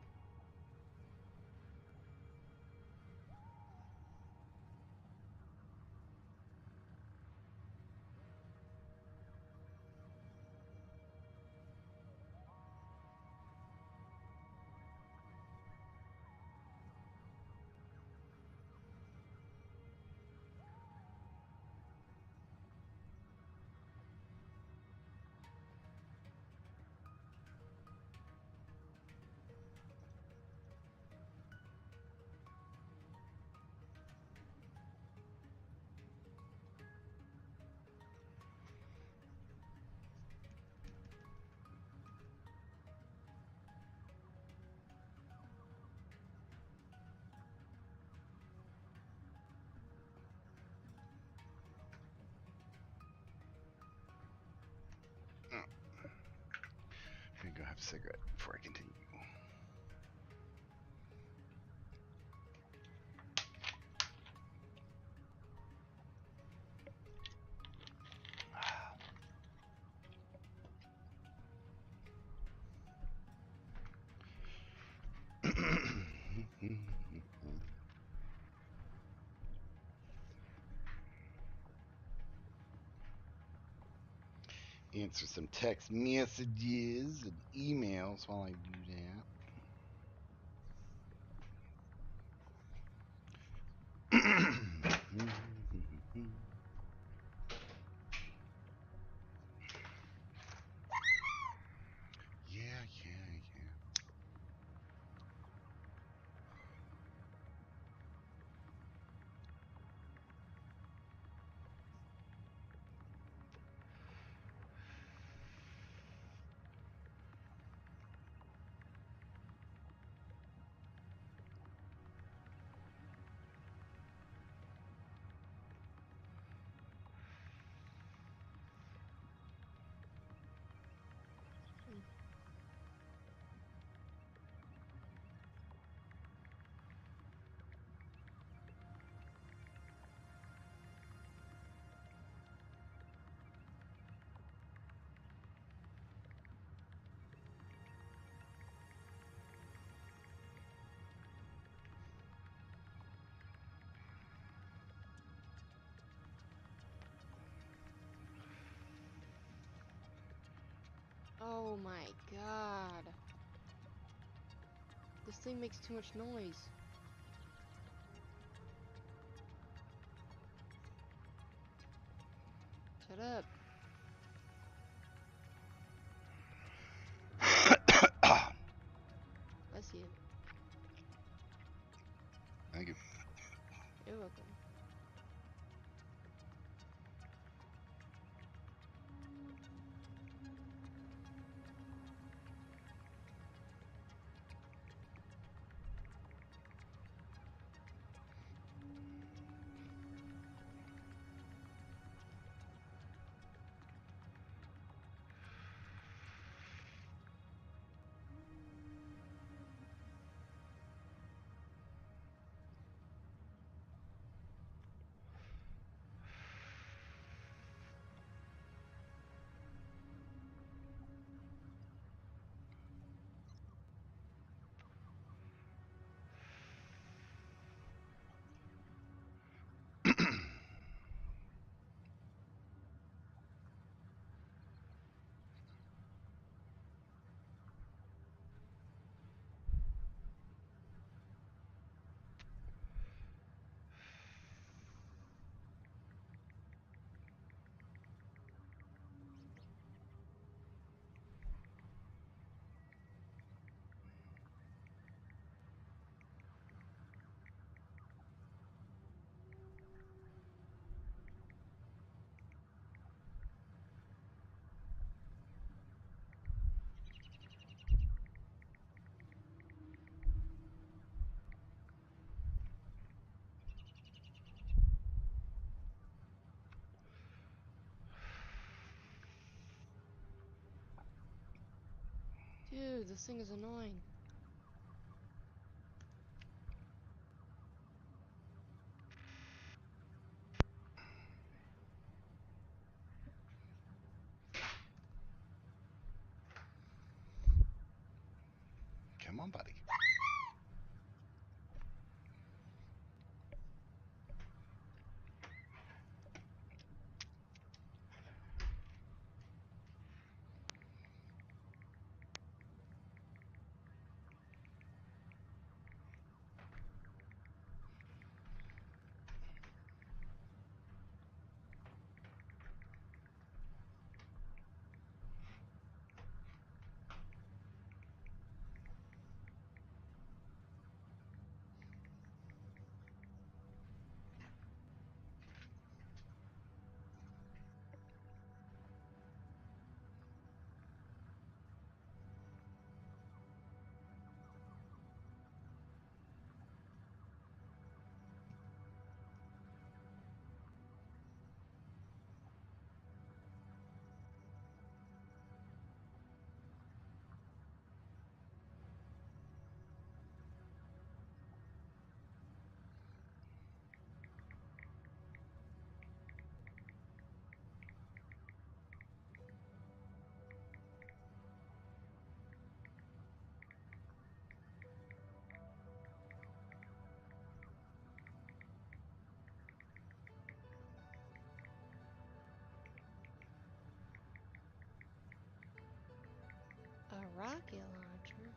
have a cigarette before I continue. Answer some text messages and emails while I do that. Yeah. Oh my god. This thing makes too much noise. Shut up. Bless you. Thank you. You're welcome. Dude, this thing is annoying. Come on, buddy. rocket launcher?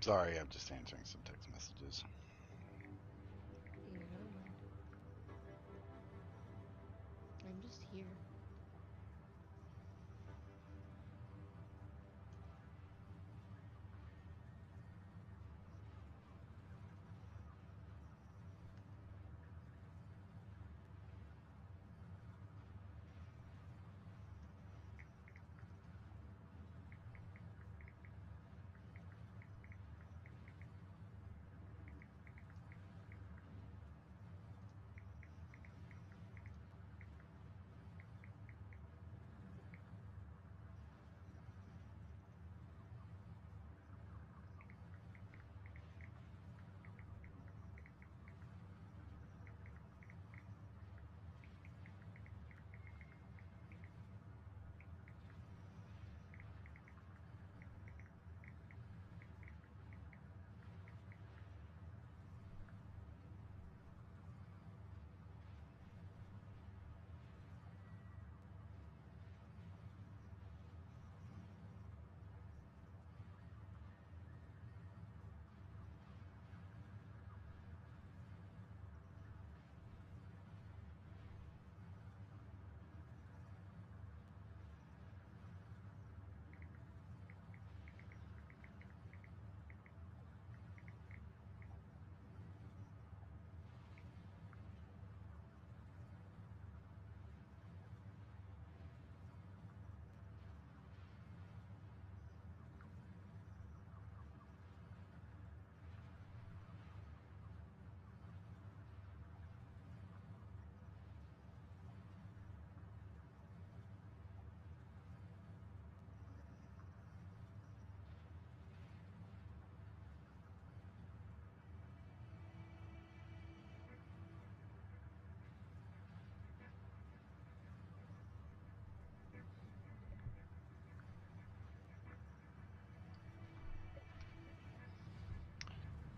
Sorry, I'm just answering some text messages. I don't mind. I'm just here.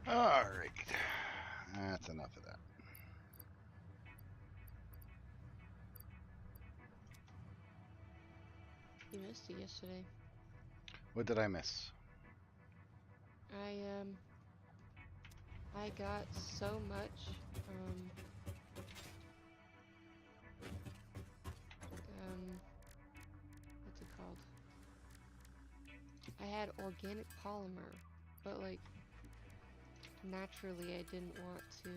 All right. That's enough of that. You missed it yesterday. What did I miss? I um I got so much what's it called? I had organic polymer, but like naturally I didn't want to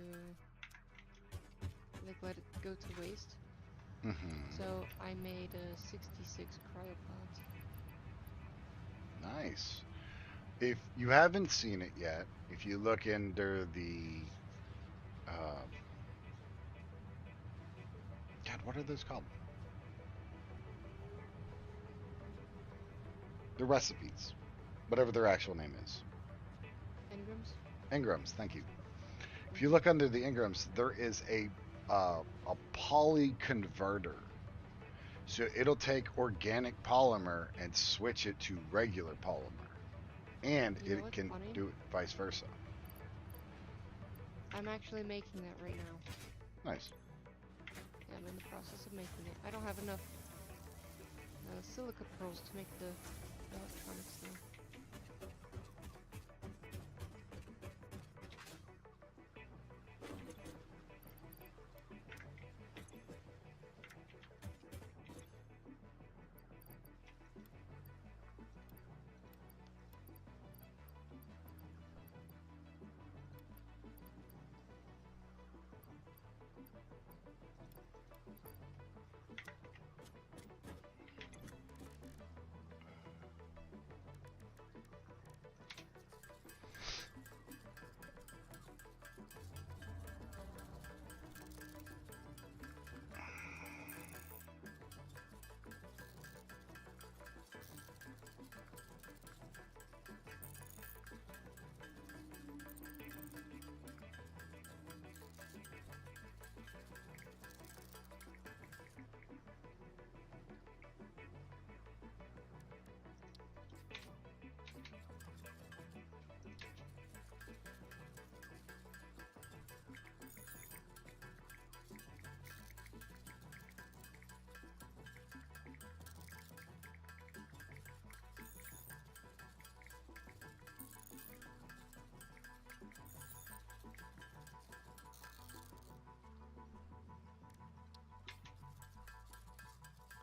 like let it go to waste. Mm-hmm. So I made 66 cryopods. Nice. If you haven't seen it yet, if you look under the um, God, what are those called? The recipes, whatever their actual name is. Engrams? Engrams. Thank you. If you Mm-hmm. look under the engrams, there is a poly converter. So it'll take organic polymer and switch it to regular polymer, and You know it what's can funny? do it vice versa. I'm actually making that right now. Nice. Yeah, I'm in the process of making it. I don't have enough silica pearls to make the electronics though.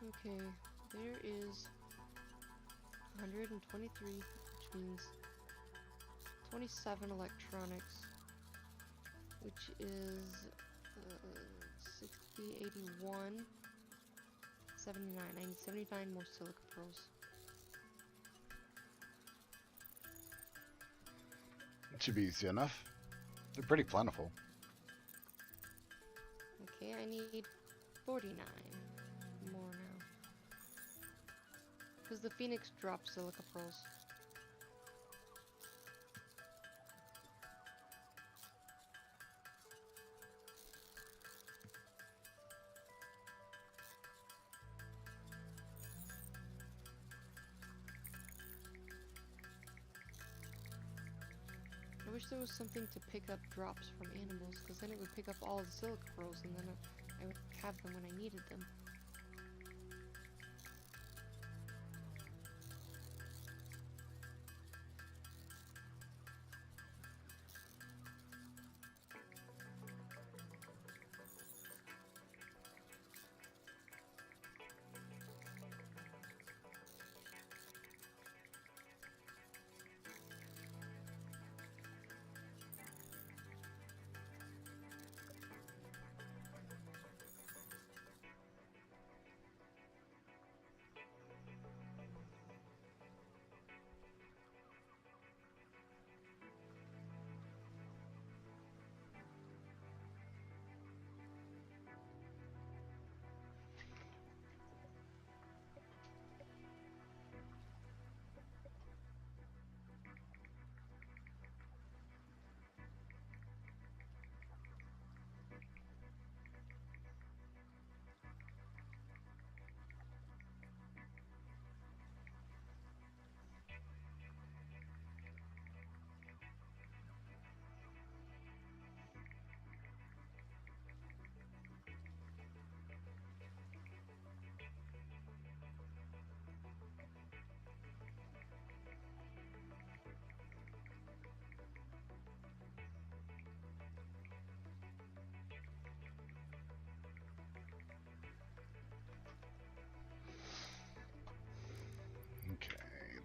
Okay, there is 123, which means 27 electronics, which is 60, 81, 79. I need 79 more silica pearls. It should be easy enough. They're pretty plentiful. Okay, I need 49 more now. Because the Phoenix drops silica pearls. I wish there was something to pick up drops from animals, because then it would pick up all the silica pearls, and then I would have them when I needed them.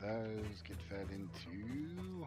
those get fed into.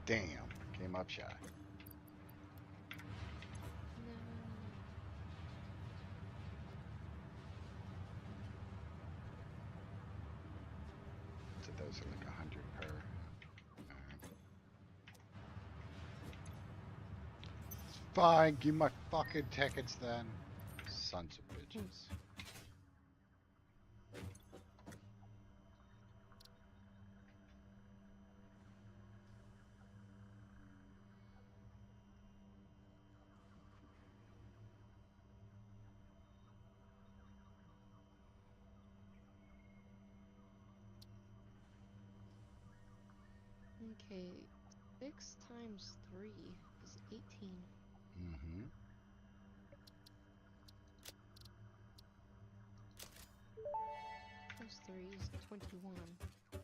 Damn, came up shy. No. So those are like 100 per. Alright. Fine, give me my fucking tickets then. Sons of bitches. Okay, 6 times 3 is 18. Mm-hmm. Plus 3 is 21.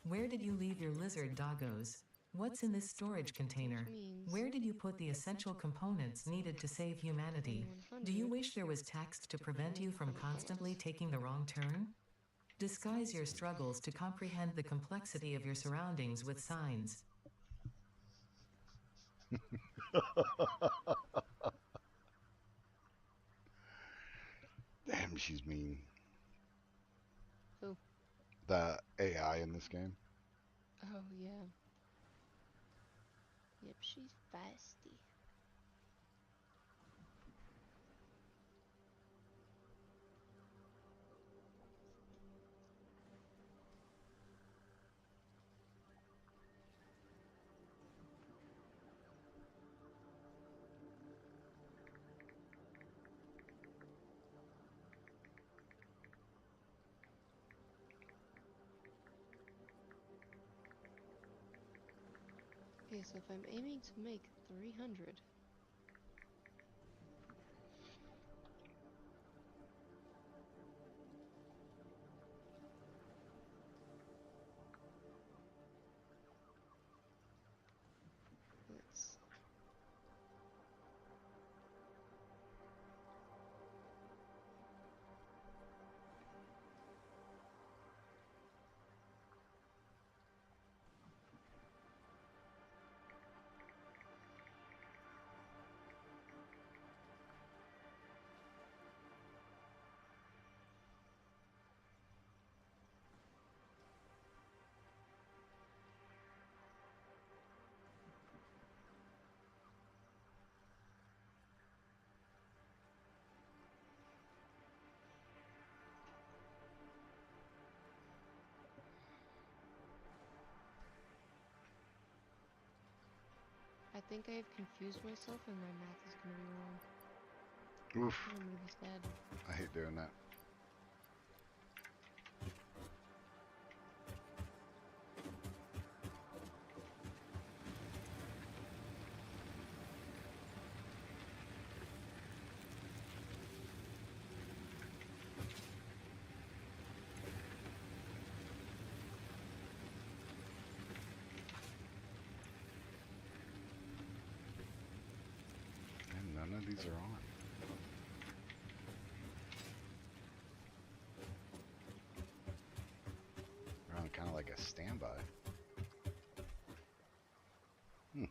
Where did you leave your lizard doggos? What's in this storage container? Which means Where did you put the essential components needed to save humanity? Do you 2100. wish there was text to prevent you from constantly taking the wrong turn? Disguise your struggles to comprehend the complexity of your surroundings with signs. Damn, she's mean. Who? The AI in this game. Oh, yeah. Yep, she's feisty. Okay, so if I'm aiming to make 300, let's. I think I have confused myself and my math is gonna be wrong. Oof. And I'm gonna be sad. I hate doing that. these are on. They're on kind of like a standby. Hmm.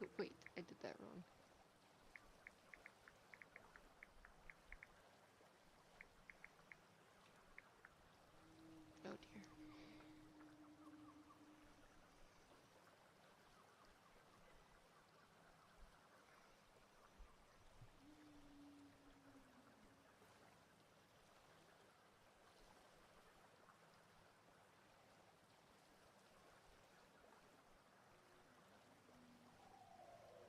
Oh, wait, I did that wrong. Oh dear.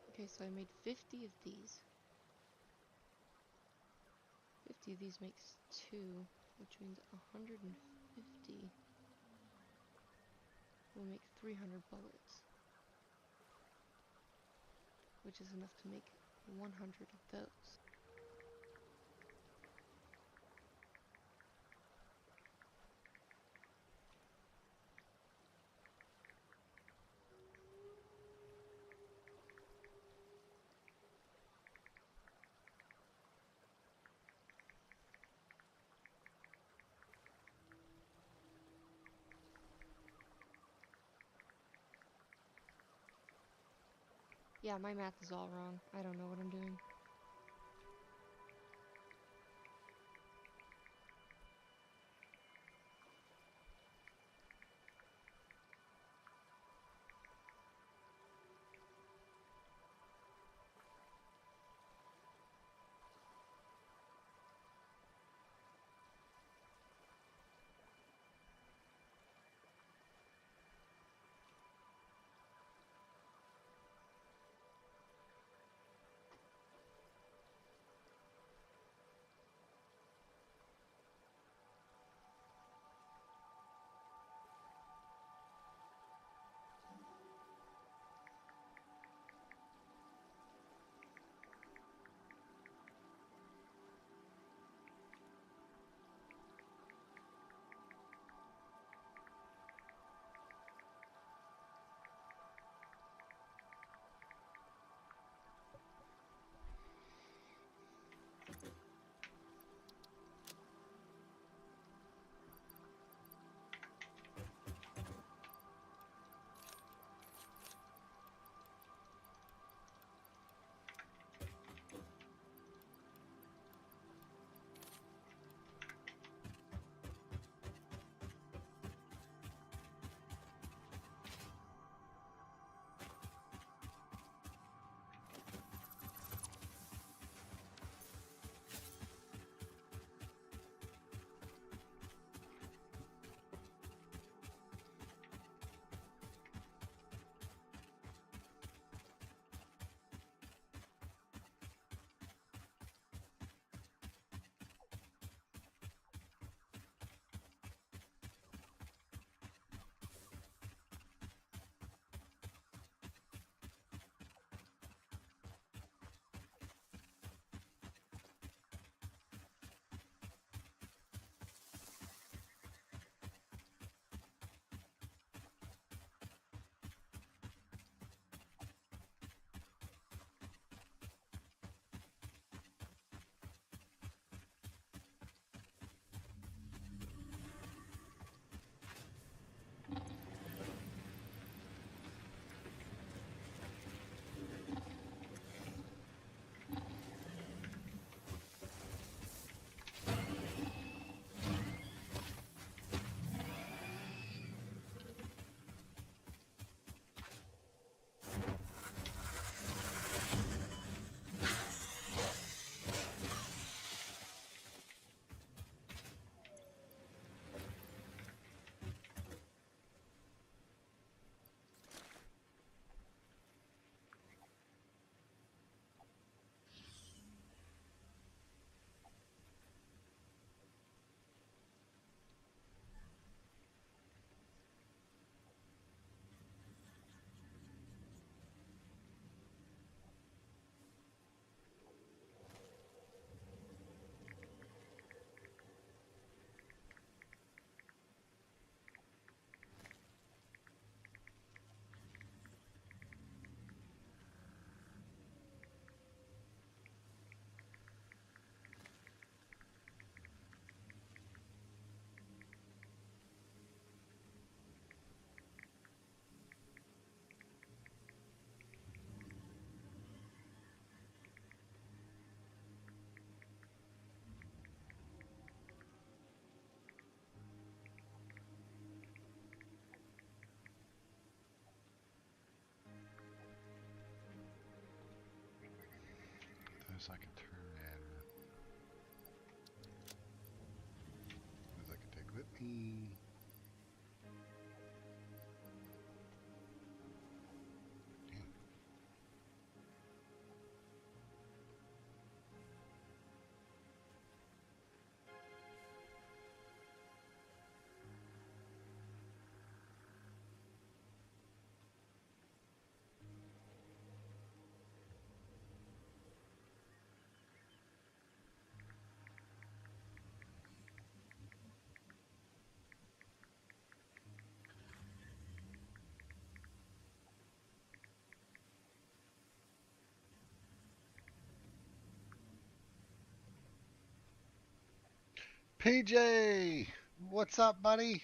Okay, so I made 50 of these. 50 of these makes 2, which means 150 will make 300 bullets, which is enough to make 100 of those. Yeah, my math is all wrong. I don't know what I'm doing. as I can turn in. As I can take with me. Damn. PJ, what's up, buddy?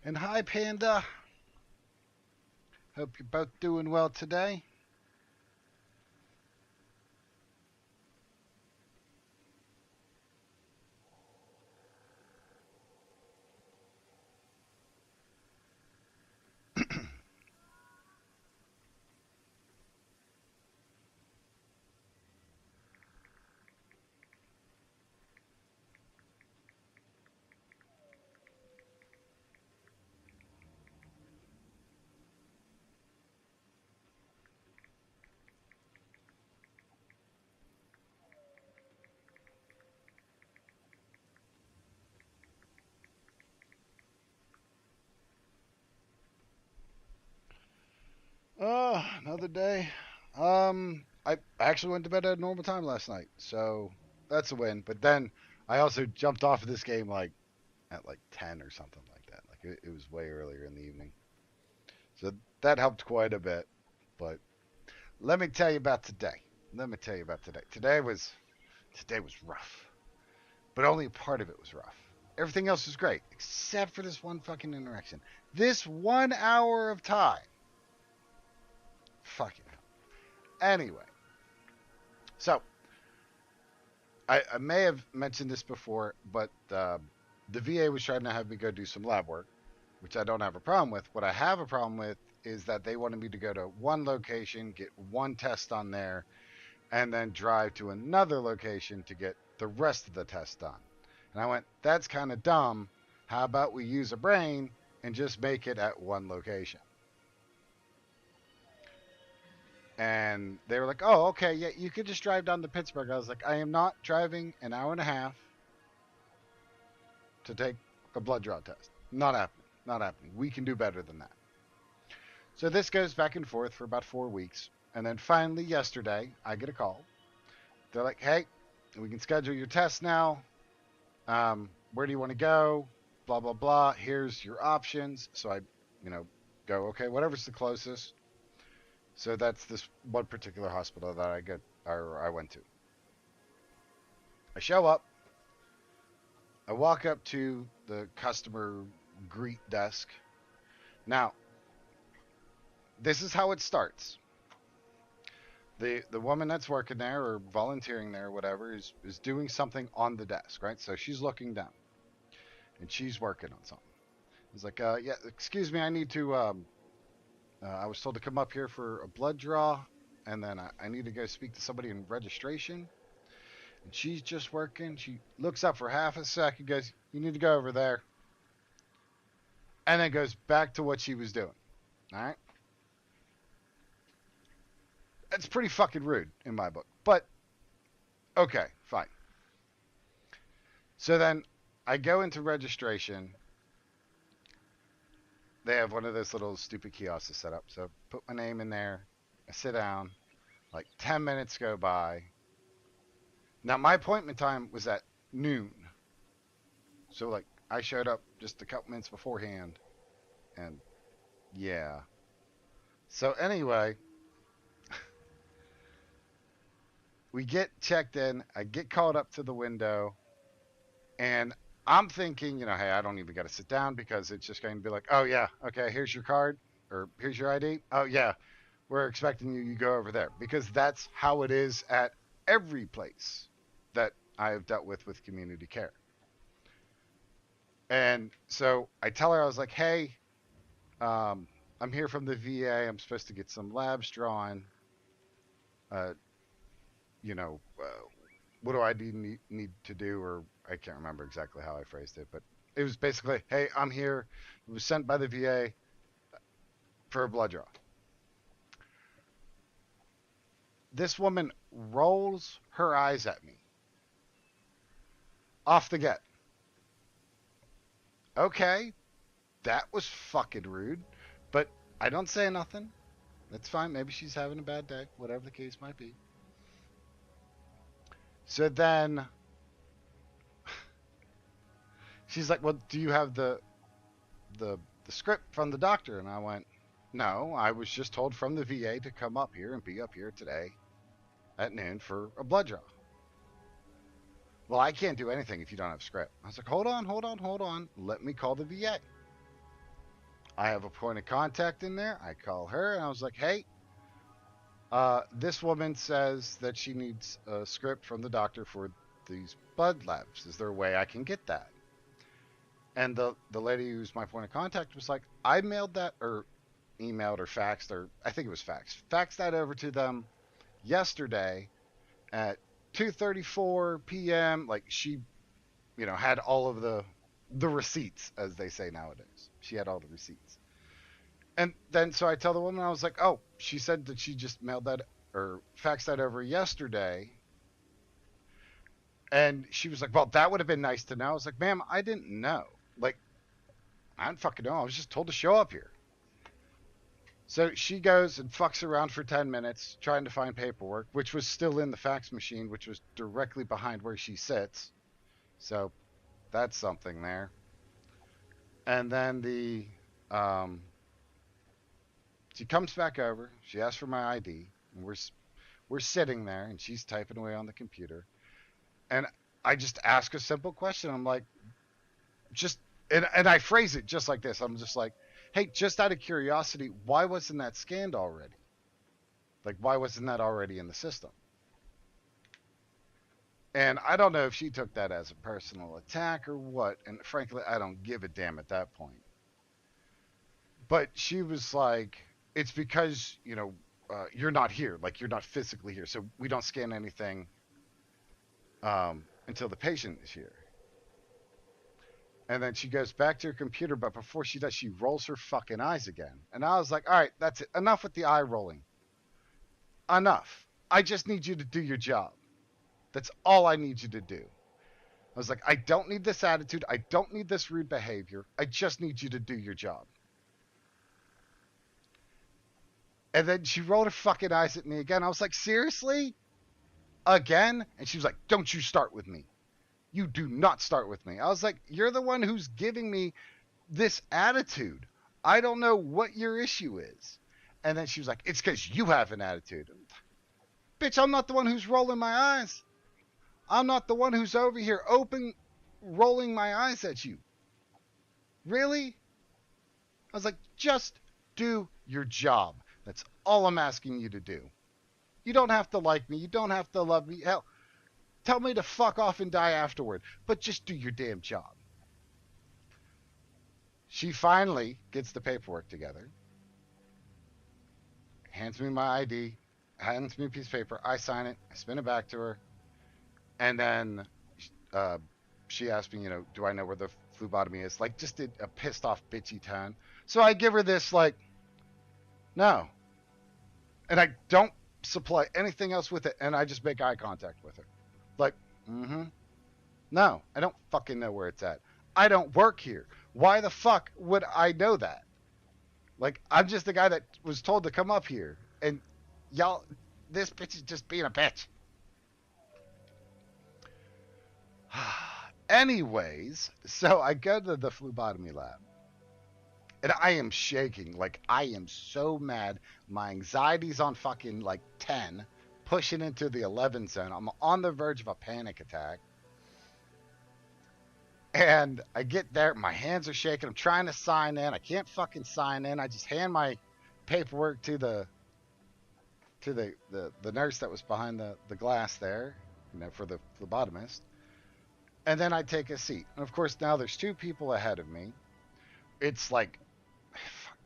And hi, Panda. Hope you're both doing well today. Oh, another day. I actually went to bed at a normal time last night, so that's a win. But then I also jumped off of this game like at like 10 or something like that. Like it was way earlier in the evening, so that helped quite a bit. But let me tell you about today. Let me tell you about today. Today was rough, but only a part of it was rough. Everything else was great except for this one fucking interaction. This 1 hour of time. Fucking hell. Anyway, so I may have mentioned this before, but the VA was trying to have me go do some lab work, which I don't have a problem with. What I have a problem with is that they wanted me to go to one location, get one test on there, and then drive to another location to get the rest of the test done. And I went, that's kind of dumb. How about we use a brain and just make it at one location? And they were like, oh, okay, yeah, you could just drive down to Pittsburgh. I was like, I am not driving an hour and a half to take a blood draw test. Not happening. Not happening. We can do better than that. So this goes back and forth for about 4 weeks. And then finally, yesterday, I get a call. They're like, hey, we can schedule your test now. Where do you want to go? Blah, blah, blah. Here's your options. So I, go, okay, whatever's the closest. So that's this one particular hospital that I went to. I show up. I walk up to the customer greet desk. Now, this is how it starts. The woman that's working there or volunteering there or whatever is doing something on the desk, right? So she's looking down and she's working on something. It's like, yeah, excuse me, I need to. I was told to come up here for a blood draw, and then I need to go speak to somebody in registration. And she's just working. She looks up for half a second, goes, "You need to go over there," and then goes back to what she was doing. All right, that's pretty fucking rude in my book. But okay, fine. So then I go into registration. They have one of those little stupid kiosks set up. So put my name in there. I sit down. Like 10 minutes go by. Now my appointment time was at noon. So like I showed up just a couple minutes beforehand and Yeah. So anyway, we get checked in. I get called up to the window, and I'm thinking, hey, I don't even got to sit down because it's just going to be like, oh yeah, okay, here's your card or here's your ID. Oh yeah, we're expecting you. You go over there because that's how it is at every place that I have dealt with community care. And so I tell her, I was like, hey, um, I'm here from the VA. I'm supposed to get some labs drawn. Uh, you know, what do I need to do? Or I can't remember exactly how I phrased it, but it was basically, hey, I'm here. It was sent by the VA for a blood draw. This woman rolls her eyes at me off the get. Okay, that was fucking rude, but I don't say nothing. That's fine. Maybe she's having a bad day, whatever the case might be. So then she's like, "Well, do you have the script from the doctor?" And I went, "No, I was just told from the VA to come up here and be up here today at noon for a blood draw." Well, I can't do anything if you don't have a script. I was like, "Hold on, hold on, hold on. Let me call the VA." I have a point of contact in there. I call her and I was like, "Hey, this woman says that she needs a script from the doctor for these blood labs. Is there a way I can get that?" And the lady who's my point of contact was like, "I mailed that or emailed or faxed, or I think it was faxed that over to them yesterday at 2:34 p.m." Like she, had all of the receipts, as they say nowadays. She had all the receipts. And then so I tell the woman, I was like, "Oh, she said that she just mailed that or faxed that over yesterday." And she was like, "Well, that would have been nice to know." I was like, "Ma'am, I didn't know. Like, I don't fucking know. I was just told to show up here." So she goes and fucks around for 10 minutes trying to find paperwork, which was still in the fax machine, which was directly behind where she sits. So that's something there. And then um, she comes back over. She asks for my ID, and we're sitting there, and she's typing away on the computer. And I just ask a simple question. I'm like, just and I phrase it just like this. I'm just like, "Hey, just out of curiosity, why wasn't that scanned already? Like, why wasn't that already in the system?" And I don't know if she took that as a personal attack or what. And frankly, I don't give a damn at that point. But she was like, "It's because, you're not here. Like, you're not physically here. So we don't scan anything until the patient is here." And then she goes back to her computer. But before she does, she rolls her fucking eyes again. And I was like, "All right, that's it. Enough with the eye rolling. Enough. I just need you to do your job. That's all I need you to do." I was like, "I don't need this attitude. I don't need this rude behavior. I just need you to do your job." And then she rolled her fucking eyes at me again. I was like, "Seriously? Again?" And she was like, "Don't you start with me. You do not start with me." I was like, "You're the one who's giving me this attitude. I don't know what your issue is." And then she was like, "It's because you have an attitude." Bitch, I'm not the one who's rolling my eyes. I'm not the one who's over here rolling my eyes at you. Really? I was like, "Just do your job. That's all I'm asking you to do. You don't have to like me. You don't have to love me. Hell, tell me to fuck off and die afterward. But just do your damn job." She finally gets the paperwork together, hands me my ID, hands me a piece of paper. I sign it. I spin it back to her. And then uh, she asked me, "Do I know where the phlebotomy is?" Like, just did a pissed off, bitchy tone. So I give her this, like, "No." And I don't supply anything else with it. And I just make eye contact with her. Like, mm-hmm. No, I don't fucking know where it's at. I don't work here. Why the fuck would I know that? Like, I'm just the guy that was told to come up here. And y'all, this bitch is just being a bitch. Anyways, so I go to the phlebotomy lab. And I am shaking. Like, I am so mad. My anxiety's on fucking like 10, pushing into the 11 zone. I'm on the verge of a panic attack. And I get there, my hands are shaking. I'm trying to sign in. I can't fucking sign in. I just hand my paperwork to the nurse that was behind the glass there, for the phlebotomist. And then I take a seat. And of course, now there's two people ahead of me. It's like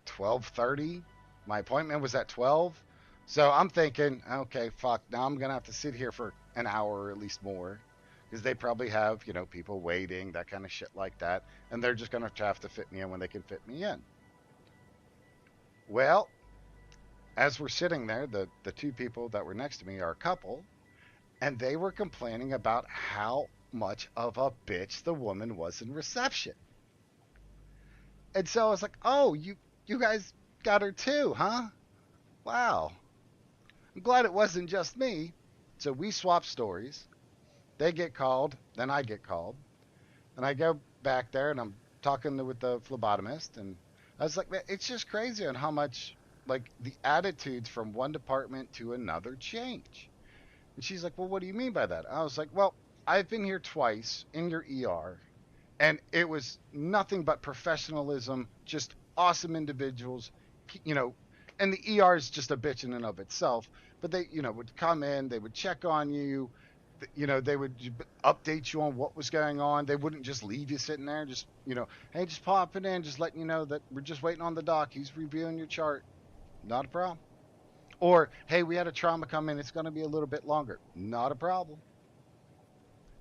12:30. My appointment was at 12. So I'm thinking, okay, fuck, now I'm going to have to sit here for an hour or at least more because they probably have, people waiting, that kind of shit like that. And they're just going to have to fit me in when they can fit me in. Well, as we're sitting there, the two people that were next to me are a couple, and they were complaining about how much of a bitch the woman was in reception. And so I was like, "Oh, you guys got her too, huh? Wow. I'm glad it wasn't just me." So we swap stories. They get called, then I get called, and I go back there and I'm talking with the phlebotomist, and I was like, "Man, it's just crazy on how much like the attitudes from one department to another change." And she's like, "Well, what do you mean by that?" I was like, "Well, I've been here twice in your ER, and it was nothing but professionalism, just awesome individuals, you know, and the ER is just a bitch in and of itself, but they, would come in, they would check on you, they would update you on what was going on. They wouldn't just leave you sitting there, just, hey, just pop it in, just letting you know that we're just waiting on the doc. He's reviewing your chart. Not a problem. Or, hey, we had a trauma come in. It's going to be a little bit longer. Not a problem.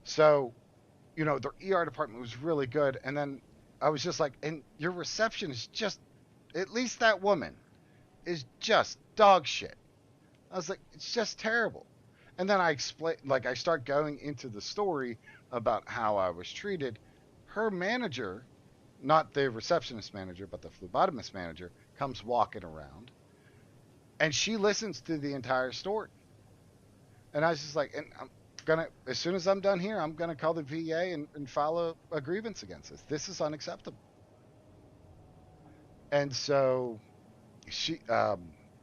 So, the ER department was really good. And then I was just like, and your reception is just, at least that woman is just dog shit. I was like, it's just terrible. And then I explain, like, I start going into the story about how I was treated. Her manager, not the receptionist manager, but the phlebotomist manager, comes walking around and she listens to the entire story. And I was just like, and I'm gonna, as soon as I'm done here, I'm gonna call the VA and file a grievance against this. This is unacceptable. And so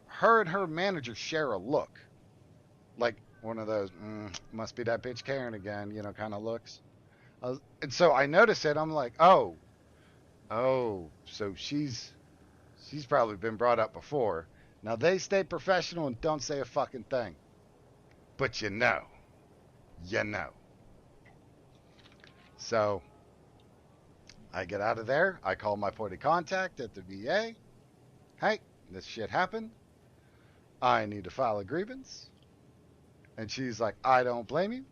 her and her manager share a look, like one of those must be that bitch Karen again, kind of looks. And so I notice it. I'm like, oh, so she's probably been brought up before. Now they stay professional and don't say a fucking thing, but you know. So I get out of there. I call my point of contact at the VA. Hey, this shit happened. I need to file a grievance. And she's like, I don't blame you.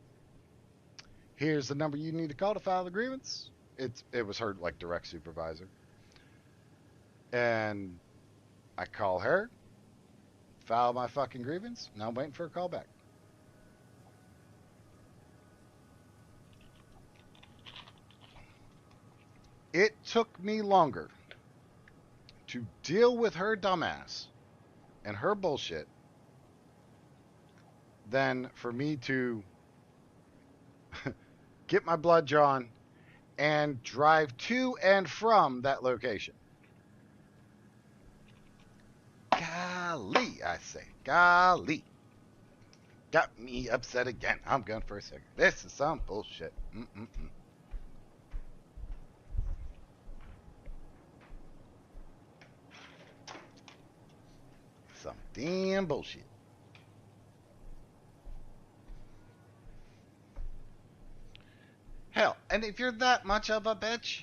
Here's the number you need to call to file the grievance. It was her like direct supervisor. And I call her, file my fucking grievance. Now I'm waiting for a call back. It took me longer to deal with her dumbass and her bullshit than for me to get my blood drawn and drive to and from that location. Golly, I say, golly. Got me upset again. I'm going for a second. This is some bullshit. Mm-mm-mm. Some damn bullshit. Hell, and if you're that much of a bitch,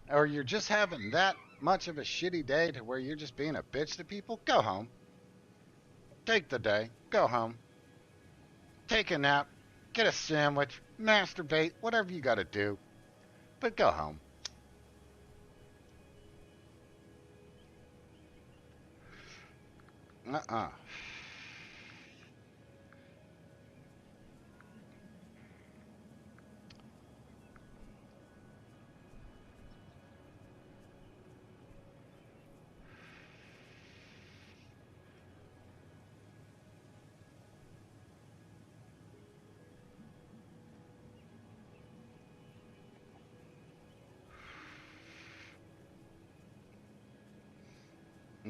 or you're just having that much of a shitty day to where you're just being a bitch to people, go home. Take the day. Go home. Take a nap. Get a sandwich. Masturbate. Whatever you gotta do. But go home. Uh-uh.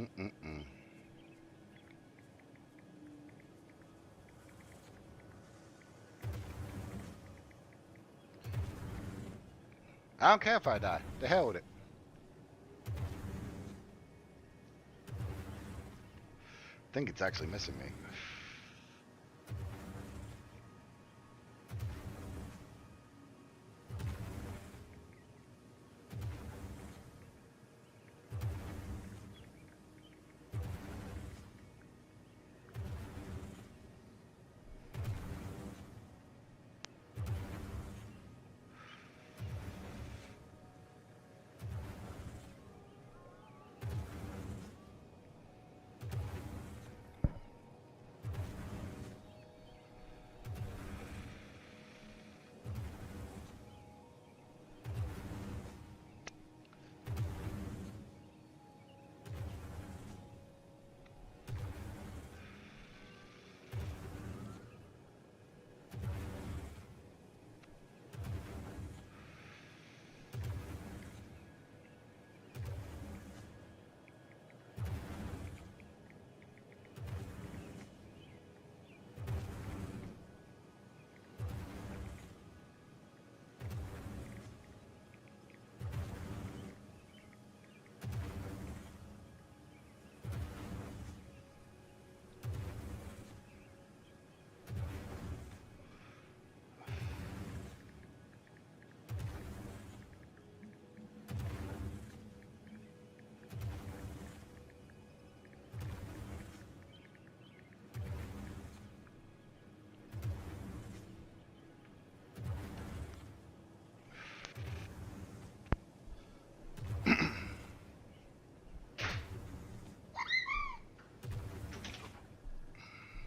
Mm-mm-mm. I don't care if I die. The hell with it. I think it's actually missing me.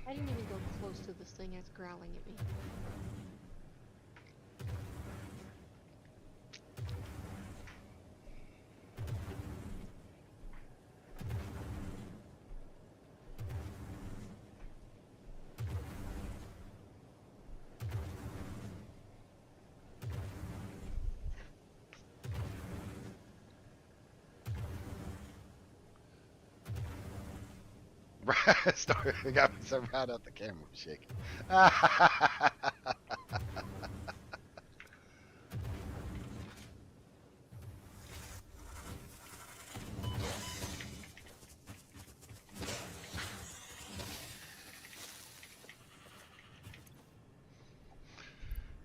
I didn't even go close to this thing that's growling at me. Sorry, I got me so proud out the camera was shaking.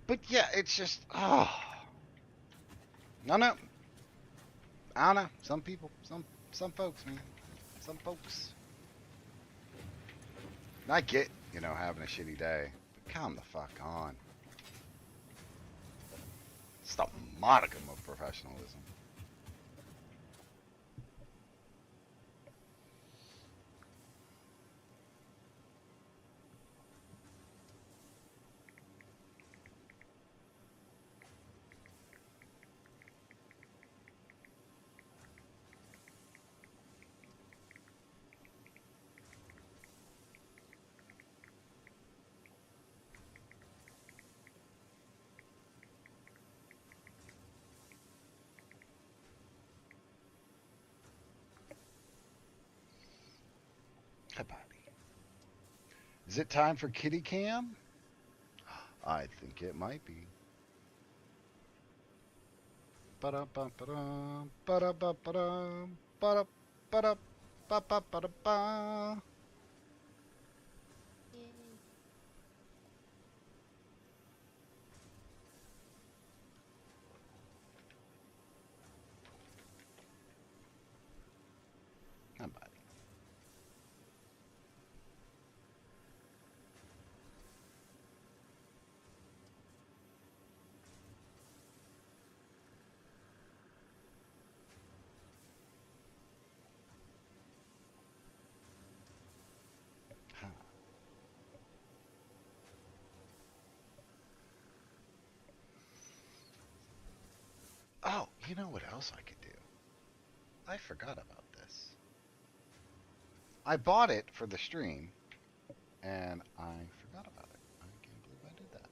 But yeah, it's just no, no. I don't know. Some people, some folks, man, some folks. And I get, having a shitty day, but calm the fuck on. It's the modicum of professionalism. Hi, Bobby. Is it time for kitty cam? I think it might be. Ba-da-ba-ba-dum, ba-da-ba-ba-dum, ba-da-ba-da, ba-ba-ba-da-ba. Yay. Hi, buddy. Huh. Oh, you know what else I could do? I forgot about this. I bought it for the stream, and I forgot about it. I can't believe I did that.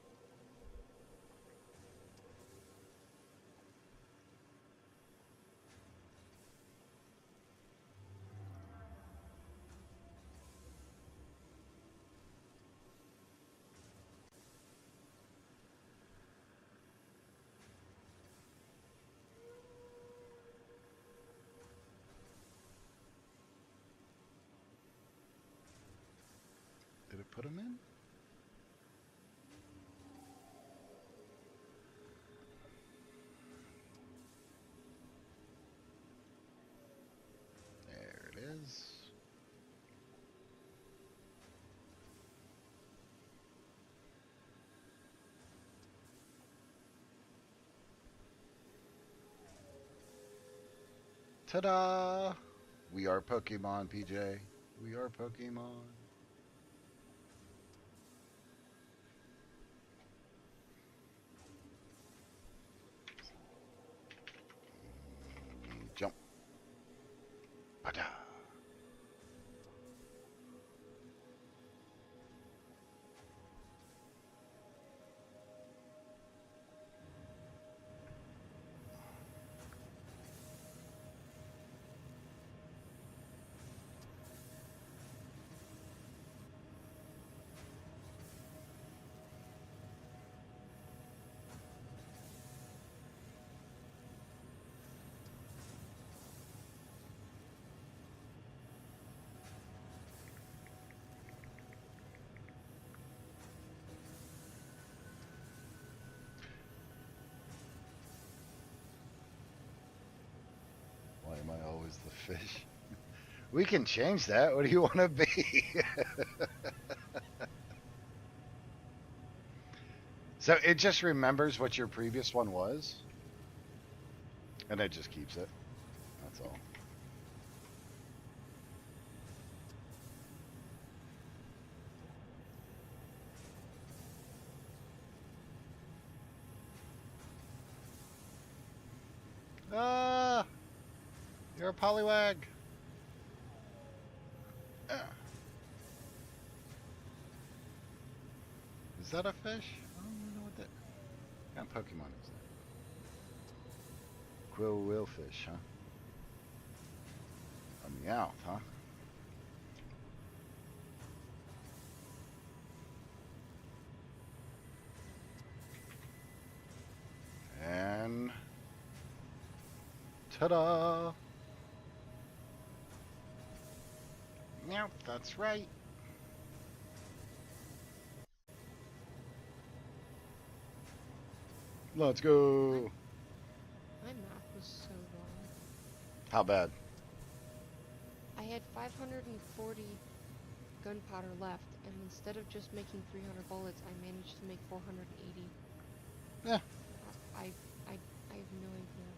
Ta-da! We are Pokemon, PJ. We are Pokemon. Jump. Ta-da! Why am I always the fish? We can change that. What do you want to be? So it just remembers what your previous one was, and it just keeps it. That's all. Ah, you're a polywag. Ah. Is that a fish? I don't even know what that kind of Pokemon is that. Quill whalefish, huh? A Meowth, huh? And ta-da! Yep, that's right. Let's go. My math was so wrong. How bad? I had 540 gunpowder left, and instead of just making 300 bullets, I managed to make 480. Yeah. I have no idea.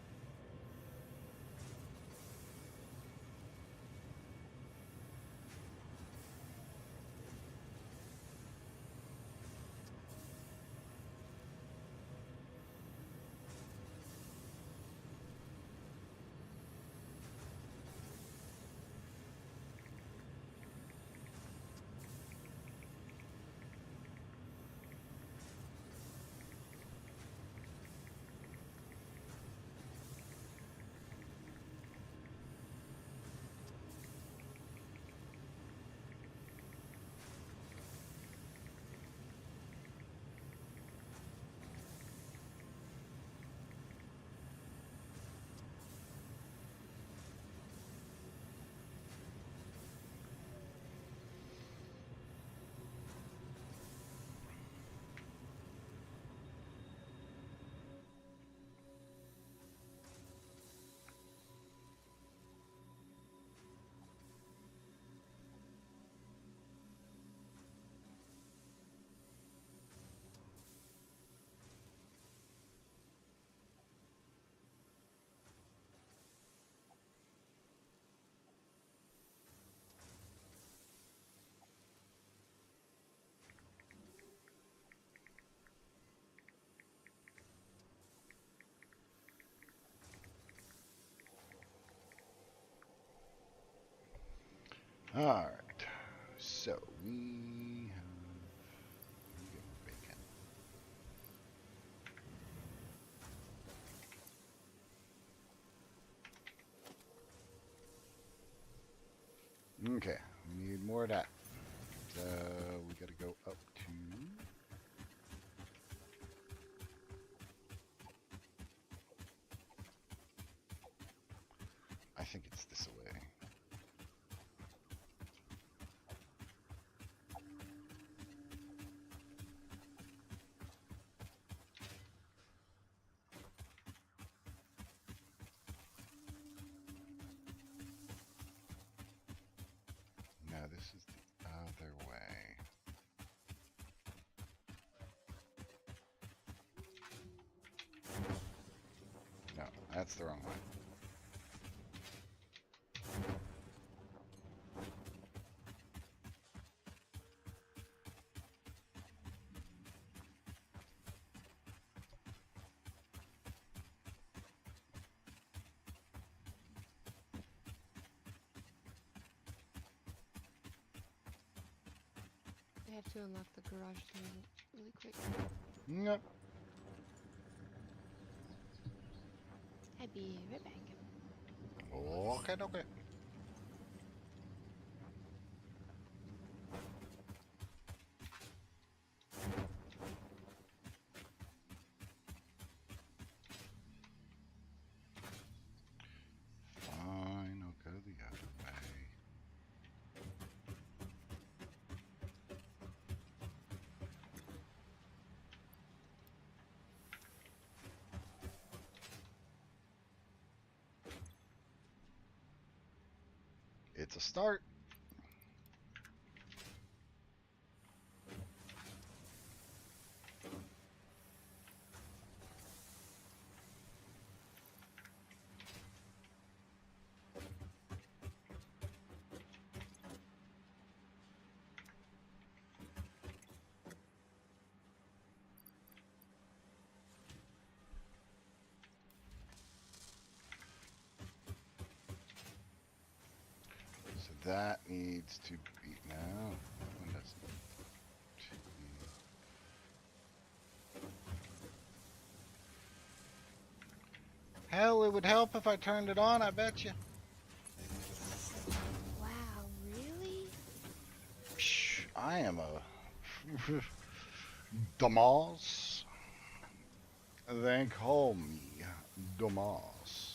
All right. So we get bacon. Okay, we need more of that. We got to go up to. I think it's this way. No, this is the other way. No, that's the wrong way. I have to unlock the garage door really quick. Yep. I'll be right back. Okay, okay. Fine, I'll go the other way. It's a start. So that needs to be no. That one doesn't. Hell, it would help if I turned it on, I bet you. Wow, really? Psh, I am a Damas. They call me Damas.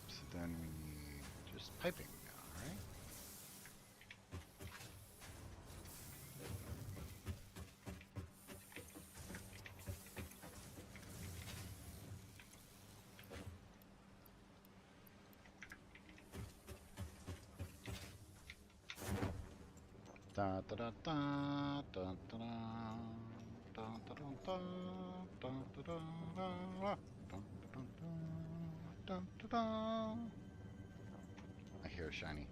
So then we need just piping now, right? Da da da da da da da. Da, da, da, da, da, da, da, da, da, da, da, da. I hear a shiny.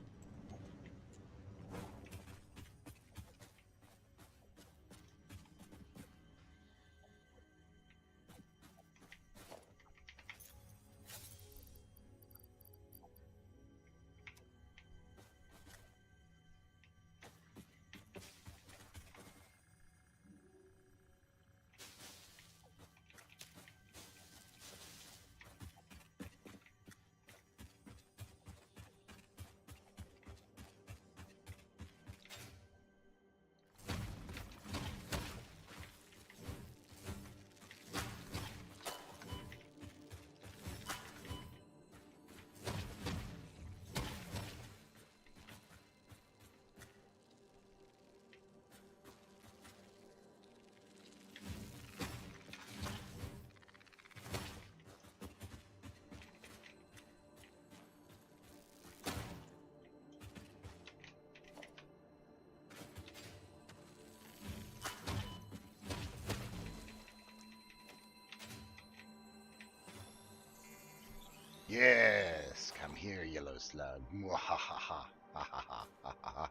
Yes, come here, yellow slug. Mwahaha. Ha ha ha ha ha ha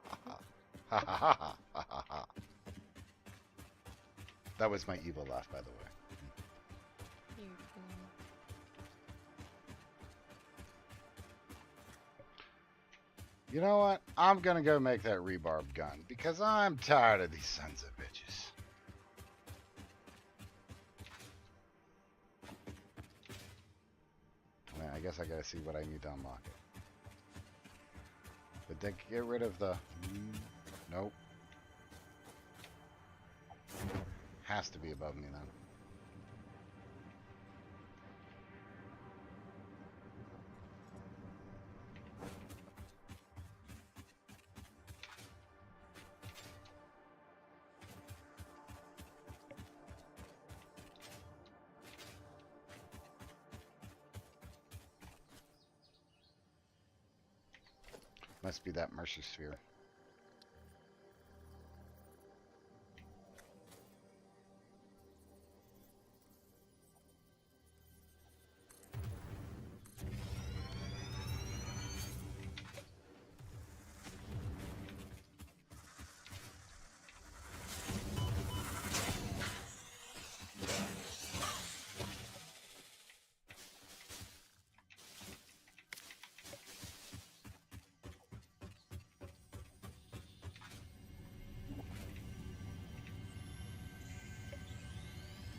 ha ha ha ha ha ha. That was my evil laugh, by the way. You're cool. You know what? I'm gonna go make that rebarb gun because I'm tired of these sons of bitches. I mean, I guess I gotta see what I need to unlock it. Did they get rid of the... Nope. Has to be above me then. Must be that Mercy Sphere.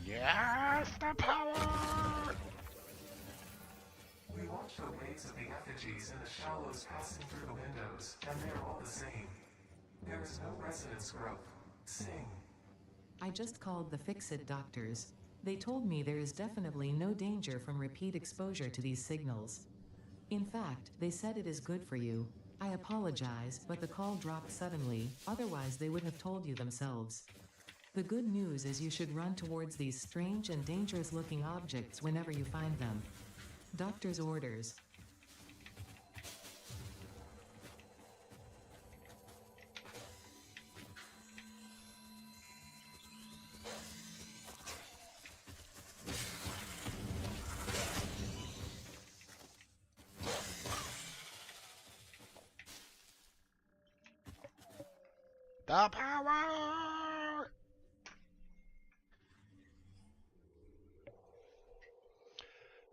Yes, the power! We watch the waves of the effigies in the shallows passing through the windows, and they're all the same. There is no resonance growth. Sing. I just called the Fix-It doctors. They told me there is definitely no danger from repeat exposure to these signals. In fact, they said it is good for you. I apologize, but the call dropped suddenly, otherwise they would have told you themselves. The good news is you should run towards these strange and dangerous-looking objects whenever you find them. Doctor's orders. The power!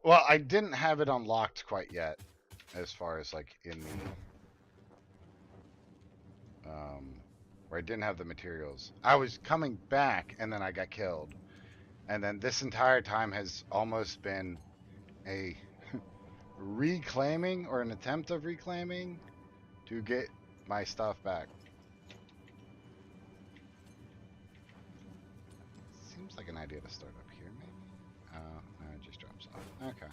Well, I didn't have it unlocked quite yet, as far as like in the where I didn't have the materials. I was coming back and then I got killed. And then this entire time has almost been a reclaiming or an attempt of reclaiming to get my stuff back. Seems like an idea to start up here, maybe? No, it just drops off. Okay.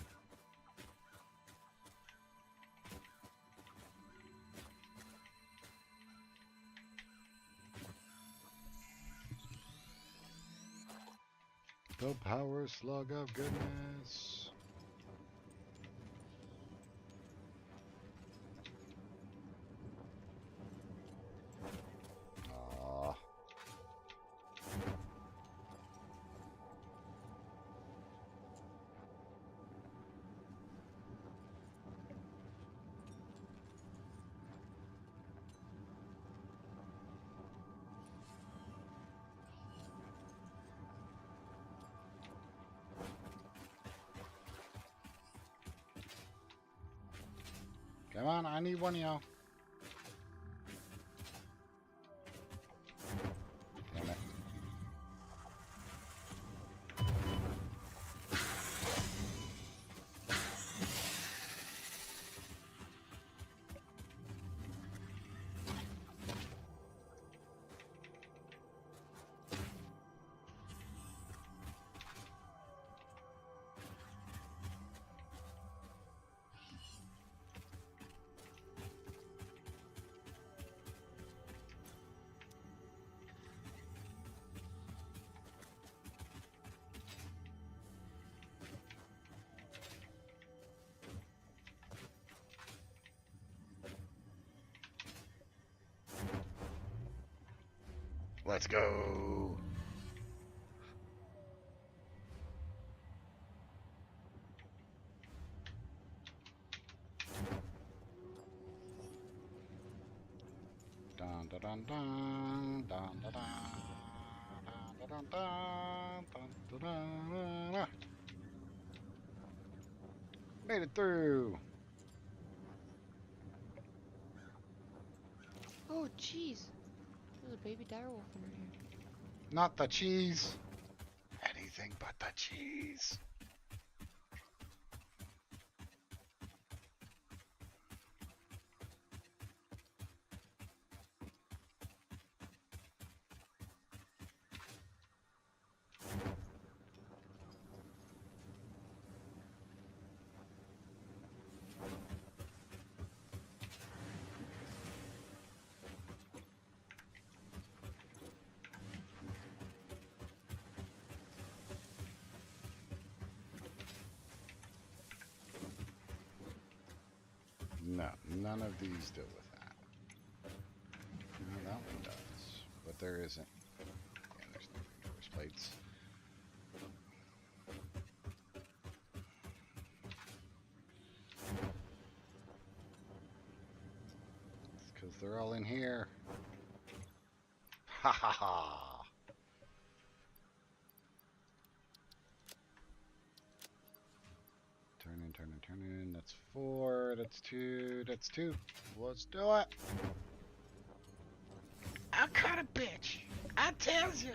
The power slug of goodness. Aww. Come on, I need one of y'all. Damn it. Let's go. Dun dun dun dun dun dun dun dun dun dun dun dun dun. Made it through. Oh, jeez. There's a baby direwolf under here. Not the cheese. Anything but the cheese. No, none of these deal with that. No, that one does, but there isn't. Yeah, there's no controller's plates. It's because they're all in here. Ha ha ha! Turn in. That's 4. That's 2. That's 2. Let's do it. I cut a bitch. I tells you.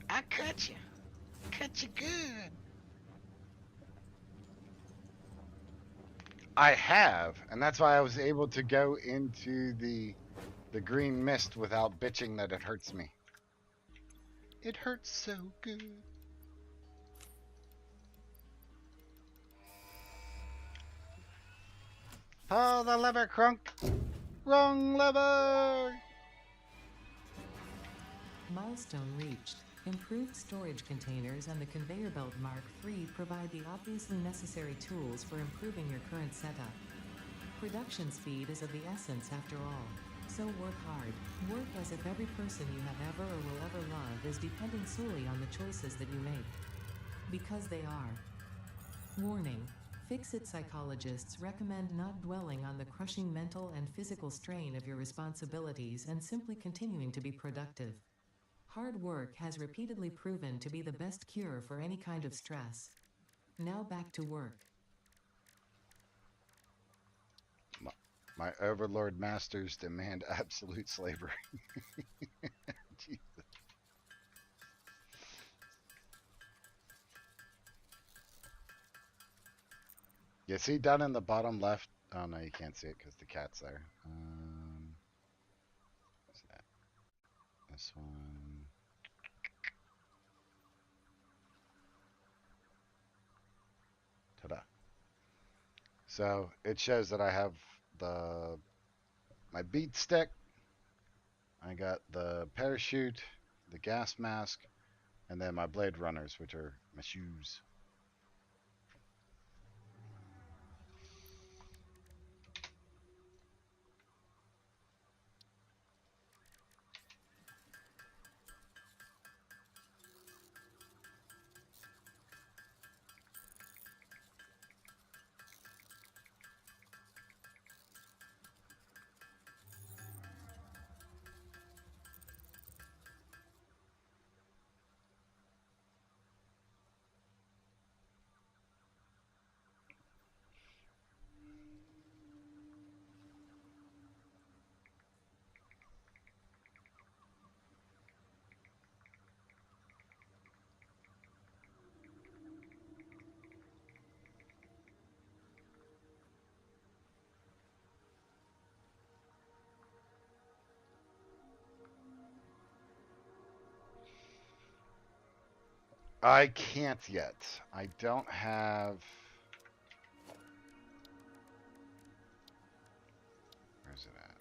I cut you. Cut you good. I have, and that's why I was able to go into the green mist without bitching that it hurts me. It hurts so good. Pull the lever, Crunk. Wrong lever. Milestone reached. Improved storage containers and the conveyor belt Mark III provide the obviously necessary tools for improving your current setup. Production speed is of the essence after all. So work hard. Work as if every person you have ever or will ever love is depending solely on the choices that you make. Because they are. Warning. Fix-it psychologists recommend not dwelling on the crushing mental and physical strain of your responsibilities and simply continuing to be productive. Hard work has repeatedly proven to be the best cure for any kind of stress. Now back to work. My overlord masters demand absolute slavery. Jesus. You see down in the bottom left? Oh no, you can't see it because the cat's there. What's that? This one. Ta-da. So it shows that I have my beat stick. I got the parachute, the gas mask, and then my blade runners, which are my shoes. I can't yet. I don't have. Where's it at?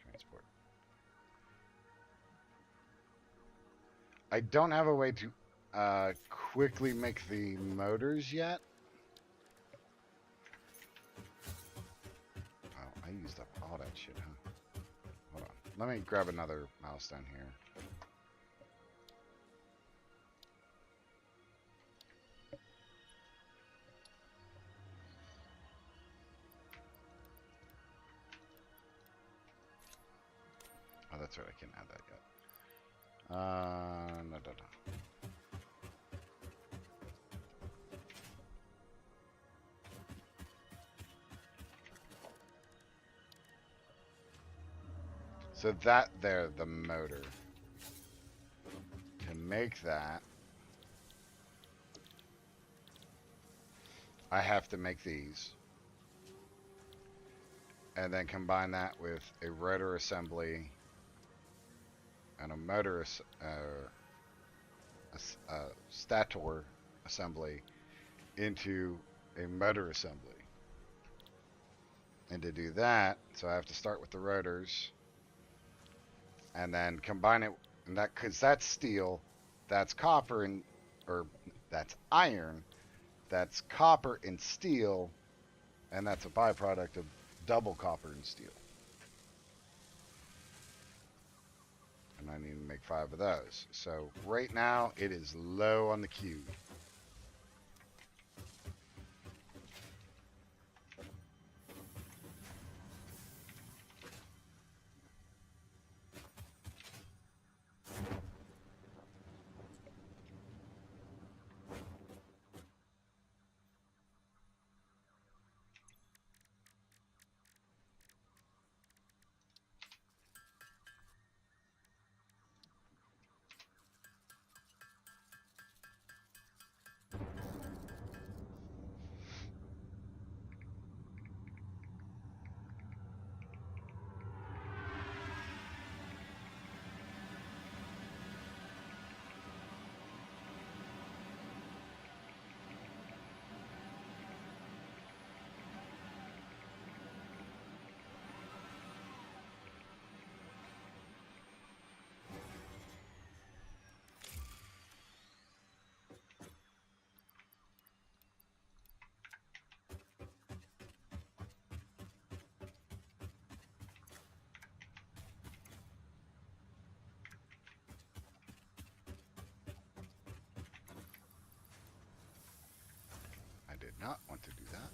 Transport. I don't have a way to quickly make the motors yet. Oh, I used up all that shit, huh? Hold on. Let me grab another milestone here. Oh, that's right. I can't add that yet. No. So that there, the motor. To make that, I have to make these. And then combine that with a rotor assembly and a motor, stator assembly into a motor assembly. And to do that, so I have to start with the rotors and then combine it, and that because that's steel, that's copper, or that's iron, that's copper and steel And that's a byproduct of double copper and steel. And I need to make 5 of those. So right now it is low on the cube. I did not want to do that.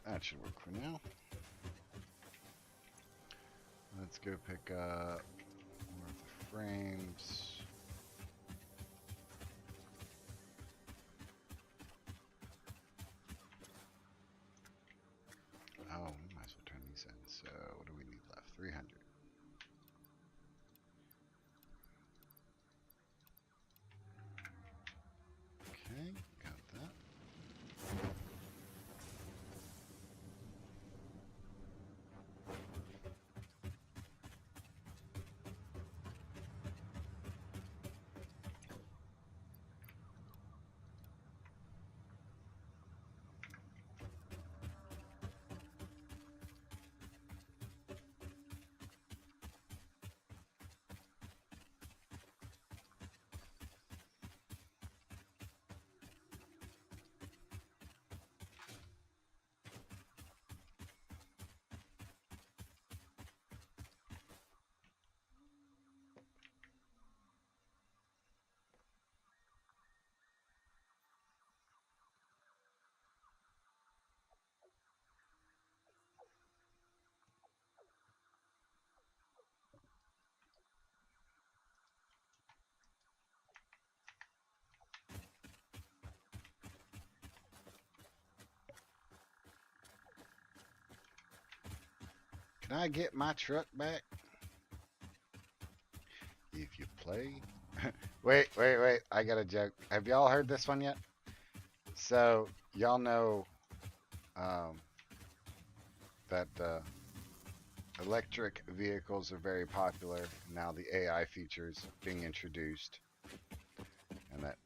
That should work for now. Let's go pick up more of the frames. Oh, we might as well turn these in. So what do we need left? 300. Okay, got that. Can I get my truck back? play. Wait. I got a joke. Have y'all heard this one yet? So, y'all know um, that electric vehicles are very popular. Now the AI features being introduced, and that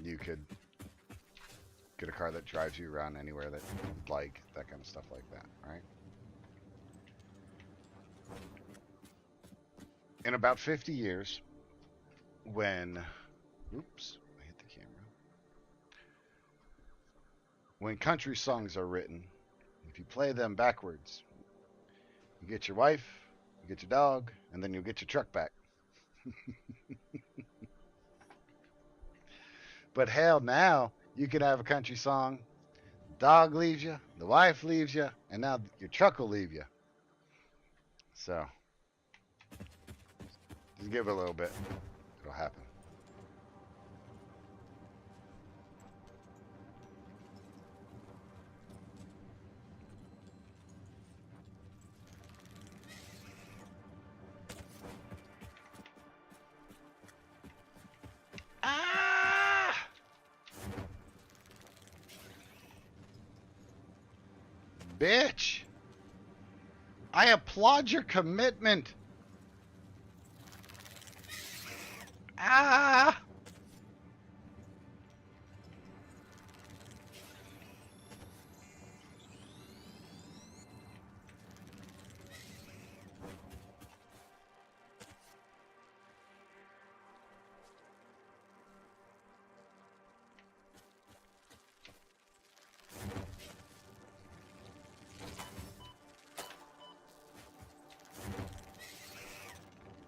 you could get a car that drives you around anywhere that you'd like, that kind of stuff like that, right? In about 50 years, when, oops, I hit the camera. When country songs are written, if you play them backwards, you get your wife, you get your dog, and then you'll get your truck back. But hell, now you can have a country song. Dog leaves you, the wife leaves you, and now your truck will leave you. So, just give it a little bit. It'll happen. Ah! Bitch! I applaud your commitment. Ah!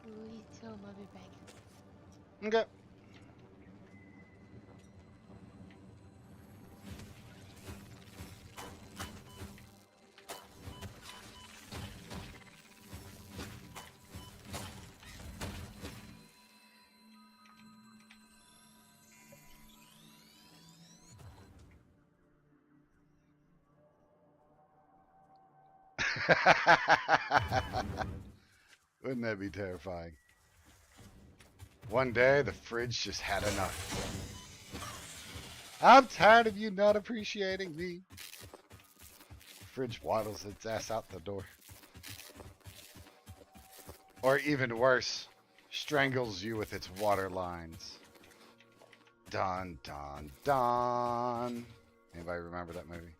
Ooh, tell him I'll be back. Okay. Wouldn't that be terrifying? One day, the fridge just had enough. I'm tired of you not appreciating me. Fridge waddles its ass out the door. Or even worse, strangles you with its water lines. Dun, dun, dun. Anybody remember that movie?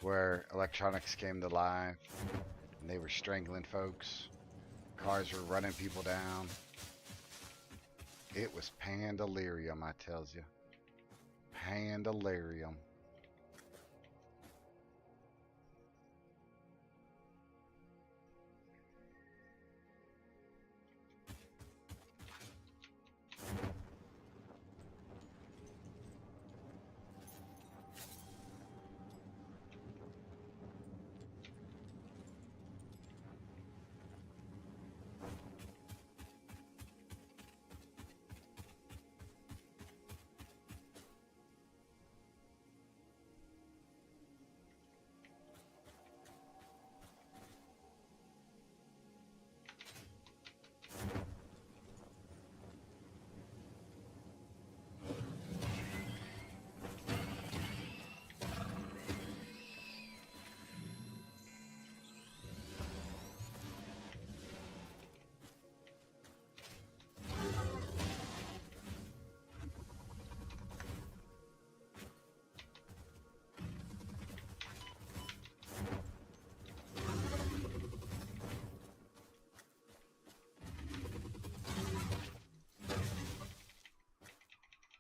Where electronics came to life and they were strangling folks. Cars were running people down. It was pandalirium, I tells you. Pandalirium.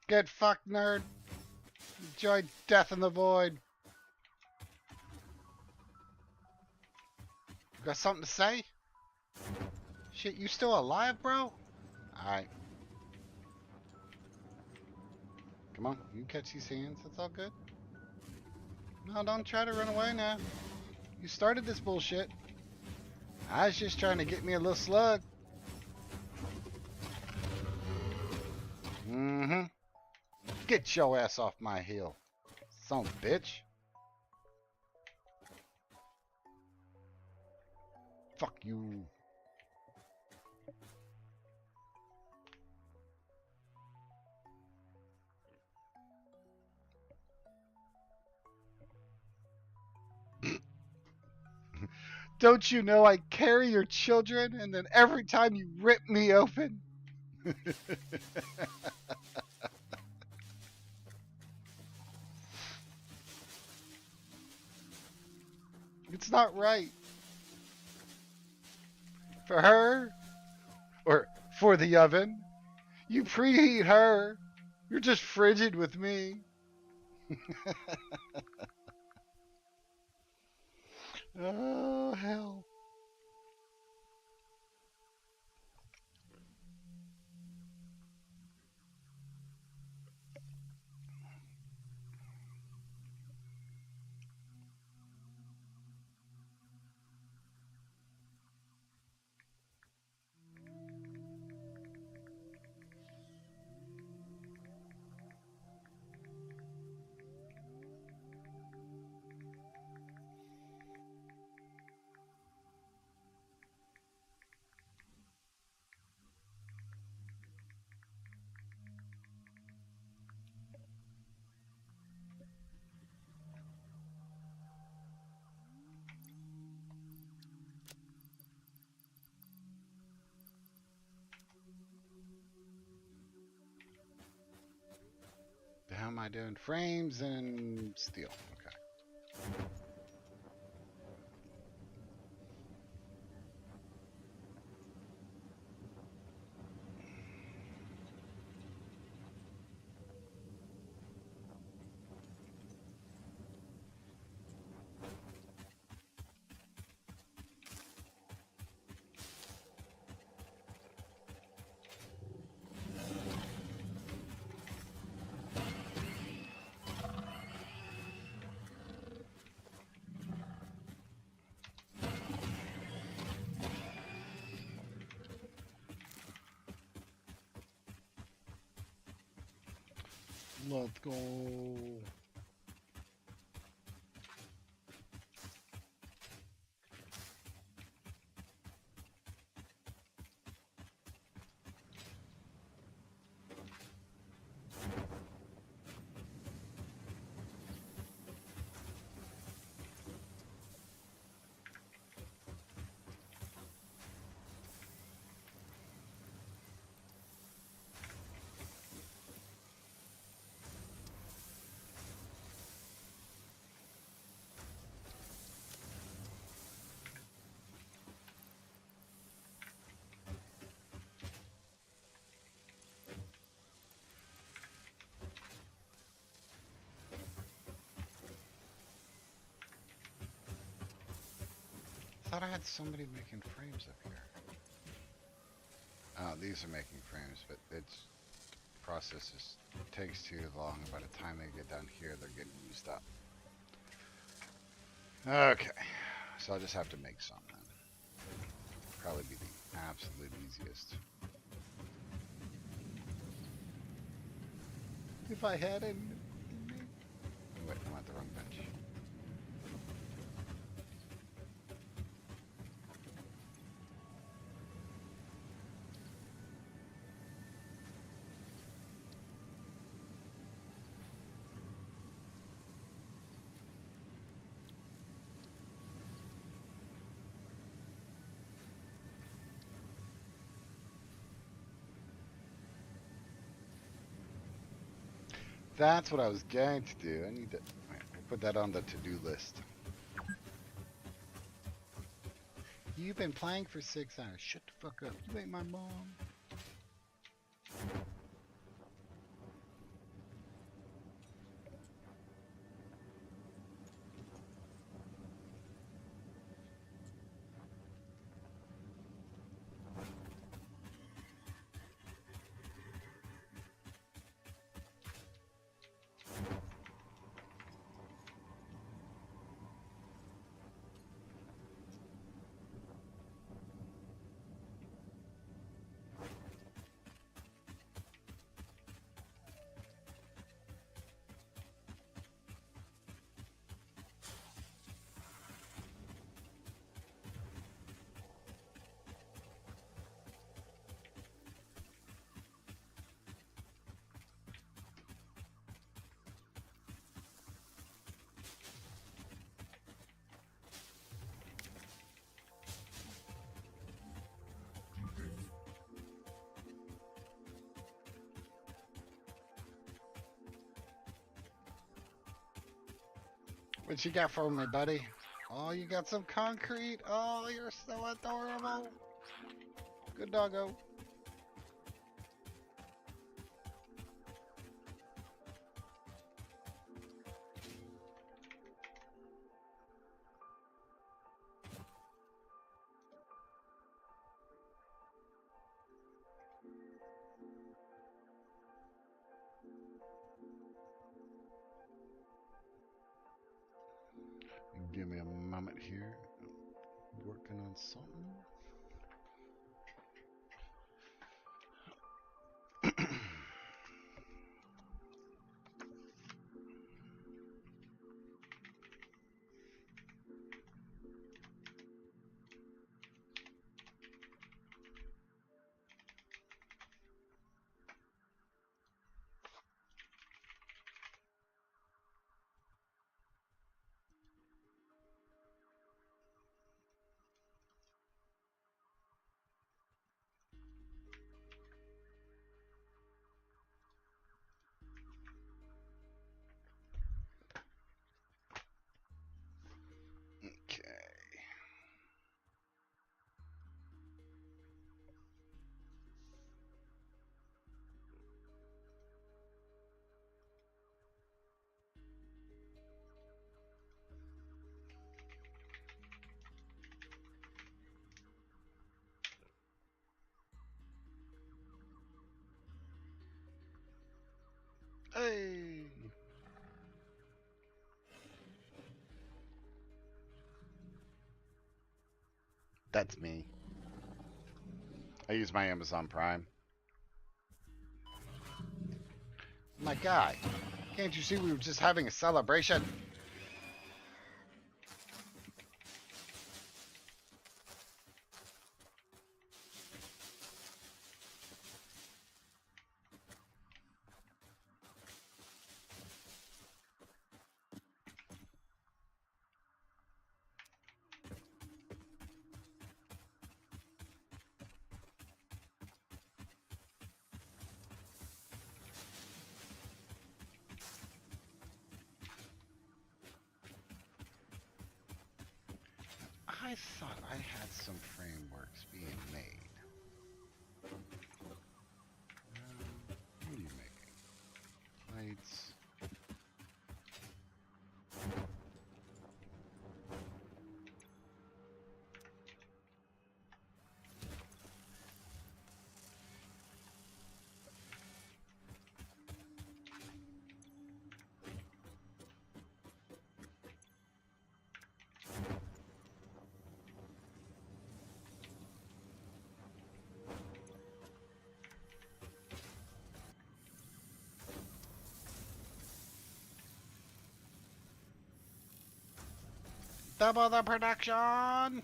Get fucked, nerd. Enjoy death in the void. You got something to say? Shit, you still alive, bro? Alright. Come on, you catch these hands. That's all good. No, don't try to run away now. You started this bullshit. I was just trying to get me a little slug. Mm-hmm. Get your ass off my hill. Son of a bitch. Fuck you. Don't you know I carry your children and then every time you rip me open? It's not right. For her, or for the oven, you preheat her. You're just frigid with me. Oh, hell. How am I doing? Frames and steel. Okay. Let's go. I thought I had somebody making frames up here. Oh, these are making frames, but it's process just takes too long. By the time they get down here, they're getting used up. Okay, so I'll just have to make some then. Probably be the absolute easiest. If I had it. Wait, I'm at the wrong bench. That's what I was going to do. I need to we'll put that on the to-do list. You've been playing for 6 hours. Shut the fuck up. You ain't my mom. What you got for me, buddy? Oh, you got some concrete. Oh, you're so adorable. Good doggo. Give me a moment here. Working on something. Okay. Hey. That's me. I use my Amazon Prime. My guy, can't you see we were just having a celebration? I thought I had some frameworks being made. What are you making? Lights. Double the production!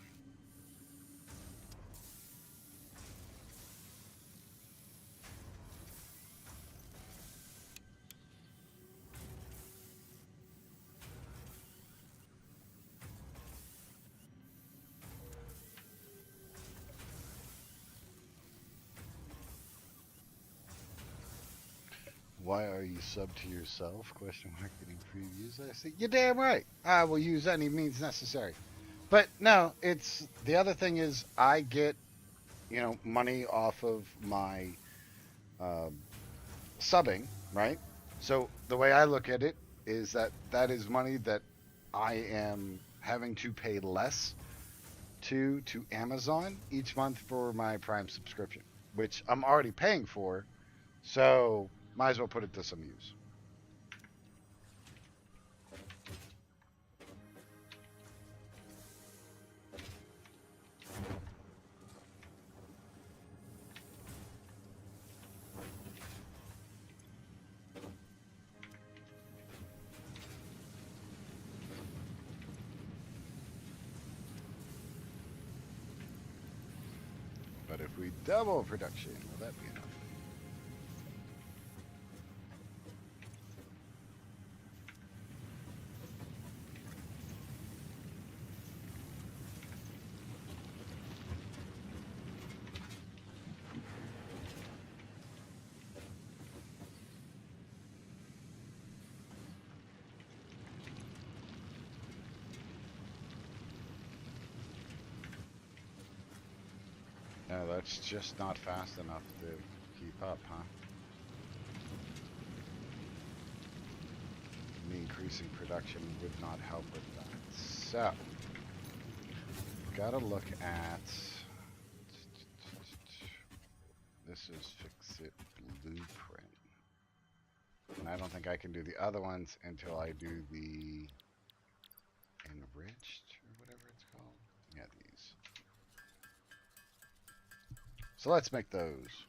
Why are you sub to yourself? Question mark getting previews. I say, you're damn right. I will use any means necessary. But no, it's the other thing is I get, money off of my um, subbing, right? So the way I look at it is that that is money that I am having to pay less to Amazon each month for my Prime subscription, which I'm already paying for. So might as well put it to some use. But if we double production, will that be enough? No, that's just not fast enough to keep up, huh? Me increasing production would not help with that. So, gotta look at... This is Fix It Blueprint. And I don't think I can do the other ones until I do the enriched or whatever it's called. Yeah, these. So let's make those.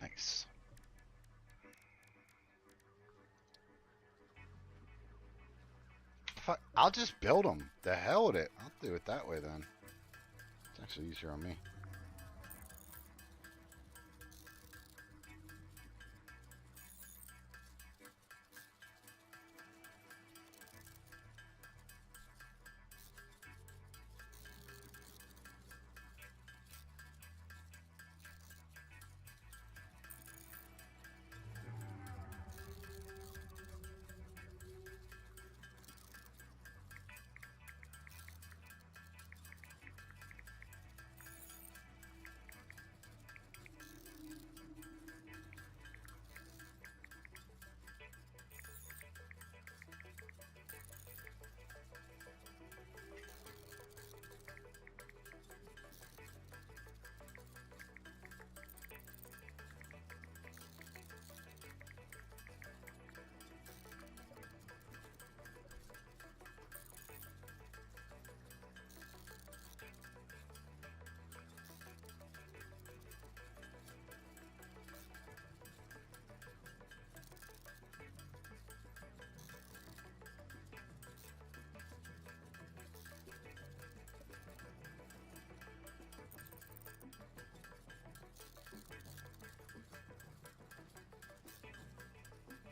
Nice. Fuck, I'll just build them. The hell with it. I'll do it that way then. It's actually easier on me.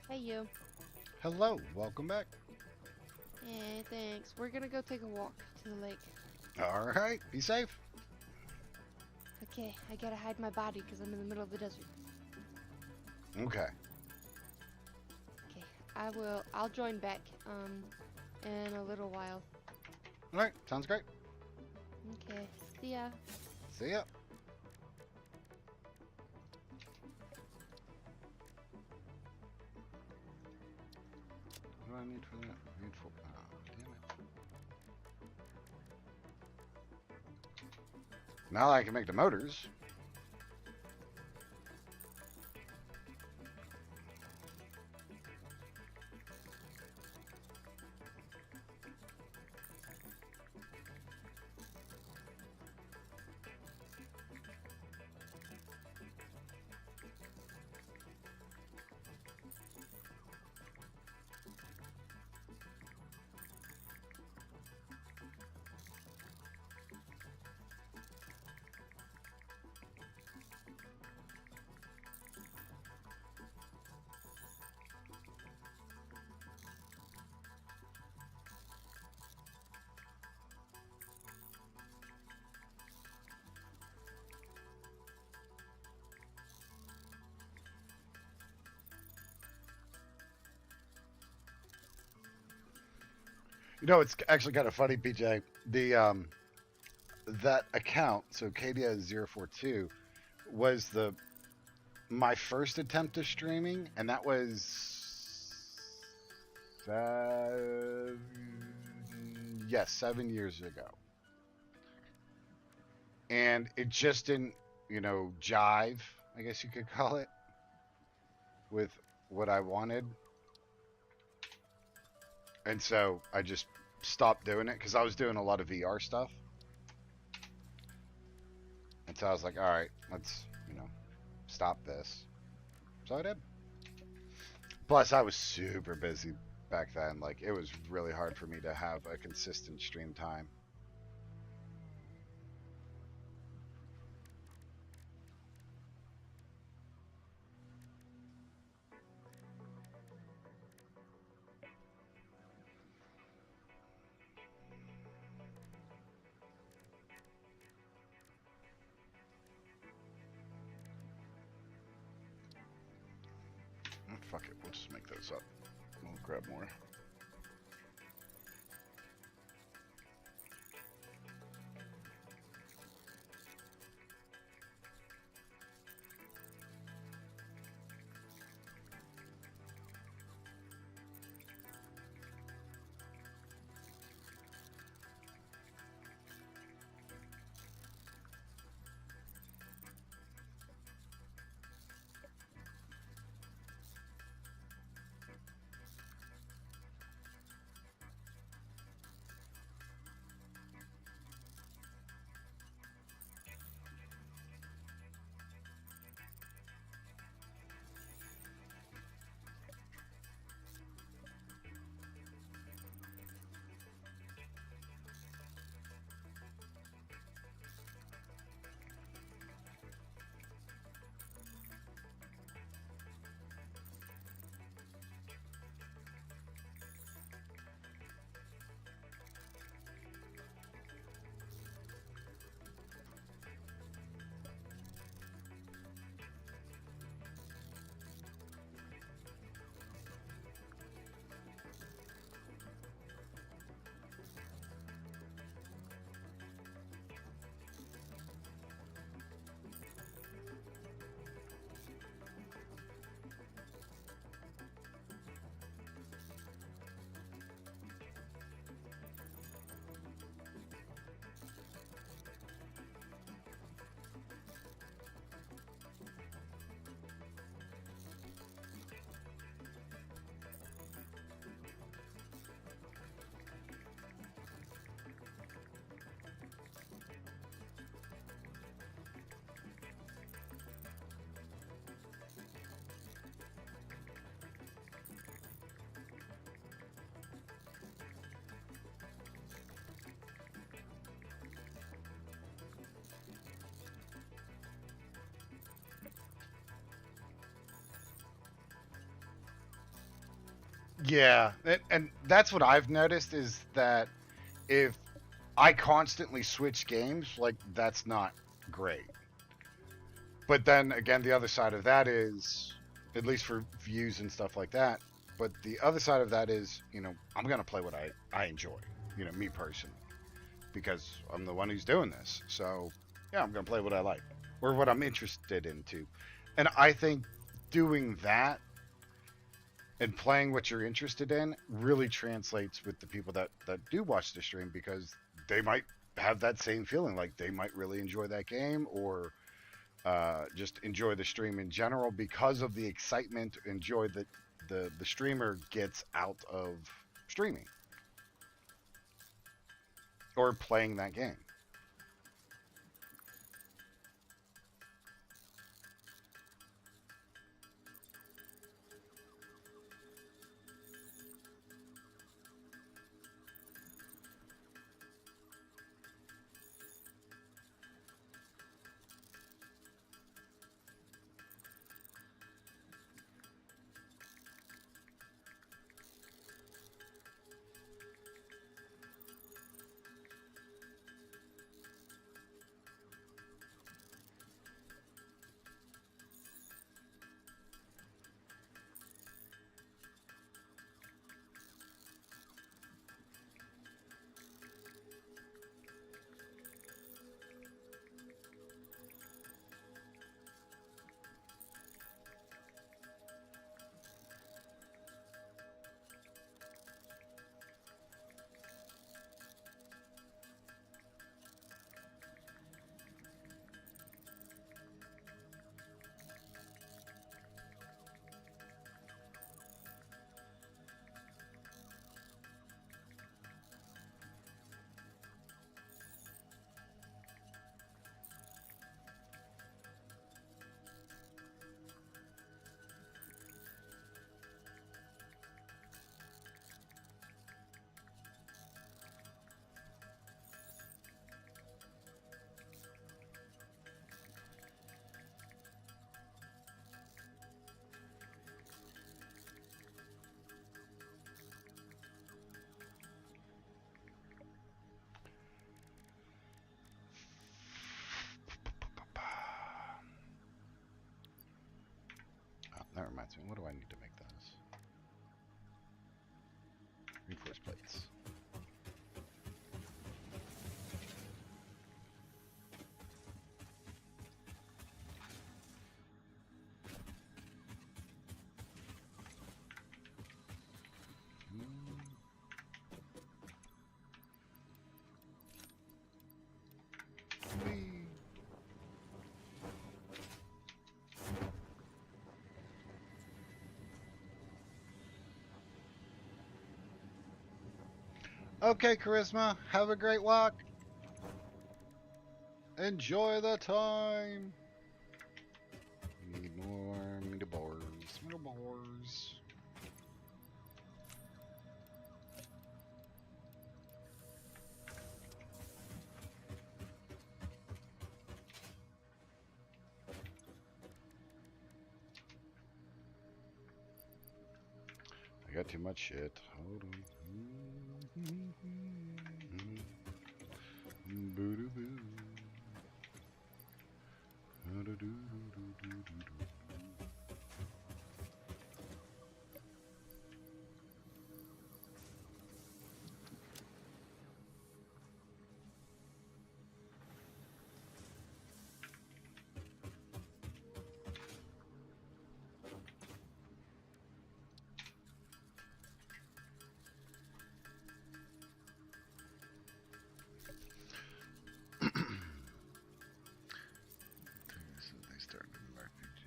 Hey, you. Hello, welcome back. Hey, thanks. We're gonna go take a walk to the lake. All right, be safe. Okay, I gotta hide my body because I'm in the middle of the desert. Okay. Okay, I'll join back, in a little while. All right, sounds great. Okay, see ya. See ya. What do I need for that? Need for... Oh, damn it. Now I can make the motors. You know, it's actually kind of funny, PJ. The that account, so Kadia042, was the my first attempt to streaming, and that was yes, 7 years ago. And it just didn't, jive, I guess you could call it, with what I wanted. And so I just stopped doing it because I was doing a lot of VR stuff. And so I was like, all right, let's, stop this. So I did. Plus, I was super busy back then. Like, it was really hard for me to have a consistent stream time. Fuck it, we'll just make those up. We'll grab more. Yeah, and that's what I've noticed is that if I constantly switch games, like that's not great. But then again, the other side of that is, at least for views and stuff like that. But the other side of that is, I'm gonna play what I enjoy, me personally, because I'm the one who's doing this. So yeah, I'm gonna play what I like or what I'm interested into, and I think doing that and playing what you're interested in really translates with the people that do watch the stream because they might have that same feeling like they might really enjoy that game or just enjoy the stream in general because of the excitement enjoy that the streamer gets out of streaming or playing that game. That reminds me. What do I need to make those? Reinforced plates. Whee. Okay, Charisma. Have a great walk. Enjoy the time. Need more meatballs. Meatballs. I got too much shit. Hold on. Boo-doo-boo. Do-do-do-do-do-do-do. So they started an RPG.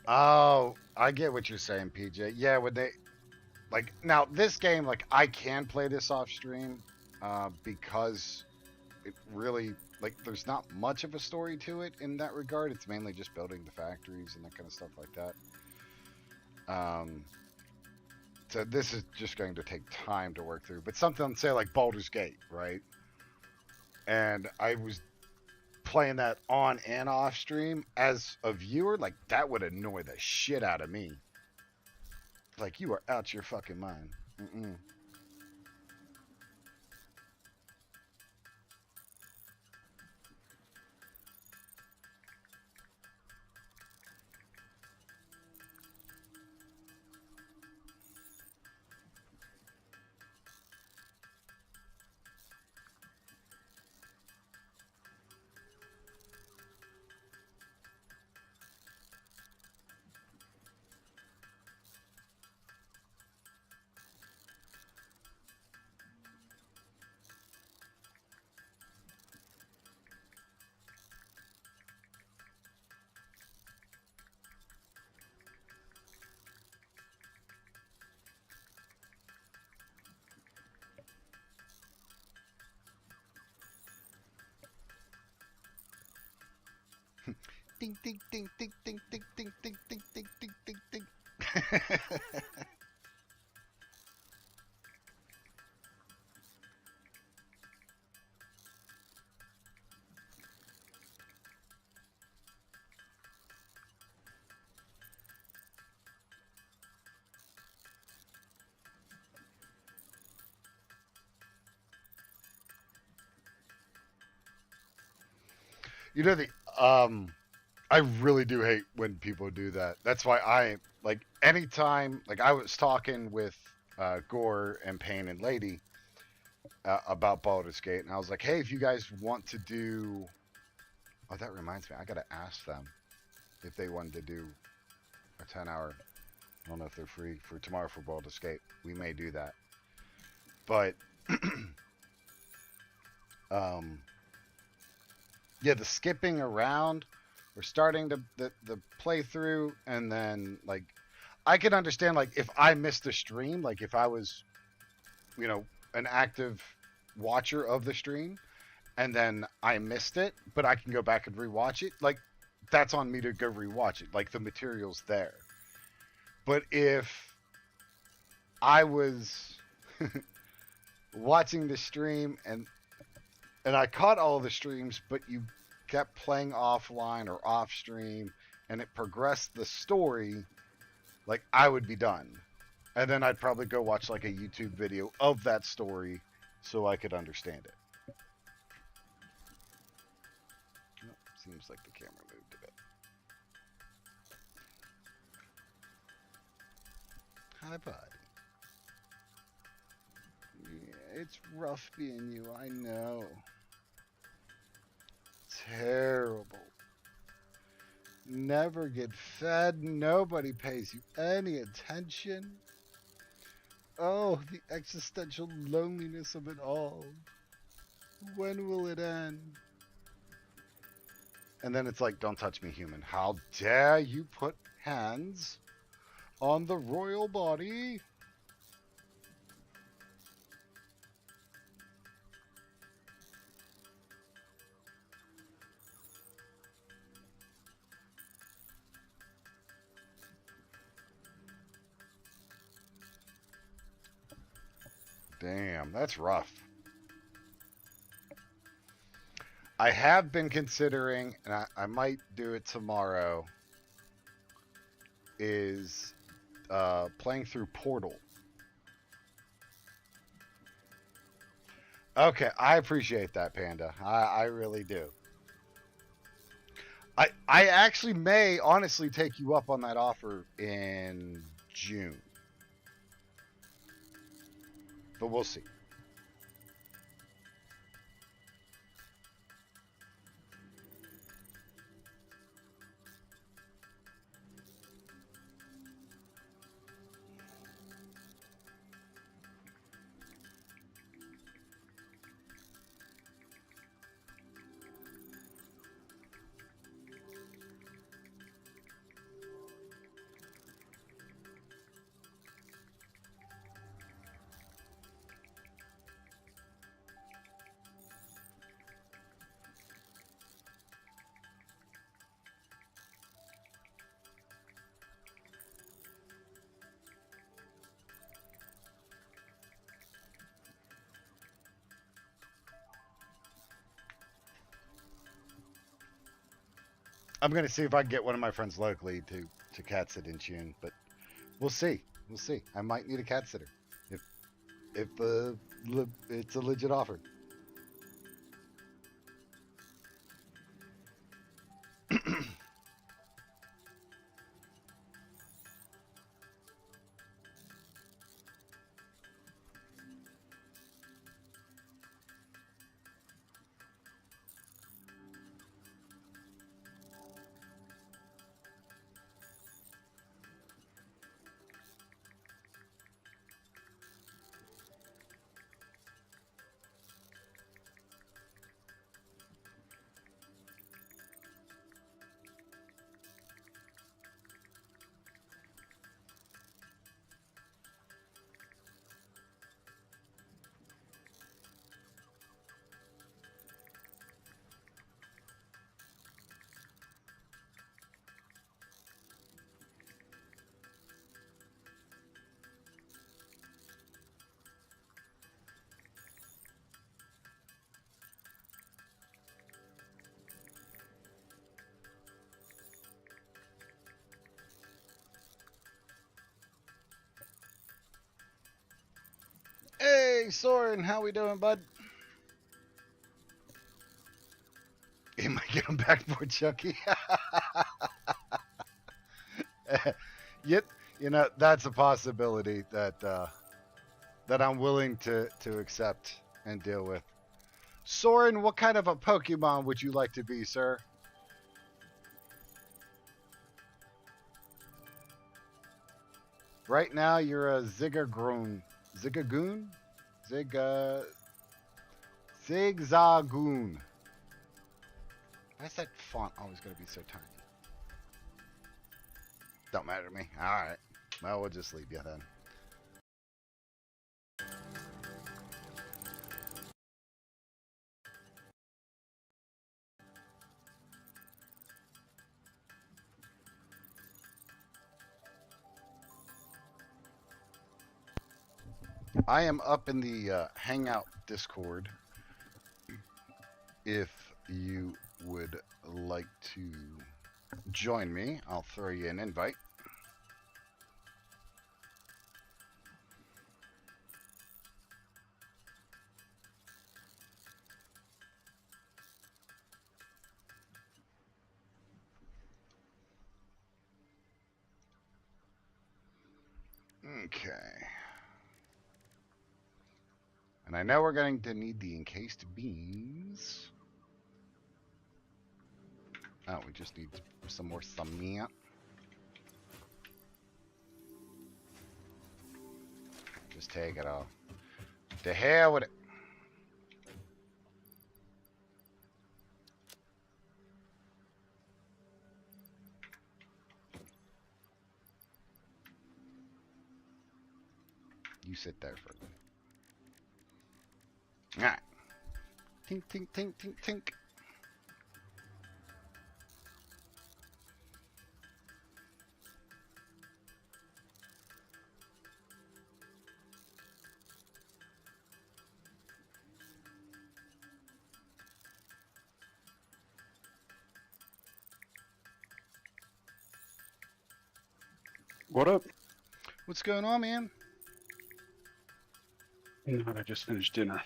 Oh, I get what you're saying, PJ. Yeah, when they like now this game, like I can play this off stream, because it really like there's not much of a story to it in that regard. It's mainly just building the factories and that kind of stuff like that. So this is just going to take time to work through. But something say like Baldur's Gate, right? And I was playing that on and off stream as a viewer, like that would annoy the shit out of me. Like you are out your fucking mind. Mm-mm. Ding ding ding ding ding ding ding ding ding ding ding ding ding. You know the I really do hate when people do that. That's why I like anytime like I was talking with Gore and Payne and Lady about Baldur's Gate, and I was like, hey, if you guys want to do, oh, that reminds me, I gotta ask them if they wanted to do a 10-hour. I don't know if they're free for tomorrow for Baldur's Gate. We may do that, but um, yeah, the skipping around. We're starting the playthrough, and then like I can understand like if I missed a stream, like if I was, you know, an active watcher of the stream, and then I missed it, but I can go back and rewatch it. Like that's on me to go rewatch it. Like the material's there. But if I was watching the stream and I caught all the streams, but you kept playing offline or off stream and it progressed the story, like I would be done. And then I'd probably go watch like a YouTube video of that story so I could understand it. Oh, seems like the camera moved a bit. Hi, bud. Yeah, it's rough being you, I know. Terrible. Never get fed, nobody pays you any attention. Oh, the existential loneliness of it all. When will it end? And then it's like, don't touch me, human. How dare you put hands on the royal body? Damn, that's rough. I have been considering, and I might do it tomorrow, is playing through Portal. Okay, I appreciate that, Panda. I really do. I actually may honestly take you up on that offer in June. But we'll see. I'm gonna see if I can get one of my friends locally to cat sit in June, but we'll see. We'll see. I might need a cat sitter if it's a legit offer. Hey, Soren, how we doing, bud? You might get him back for Chucky. Yet, that's a possibility that I'm willing to accept and deal with. Soren, what kind of a Pokemon would you like to be, sir? Right now, you're a Zigzagoon. Zigzagoon? Zigzagoon. Why is that font always going to be so tiny? Don't matter to me. All right. Well, we'll just leave you then. I am up in the Hangout Discord. If you would like to join me, I'll throw you an invite. Okay. And I know we're going to need the encased beams. Oh, we just need some more cement. Just take it all. To hell with it. You sit there for a minute. Alright. Tink, tink, tink, tink, tink. What up? What's going on, man? I just finished dinner.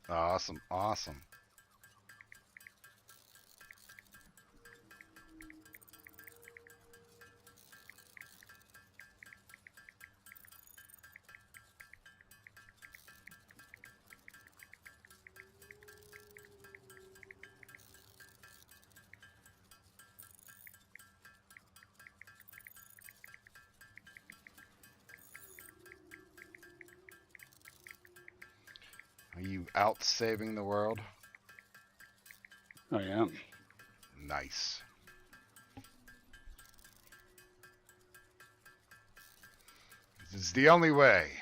Awesome, awesome. Are you out saving the world? I am. Nice. This is the only way.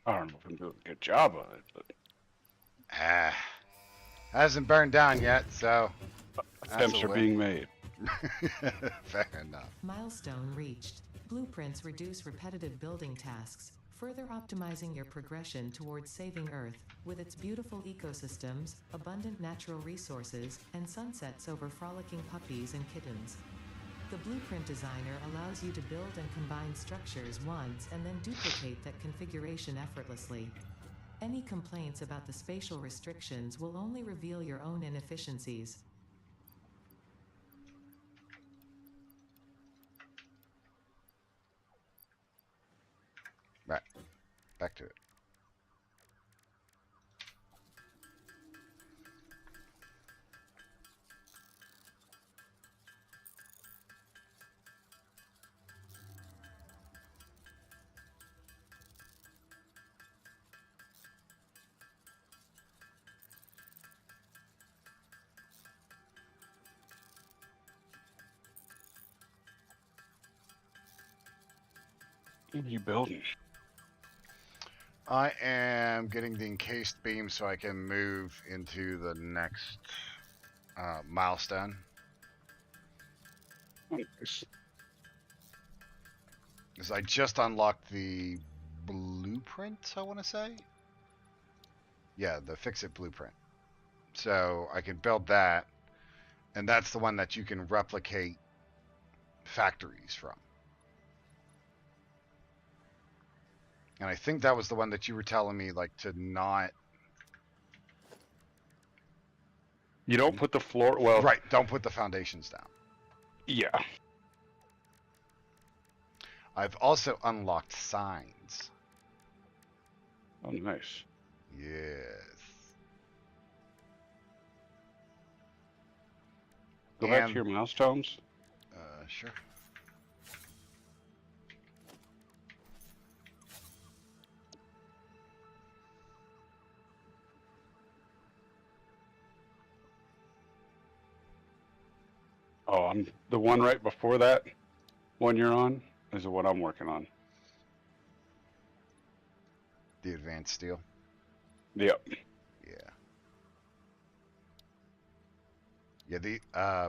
I don't know if I'm doing a good job of it, but Ah, hasn't burned down yet, so attempts are being made. Fair enough. Milestone reached. Blueprints reduce repetitive building tasks, further optimizing your progression towards saving Earth, with its beautiful ecosystems, abundant natural resources, and sunsets over frolicking puppies and kittens. The blueprint designer allows you to build and combine structures once and then duplicate that configuration effortlessly. Any complaints about the spatial restrictions will only reveal your own inefficiencies. Right, back to it. What are you building? I am getting the encased beam so I can move into the next milestone. Oh, nice. Because I just unlocked the blueprint, I want to say. Yeah, the fix-it blueprint. So I can build that, and that's the one that you can replicate factories from. And I think that was the one that you were telling me, like, to not... You don't put the floor. Well, Right, don't put the foundations down. yeah. I've also unlocked signs. Oh, nice. Yes. Go back to And- your milestones. Sure. Oh, I'm the one right before that one you're on is the one I'm working on. The advanced steel. Yep. Yeah. Yeah,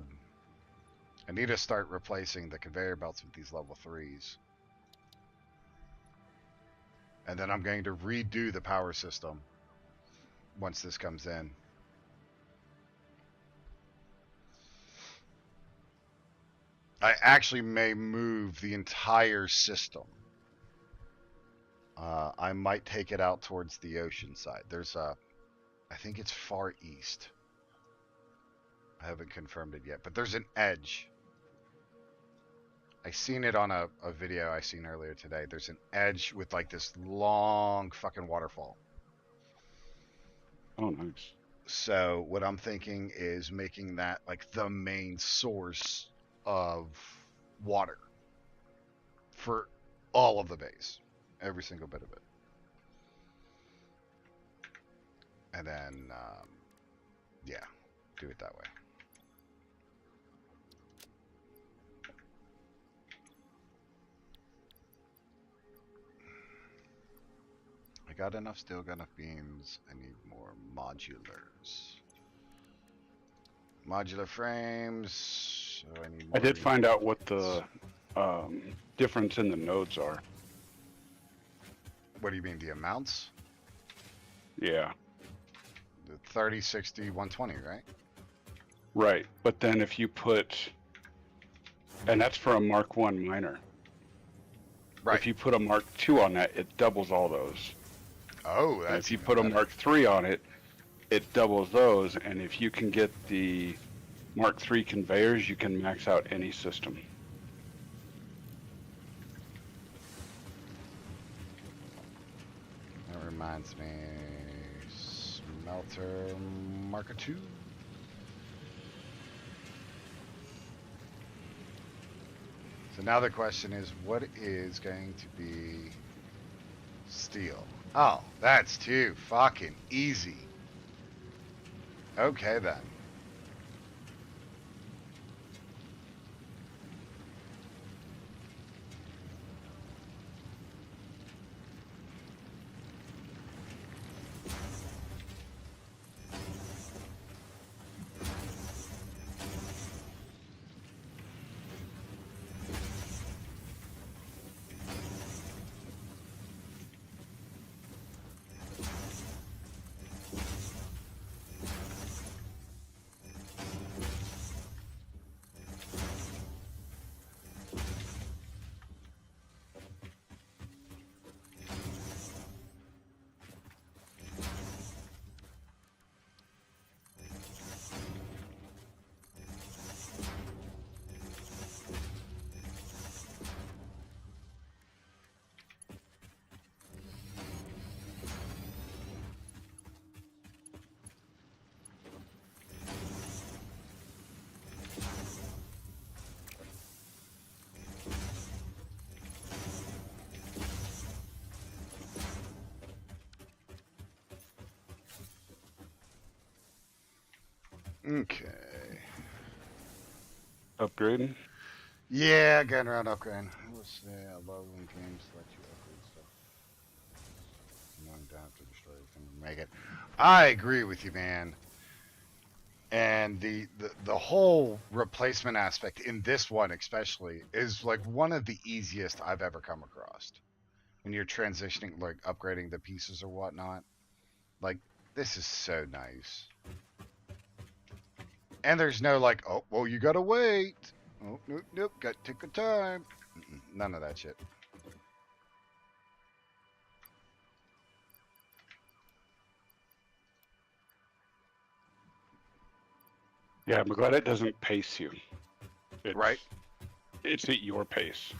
I need to start replacing the conveyor belts with these level 3s. And then I'm going to redo the power system once this comes in. I actually may move the entire system. I might take it out towards the ocean side. There's I think it's far east. I haven't confirmed it yet, but there's an edge. I seen it on a video I seen earlier today. There's an edge with like this long fucking waterfall. Oh, nice. So what I'm thinking is making that like the main source of water for all of the base, every single bit of it. And then, yeah, do it that way. I got enough steel, got enough beams. I need more modulars. Modular frames. So I need more. I did find out what the difference in the nodes are. What do you mean, the amounts? Yeah. The 30, 60, 120, right? Right. But then if you put, and that's for a Mark 1 miner. Right. If you put a Mark 2 on that, it doubles all those. Oh, that's. And if you even put a better. Mark 3 on it, it doubles those. And if you can get the Mark 3 conveyors, you can max out any system. That reminds me, smelter marker 2. So now the question is, what is going to be steel? Oh, that's too fucking easy. Okay then. Okay. Upgrading? Yeah, getting around upgrading. We'll say I love when games let you upgrade stuff. You don't have to destroy everything to make it. I agree with you, man. And the whole replacement aspect in this one especially is like one of the easiest I've ever come across. When you're transitioning, like upgrading the pieces or whatnot. Like, this is so nice. And there's no like, oh, well, you gotta wait. Oh, nope, nope, got to take your time. None of that shit. Yeah, I'm glad it doesn't pace you. Right? It's at your pace.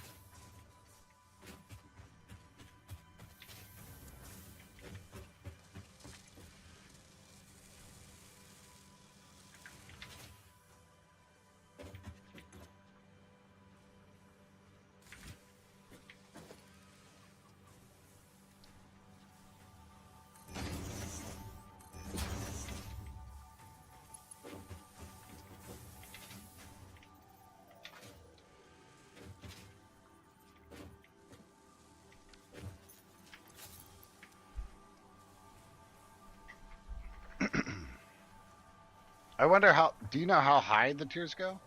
I wonder how. Do you know how high the tiers go?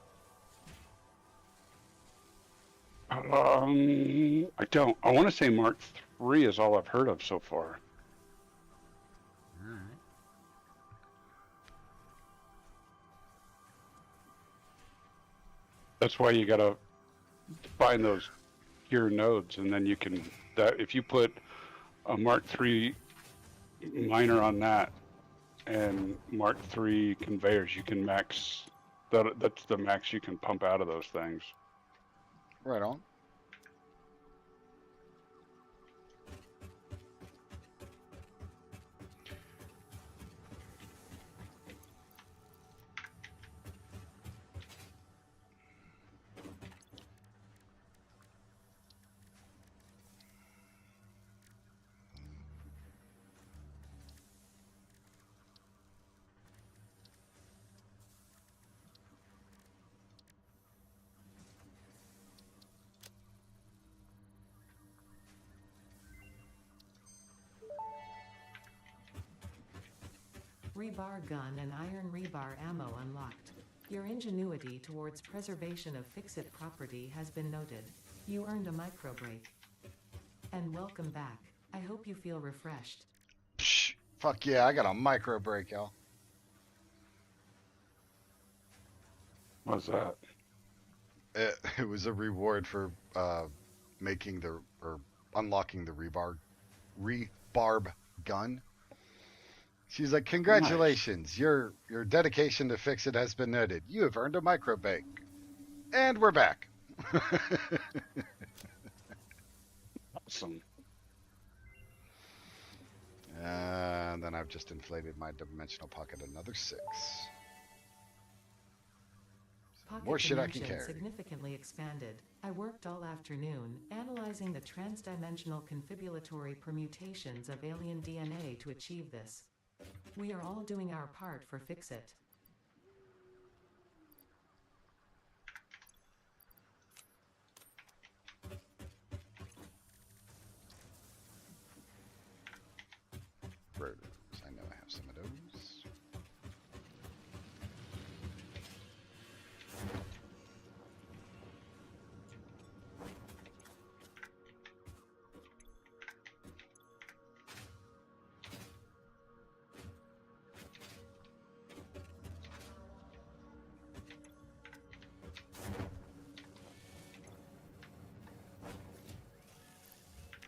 I don't. I want to say Mark 3 is all I've heard of so far. Alright. That's why you gotta find those pure nodes, and then you can. That if you put a Mark 3 miner on that and Mark 3 conveyors, you can max That's the max you can pump out of those things. Right on. Rebar gun and iron rebar ammo unlocked. Your ingenuity towards preservation of fix-it property has been noted. You earned a micro break. And welcome back. I hope you feel refreshed. Psh, fuck yeah, I got a micro break, y'all. What's that? It was a reward for unlocking the rebarb gun. She's like, congratulations, your dedication to fix it has been noted. You have earned a micro break. And we're back. Awesome. And then I've just inflated my dimensional pocket another 6. Pocket More shit I can dimension carry. significantly expanded. I worked all afternoon, analyzing the transdimensional confibulatory permutations of alien DNA to achieve this. We are all doing our part for Fix-It. Rotors. I know I have some of those.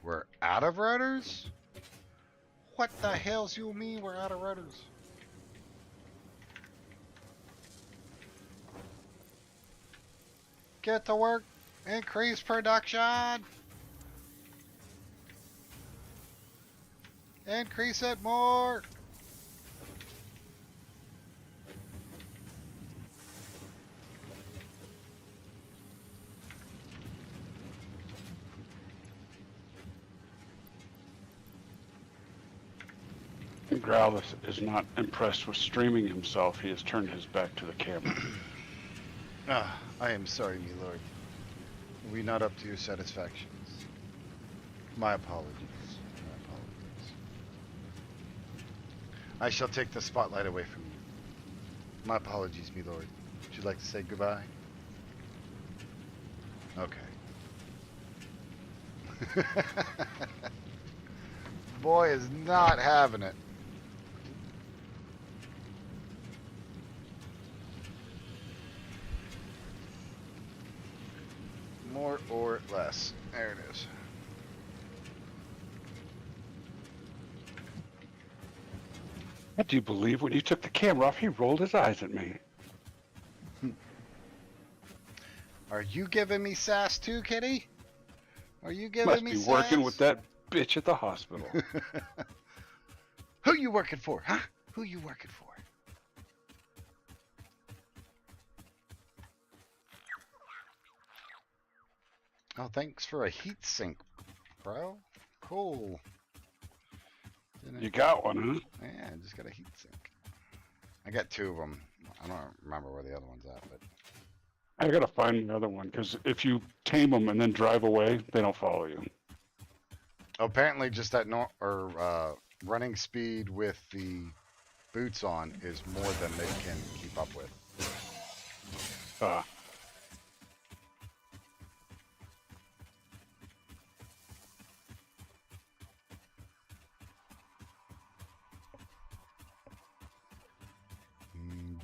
We're out of rotors? What the hell's you mean we're out of rotors? Get to work. Increase production. Increase it more. Growlithe is not impressed with streaming himself. He has turned his back to the camera. Ah, I am sorry, me lord. We not up to your satisfactions. My apologies. My apologies. I shall take the spotlight away from you. My apologies, me lord. Would you like to say goodbye? Okay. Boy is not having it. More or less. There it is. What do you believe? When you took the camera off, he rolled his eyes at me. Are you giving me sass too, kitty? Are you giving Must me be sass? working with that bitch at the hospital. Who you working for, huh? Who you working for? Oh, thanks for a heat sink, bro. Cool. You got one, huh? Yeah, I just got a heat sink. I got 2 of them. I don't remember where the other one's at, but I gotta find another one, because if you tame them and then drive away, they don't follow you. apparently just that running speed with the boots on is more than they can keep up with. Ah.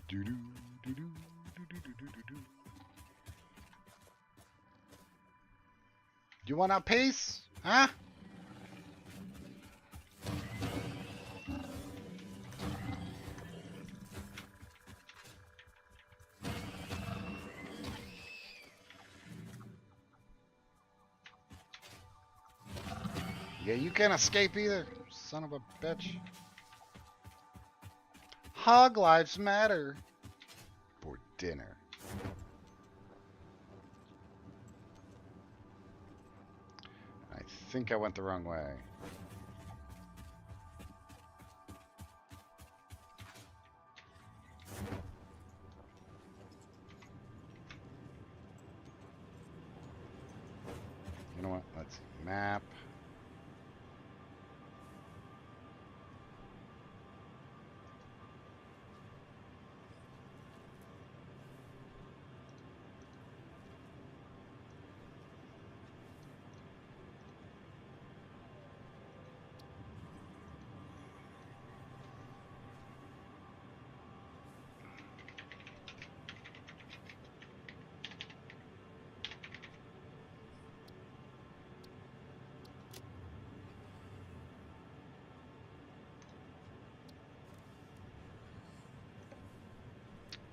Doo-doo, doo-doo, doo-doo, doo-doo, doo-doo. You want a piece? Huh? Yeah, you can't escape either, son of a bitch. Hog lives matter. For dinner. I think I went the wrong way. You know what? Let's map.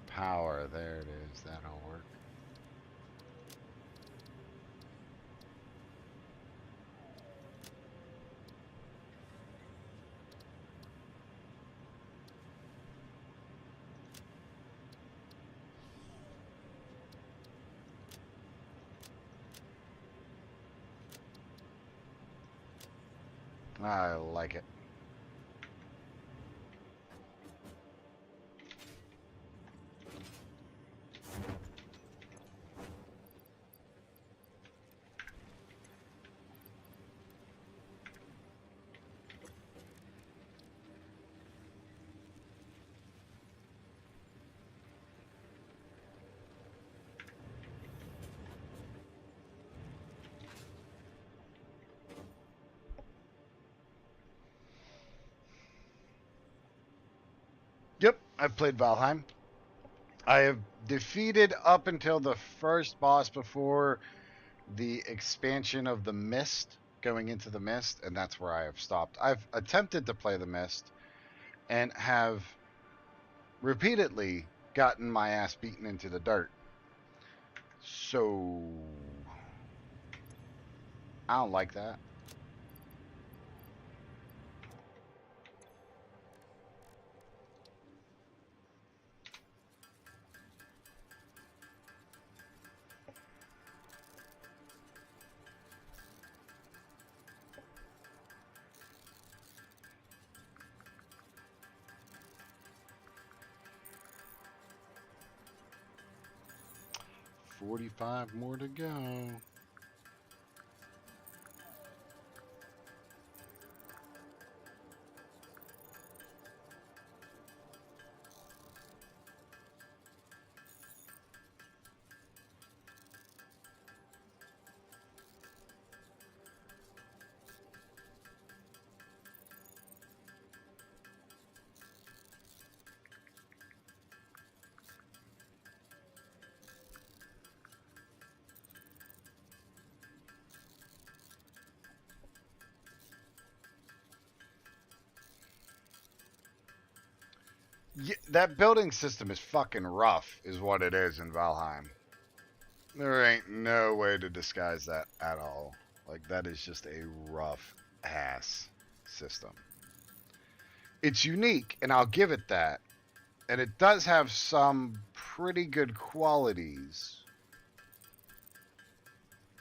Power, there it is. That'll work. I like it. Yep, I've played Valheim. I have defeated up until the first boss before the expansion of the Mist, going into the Mist, and that's where I have stopped. I've attempted to play the Mist and have repeatedly gotten my ass beaten into the dirt. So I don't like that. $45 more to go. Yeah, that building system is fucking rough, is what it is in Valheim. There ain't no way to disguise that at all. Like, that is just a rough ass system. It's unique, and I'll give it that. And it does have some pretty good qualities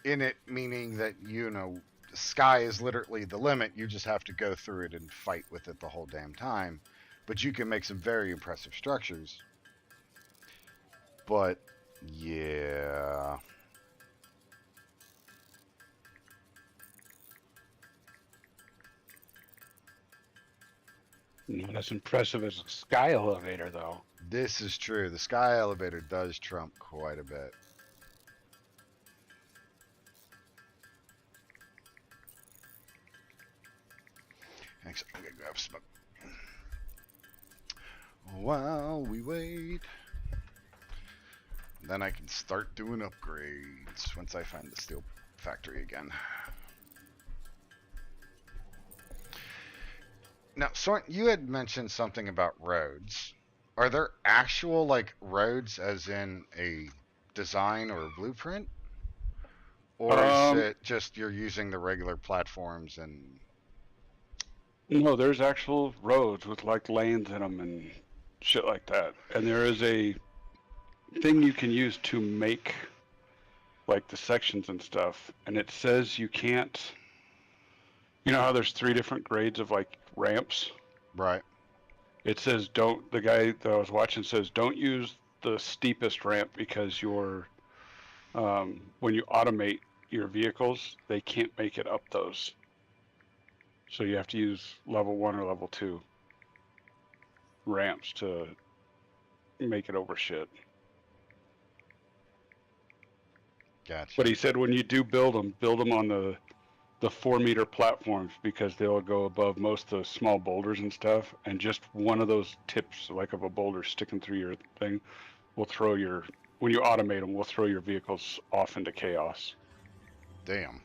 in it, meaning that, you know, the sky is literally the limit. You just have to go through it and fight with it the whole damn time. But you can make some very impressive structures. But, yeah. Not as impressive as a sky elevator, though. This is true. The sky elevator does trump quite a bit. Thanks. I'm gonna grab some. While we wait, then I can start doing upgrades once I find the steel factory again. Now, Soren, you had mentioned something about roads. Are there actual, like, roads as in a design or a blueprint? Or is it just you're using the regular platforms and No, there's actual roads with like lanes in them and shit like that. And there is a thing you can use to make like the sections and stuff. And it says you can't, you know how there's 3 different grades of like ramps? right? It says don't, the guy that I was watching says don't use the steepest ramp because when you automate your vehicles, they can't make it up those. So you have to use level 1 or level 2 ramps to make it over shit. Gotcha. But he said when you do build them on the 4 meter platforms because they'll go above most of the small boulders and stuff. And just one of those tips, like of a boulder sticking through your thing, will throw your, when you automate them, will throw your vehicles off into chaos. Damn.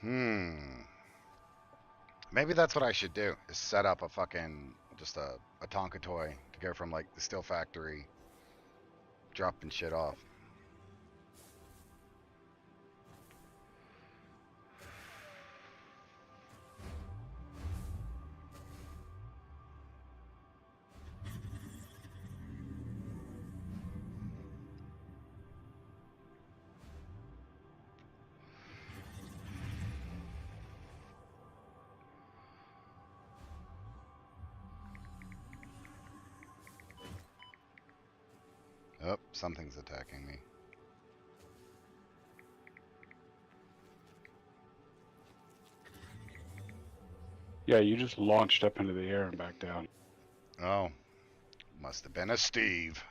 Hmm. Maybe that's what I should do is set up a fucking just a Tonka toy to go from like the steel factory dropping shit off. Oh, something's attacking me. Yeah, you just launched up into the air and back down. Oh, must have been a Steve.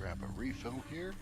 grab a refill here.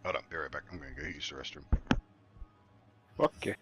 Hold on, be right back. I'm gonna go use the restroom. Okay.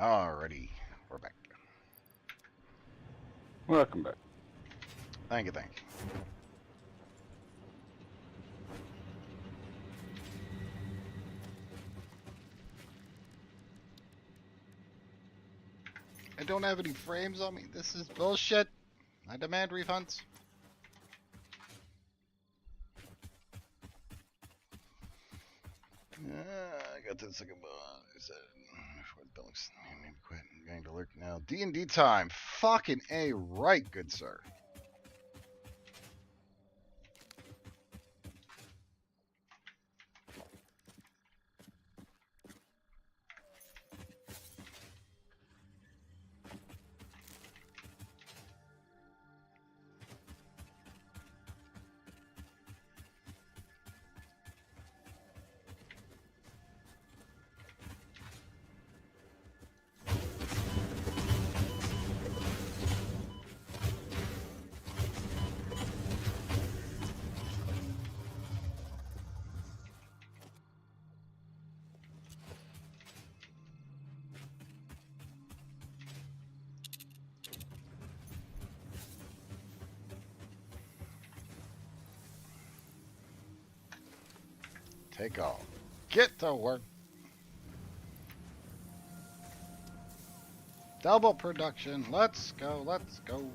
Alrighty, we're back. Welcome back. Thank you, thank you. I don't have any frames on me. This is bullshit. I demand refunds. I got the second one. I said, maybe quit. I'm going to lurk now. D&D time. Fucking A right, good sir. Take off. Get to work. Double production. Let's go. Let's go.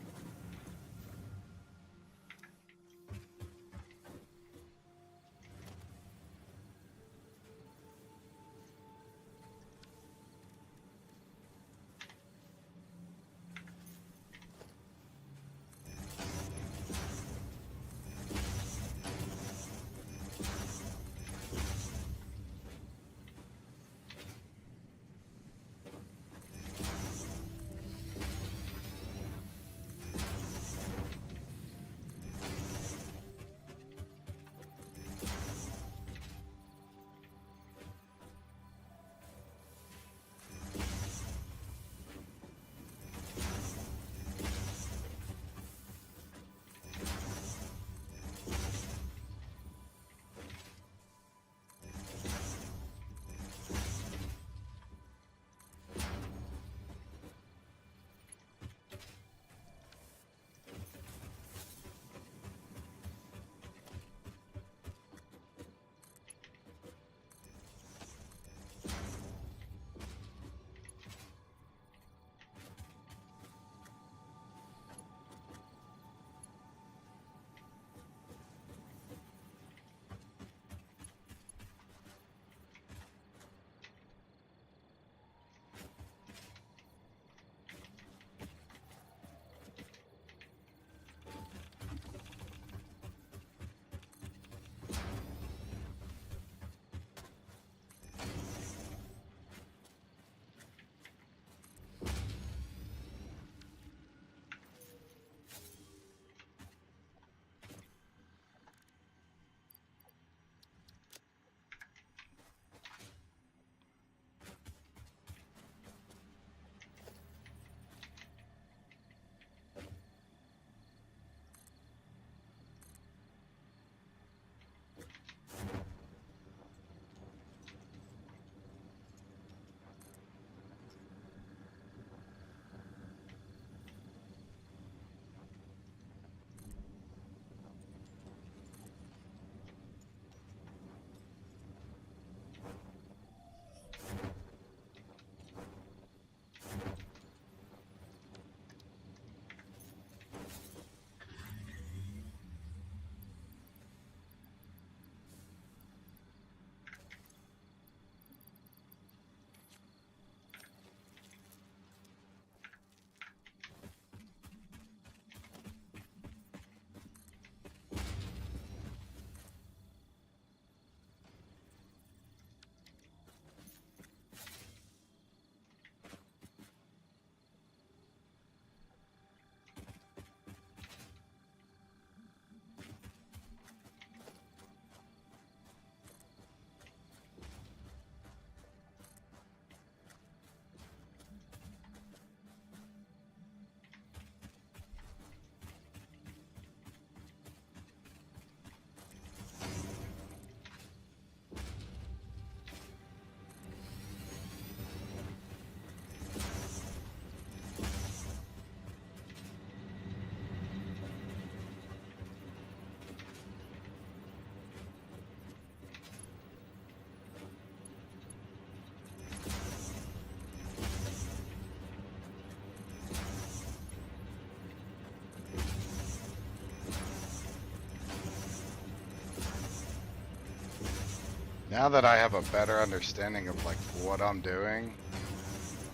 Now that I have a better understanding of like what I'm doing,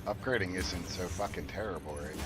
upgrading isn't so fucking terrible right now.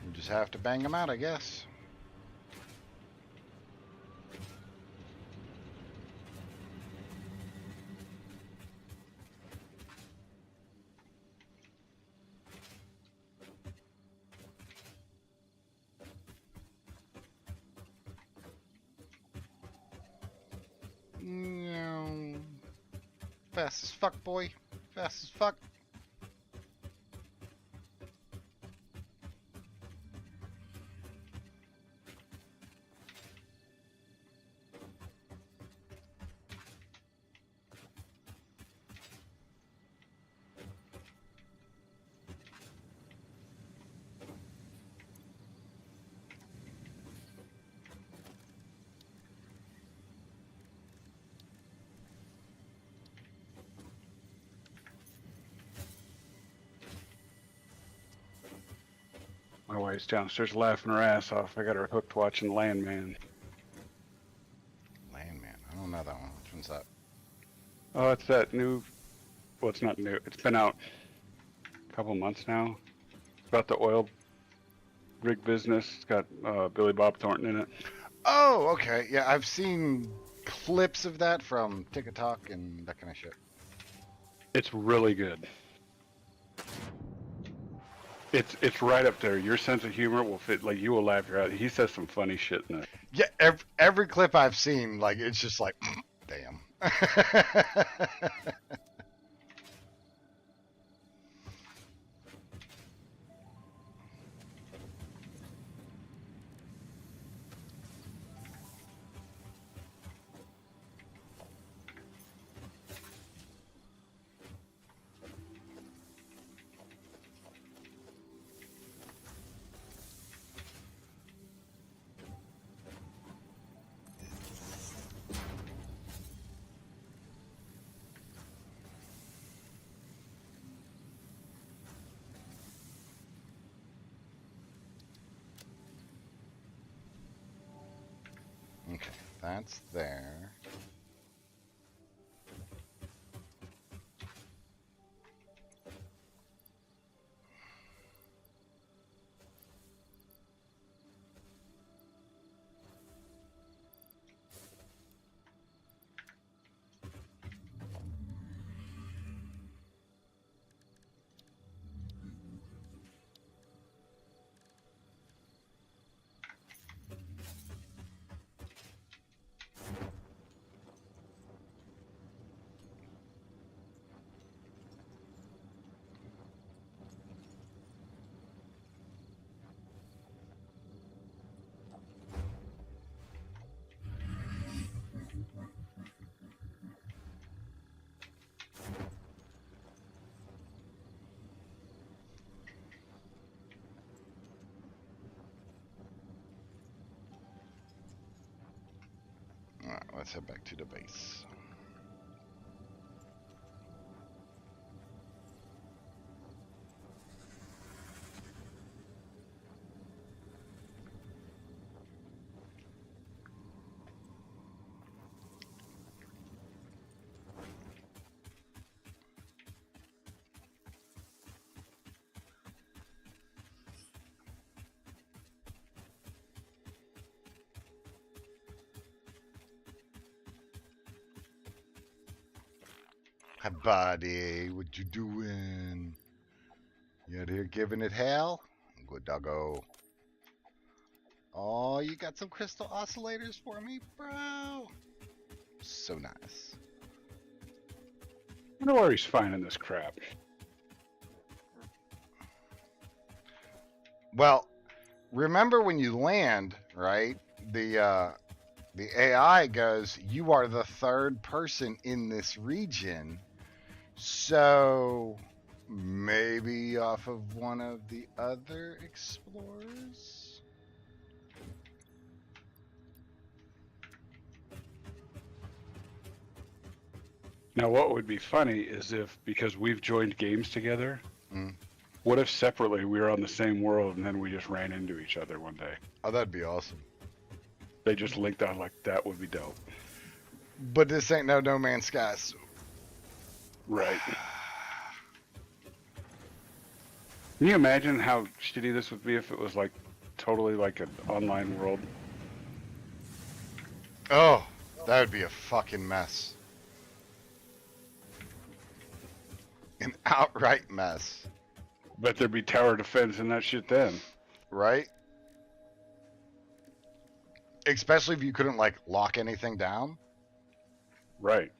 You just have to bang them out, I guess. No. Fast as fuck, boy. Fast as fuck. My wife's downstairs laughing her ass off. I got her hooked watching Landman. Landman. I don't know that one. Which one's that? Oh, it's that new. Well, it's not new. It's been out a couple months now. It's about the oil rig business. It's got Billy Bob Thornton in it. Oh, okay. Yeah, I've seen clips of that from TikTok and that kind of shit. It's really good. It's right up there. Your sense of humor will fit. Like, you will laugh your ass. He says some funny shit in it. Yeah, every clip I've seen, like, it's just like, damn. Okay, that's there. Alright, let's head back to the base. Buddy, what you doing? You out here giving it hell? Good doggo. Oh, you got some crystal oscillators for me, bro? So nice. I wonder where he's finding this crap. Well, remember when you land, right? The AI goes, "You are the third person in this region." So maybe off of one of the other explorers? Now, what would be funny is if, because we've joined games together, Mm. what if separately we were on the same world and then we just ran into each other one day? Oh, that'd be awesome. They just linked out like that would be dope. But this ain't no Man's Sky. So Right. Can you imagine how shitty this would be if it was like totally like an online world? oh, that would be a fucking mess. An outright mess, Bet there'd be tower defense and that shit then. right? Especially if you couldn't like lock anything down. Right.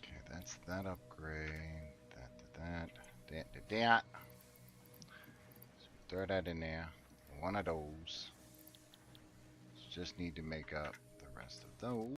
Okay, that's that upgrade. That. So throw that in there. One of those. Just need to make up the rest of those.